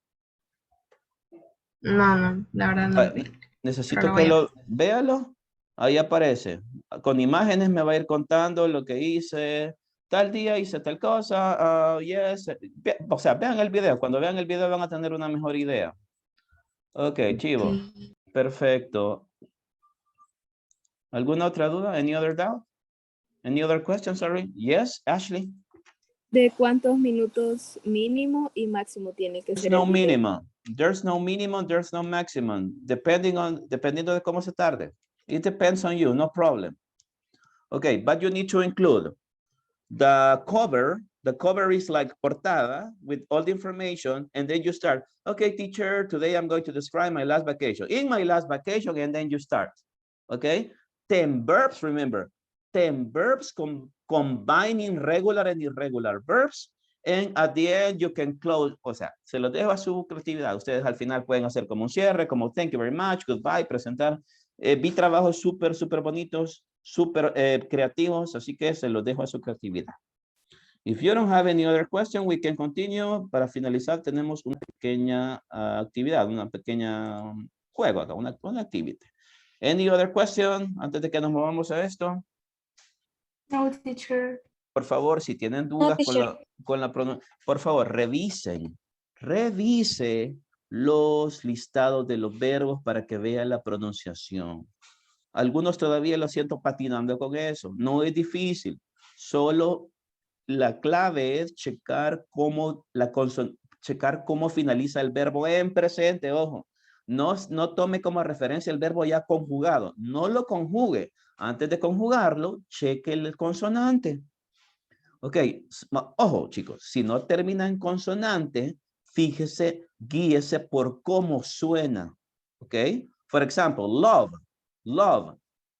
No, la verdad no. Necesito que véalo. Ahí aparece. Con imágenes me va a ir contando lo que hice. Tal día hice tal cosa. Yes. O sea, vean el video. Cuando vean el video van a tener una mejor idea. Ok, chivo. Perfecto. ¿Alguna otra duda? Any other doubt? Any other question? Sorry. Yes, Ashley. ¿De cuántos minutos mínimo y máximo tiene que ser? There's no minimum. There's no maximum. Dependiendo de cómo se tarde. It depends on you, no problem. Okay, but you need to include the cover. The cover is like portada with all the information, and then you start. Okay, teacher, today I'm going to describe my last vacation. In my last vacation, and then you start. Okay, 10 verbs, remember. 10 verbs combining regular and irregular verbs. And at the end, you can close. O sea, se lo dejo a su creatividad. Ustedes al final pueden hacer como un cierre, como thank you very much, goodbye, presentar. Vi trabajos súper bonitos, súper creativos, así que se los dejo a su creatividad. If you don't have any other question, we can continue. Para finalizar, tenemos una pequeña actividad, una pequeña juego acá, una activity. Any other question antes de que nos movamos a esto? No, teacher. Por favor, si tienen dudas con la pronunciación, por favor, revise los listados de los verbos para que vean la pronunciación. Algunos todavía lo siento patinando con eso. No es difícil. Solo la clave es checar cómo finaliza el verbo en presente. Ojo, no tome como referencia el verbo ya conjugado. No lo conjugue. Antes de conjugarlo, cheque el consonante. Ok, ojo chicos, si no termina en consonante, fíjese, guíese por cómo suena. Ok, for example, love,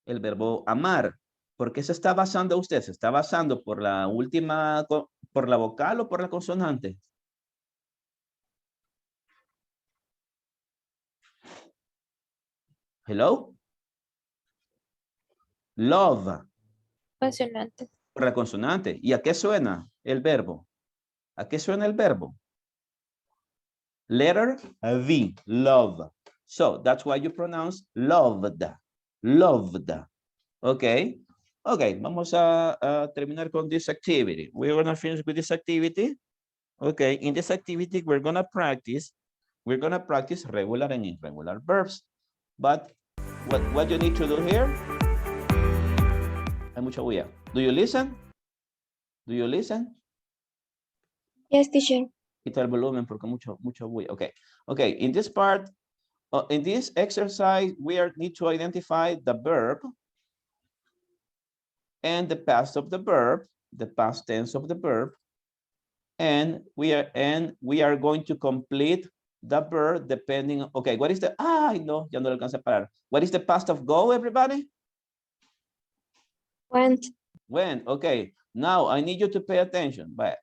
el verbo amar. ¿Por qué se está basando usted? ¿Se está basando por la última, por la vocal o por la consonante? Hello? Love. Consonante. Por la consonante. ¿Y a qué suena el verbo? ¿A qué suena el verbo? Letter V, love. So that's why you pronounce loved, loved. Okay, okay, vamos a terminar con this activity. We're gonna finish with this activity. Okay, in this activity, we're gonna practice regular and irregular verbs. But what you need to do here? Hay mucha bulla. Do you listen? Do you listen? Yes, teacher. Quita el volumen porque mucho bulla. Okay, okay. In this part, in this exercise, we need to identify the verb and the past of the verb, the past tense of the verb, and we are going to complete the verb depending. Okay, what is the? No, ya no lo alcancé a parar. What is the past of go, everybody? Went. Went. Okay. Now I need you to pay attention. But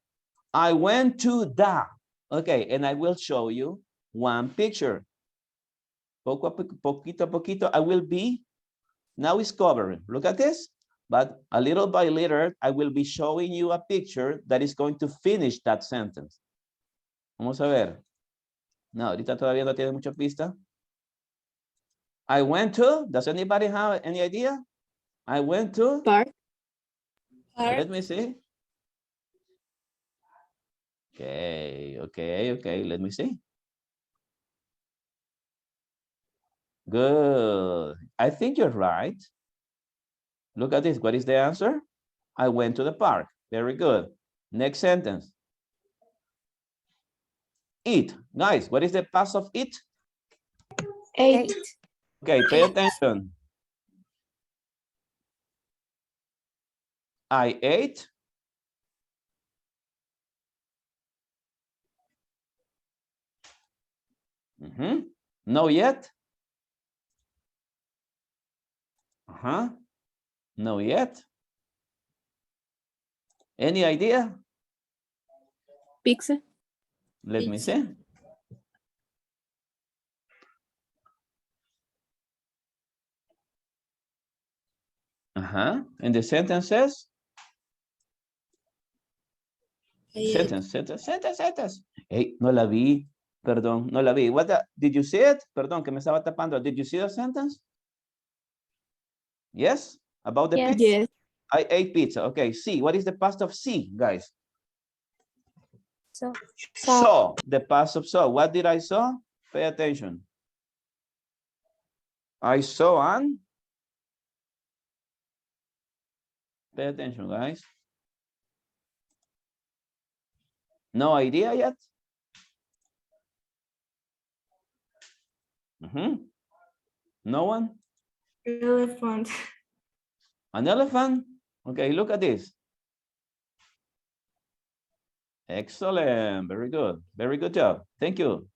I went to the. Okay, and I will show you one picture. Poquito a poquito, I will be now is covering. Look at this. But a little by little, I will be showing you a picture that is going to finish that sentence. Vamos a ver. No, ahorita todavía no tiene mucha pista. I went to, does anybody have any idea? I went to. Park. Let me see. Okay, let me see. Good. I think you're right. Look at this. What is the answer? I went to the park. Very good. Next sentence. Eat. Guys, what is the past of eat? Ate. Okay, pay attention. I ate. No yet. No yet. Any idea? Pizza. Let me see. And the sentence says? Sentence. Hey, no la vi. Perdón, no la vi. Did you see it? Perdón, que me estaba tapando. Did you see the sentence? Yes? About the pizza? Yes. I ate pizza. Okay, see. What is the past of see, guys? Saw. The past of saw. What did I saw? Pay attention. I saw an. Pay attention, guys. No idea yet? No one? Elephant. An elephant? Okay, look at this. Excellent. Very good. Very good job. Thank you.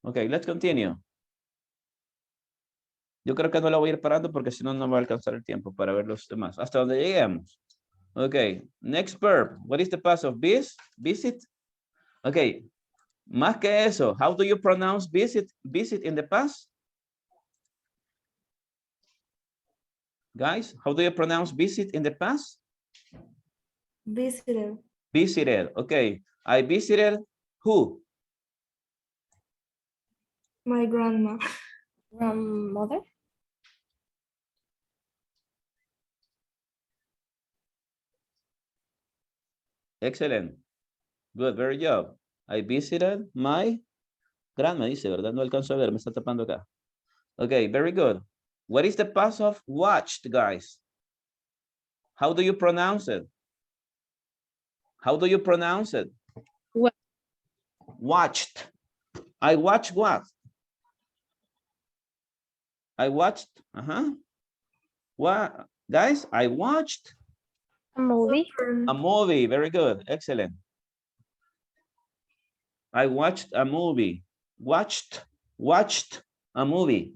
Okay, let's continue. Yo creo que no la voy a ir parando porque si no, no me va a alcanzar el tiempo para ver los demás. Hasta donde lleguemos. Okay, next verb. What is the past of visit? Okay, más que eso, how do you pronounce visit in the past? Guys, how do you pronounce visit in the past? Visited. Visited, okay. I visited who? My grandma. Grandmother. Excellent. Good, very job. I visited my grandma, dice, ¿verdad? No alcanzo a ver, me está tapando acá. Okay, very good. What is the past of watched, guys? How do you pronounce it? How do you pronounce it? What? Watched. I watched what? I watched, What, guys? I watched a movie. A movie, very good, excellent. I watched a movie. Watched a movie.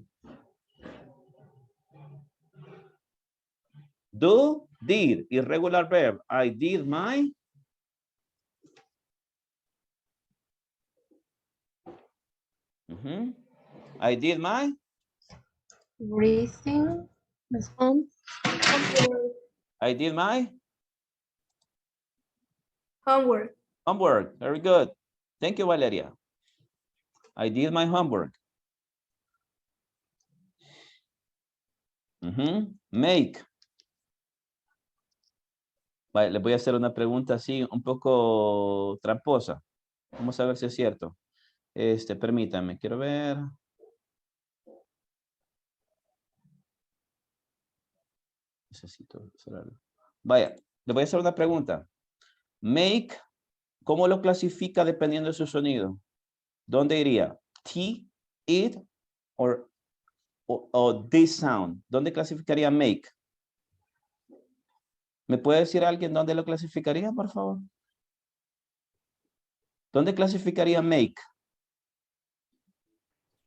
Do, did, irregular verb. I did my. I did my. Breathing. I did my. Homework. Homework, very good. Thank you, Valeria. I did my homework. Make. Vale, les voy a hacer una pregunta así, un poco tramposa. Vamos a ver si es cierto. Permítanme, quiero ver. Necesito cerrarlo. Vaya, le voy a hacer una pregunta. Make, ¿cómo lo clasifica dependiendo de su sonido? ¿Dónde iría? T, it, o this sound. ¿Dónde clasificaría make? ¿Me puede decir alguien dónde lo clasificaría, por favor? ¿Dónde clasificaría make?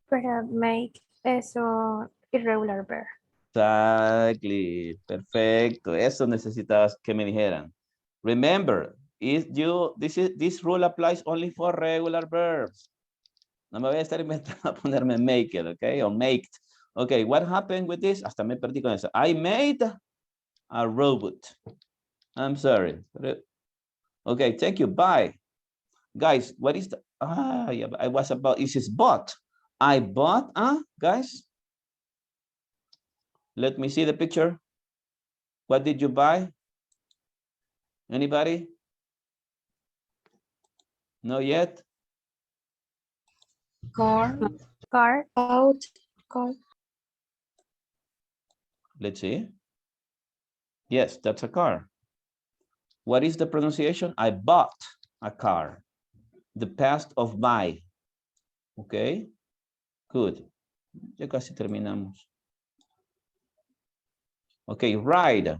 Para make es un irregular verb. Exactly. Perfecto. Eso necesitabas que me dijeran. Remember, this rule applies only for regular verbs. No me voy a estar inventando a ponerme make it, okay? O maked. Okay, what happened with this? Hasta me perdí con eso. I made a robot. I'm sorry. Okay, thank you. Bye. Guys, what is the... yeah, I was about... Is this bought? I bought, guys? Let me see the picture. What did you buy? Anybody? No yet? Car. Car. Out. Car. Let's see. Yes, that's a car. What is the pronunciation? I bought a car. The past of buy. Okay, good. Ya casi terminamos. Okay, ride.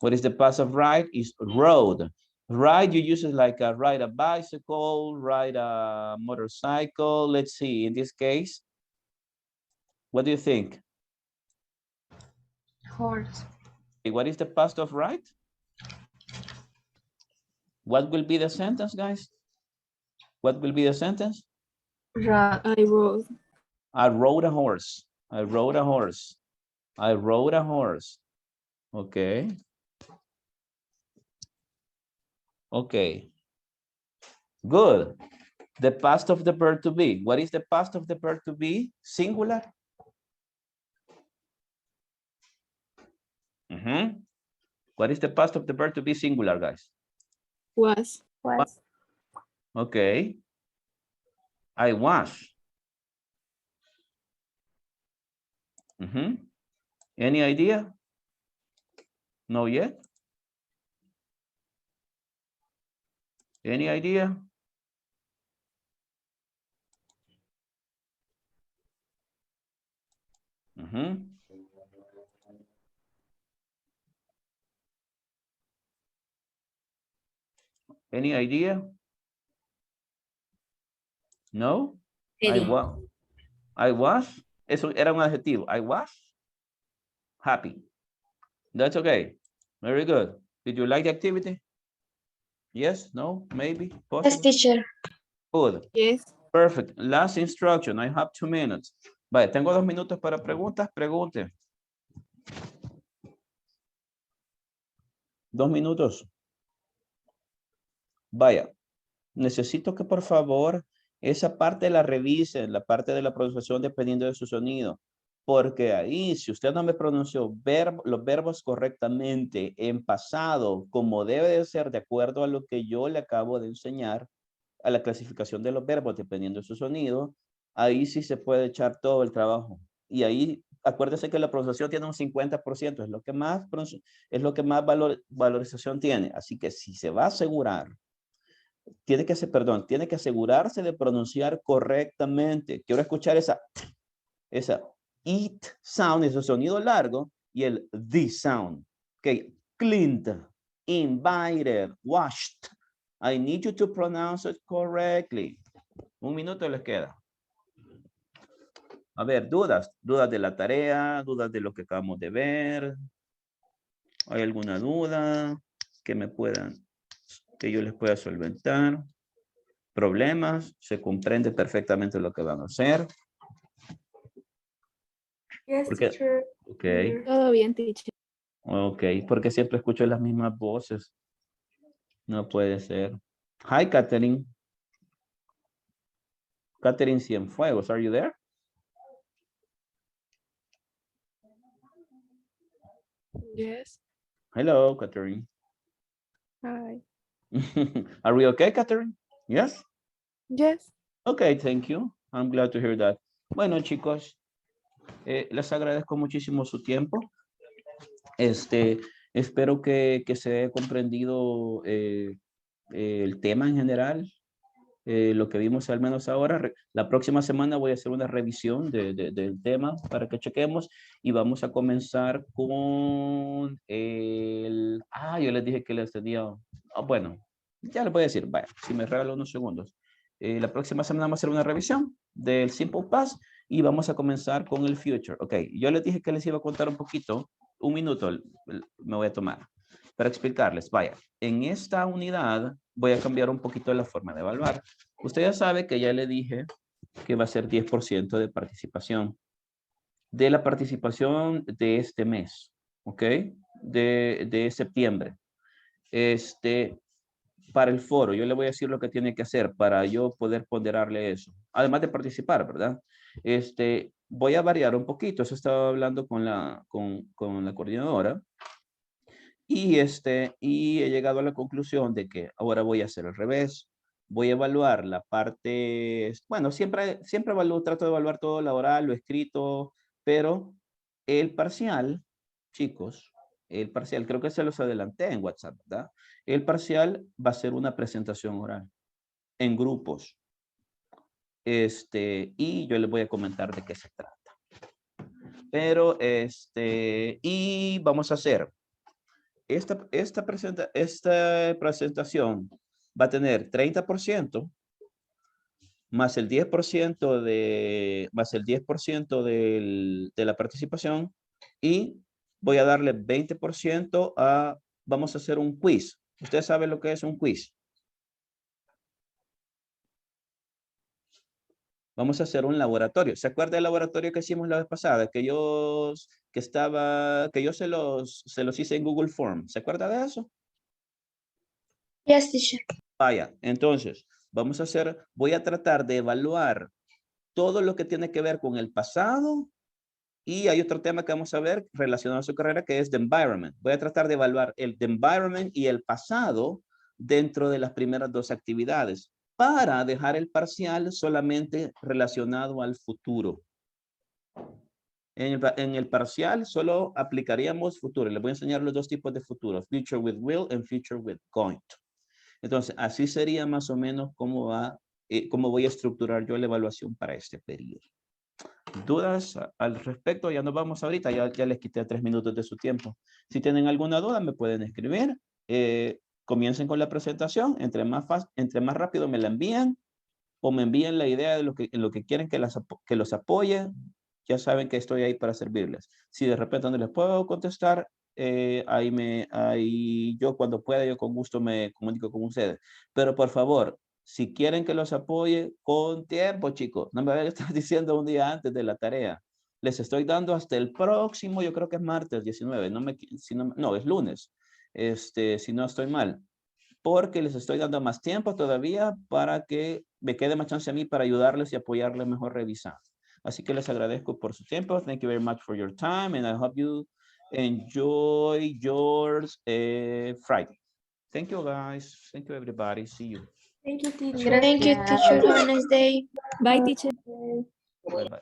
What is the past of ride? Is rode. Ride, you use it like ride a bicycle, ride a motorcycle. Let's see, in this case, what do you think? Horse. Okay, what is the past of ride? What will be the sentence, guys? What will be the sentence? I rode. I rode a horse. I rode a horse. I rode a horse. Okay. Okay. Good. The past of the verb to be. What is the past of the verb to be? Singular. What is the past of the verb to be singular, guys? Was. Was. Okay. I was. Any idea? No yet? Any idea? Any idea? No? I was. Eso era un adjetivo. I was happy. That's okay. Very good. Did you like the activity? Yes? No? Maybe? Possible? Yes, teacher. Good. Yes. Perfect. Last instruction. I have 2 minutes. Vale, tengo 2 minutos para preguntas. Pregunte. 2 minutos. Vaya. Necesito que por favor esa parte la revisen, la parte de la pronunciación dependiendo de su sonido. Porque ahí, si usted no me pronunció los verbos correctamente en pasado, como debe de ser de acuerdo a lo que yo le acabo de enseñar, a la clasificación de los verbos dependiendo de su sonido, ahí sí se puede echar todo el trabajo. Y ahí, acuérdese que la pronunciación tiene un 50%, es lo que más valorización tiene. Así que si se va a asegurar, tiene que asegurarse de pronunciar correctamente. Quiero escuchar esa it sound, ese sonido largo, y el the sound. Okay, cleaned, invited, washed. I need you to pronounce it correctly. 1 minuto les queda. A ver, dudas de la tarea, dudas de lo que acabamos de ver. ¿Hay alguna duda que yo les pueda solventar? Problemas, se comprende perfectamente lo que van a hacer. Yes, teacher. Ok. Todo bien, teacher. Ok, porque siempre escucho las mismas voces. No puede ser. Hi, Catherine. Catherine Cienfuegos, are you there? Yes. Hello, Catherine. Hi. Are we okay, Catherine? Yes? Yes. Okay, thank you. I'm glad to hear that. Bueno, chicos, les agradezco muchísimo su tiempo. Espero que se haya comprendido el tema en general, lo que vimos al menos ahora. La próxima semana voy a hacer una revisión del tema para que chequemos y vamos a comenzar con el... yo les dije que les tenía... bueno, ya les voy a decir, vaya, si me regalo unos segundos. La próxima semana vamos a hacer una revisión del Simple Past y vamos a comenzar con el Future. Ok, yo les dije que les iba a contar un poquito, un minuto me voy a tomar para explicarles. Vaya, en esta unidad voy a cambiar un poquito la forma de evaluar. Usted ya sabe que ya le dije que va a ser 10% de participación. De la participación de este mes, ¿ok? De septiembre. Para el foro, yo le voy a decir lo que tiene que hacer para yo poder ponderarle eso. Además de participar, ¿verdad? Voy a variar un poquito. Eso estaba hablando con la coordinadora. Y he llegado a la conclusión de que ahora voy a hacer al revés. Voy a evaluar la parte, bueno, siempre evalúo, trato de evaluar todo lo oral, lo escrito, pero el parcial, chicos, el parcial, creo que se los adelanté en WhatsApp, ¿verdad? El parcial va a ser una presentación oral en grupos. Y yo les voy a comentar de qué se trata. Pero, y vamos a hacer esta presentación va a tener 30% más el 10% de la participación y voy a darle 20% vamos a hacer un quiz. ¿Usted sabe lo que es un quiz? Vamos a hacer un laboratorio. ¿Se acuerda del laboratorio que hicimos la vez pasada? Que yo se los hice en Google Form. ¿Se acuerda de eso? Yes, teacher. Vaya, entonces, voy a tratar de evaluar todo lo que tiene que ver con el pasado y hay otro tema que vamos a ver relacionado a su carrera que es the environment. Voy a tratar de evaluar the environment y el pasado dentro de las primeras dos actividades para dejar el parcial solamente relacionado al futuro. En el parcial solo aplicaríamos futuro. Les voy a enseñar los dos tipos de futuro, future with will and future with going to. Entonces, así sería más o menos cómo voy a estructurar yo la evaluación para este periodo. ¿Dudas al respecto? Ya nos vamos ahorita, ya les quité 3 minutos de su tiempo. Si tienen alguna duda, me pueden escribir. Comiencen con la presentación, entre más rápido me la envían o me envíen la idea de en lo que quieren que los apoye, ya saben que estoy ahí para servirles. Si de repente no les puedo contestar, ahí yo cuando pueda, yo con gusto me comunico con ustedes. Pero por favor, si quieren que los apoye, con tiempo, chicos. No me vayan a estar diciendo un día antes de la tarea. Les estoy dando hasta el próximo, yo creo que es martes 19, no, es lunes. Si no estoy mal. Porque les estoy dando más tiempo todavía para que me quede más chance a mí para ayudarles y apoyarles mejor revisando. Así que les agradezco por su tiempo. Thank you very much for your time and I hope you enjoy yours Friday. Thank you guys. Thank you everybody. See you. Thank you, teacher. Thank you, teacher. Have a nice day. Bye, teacher. Bye bye.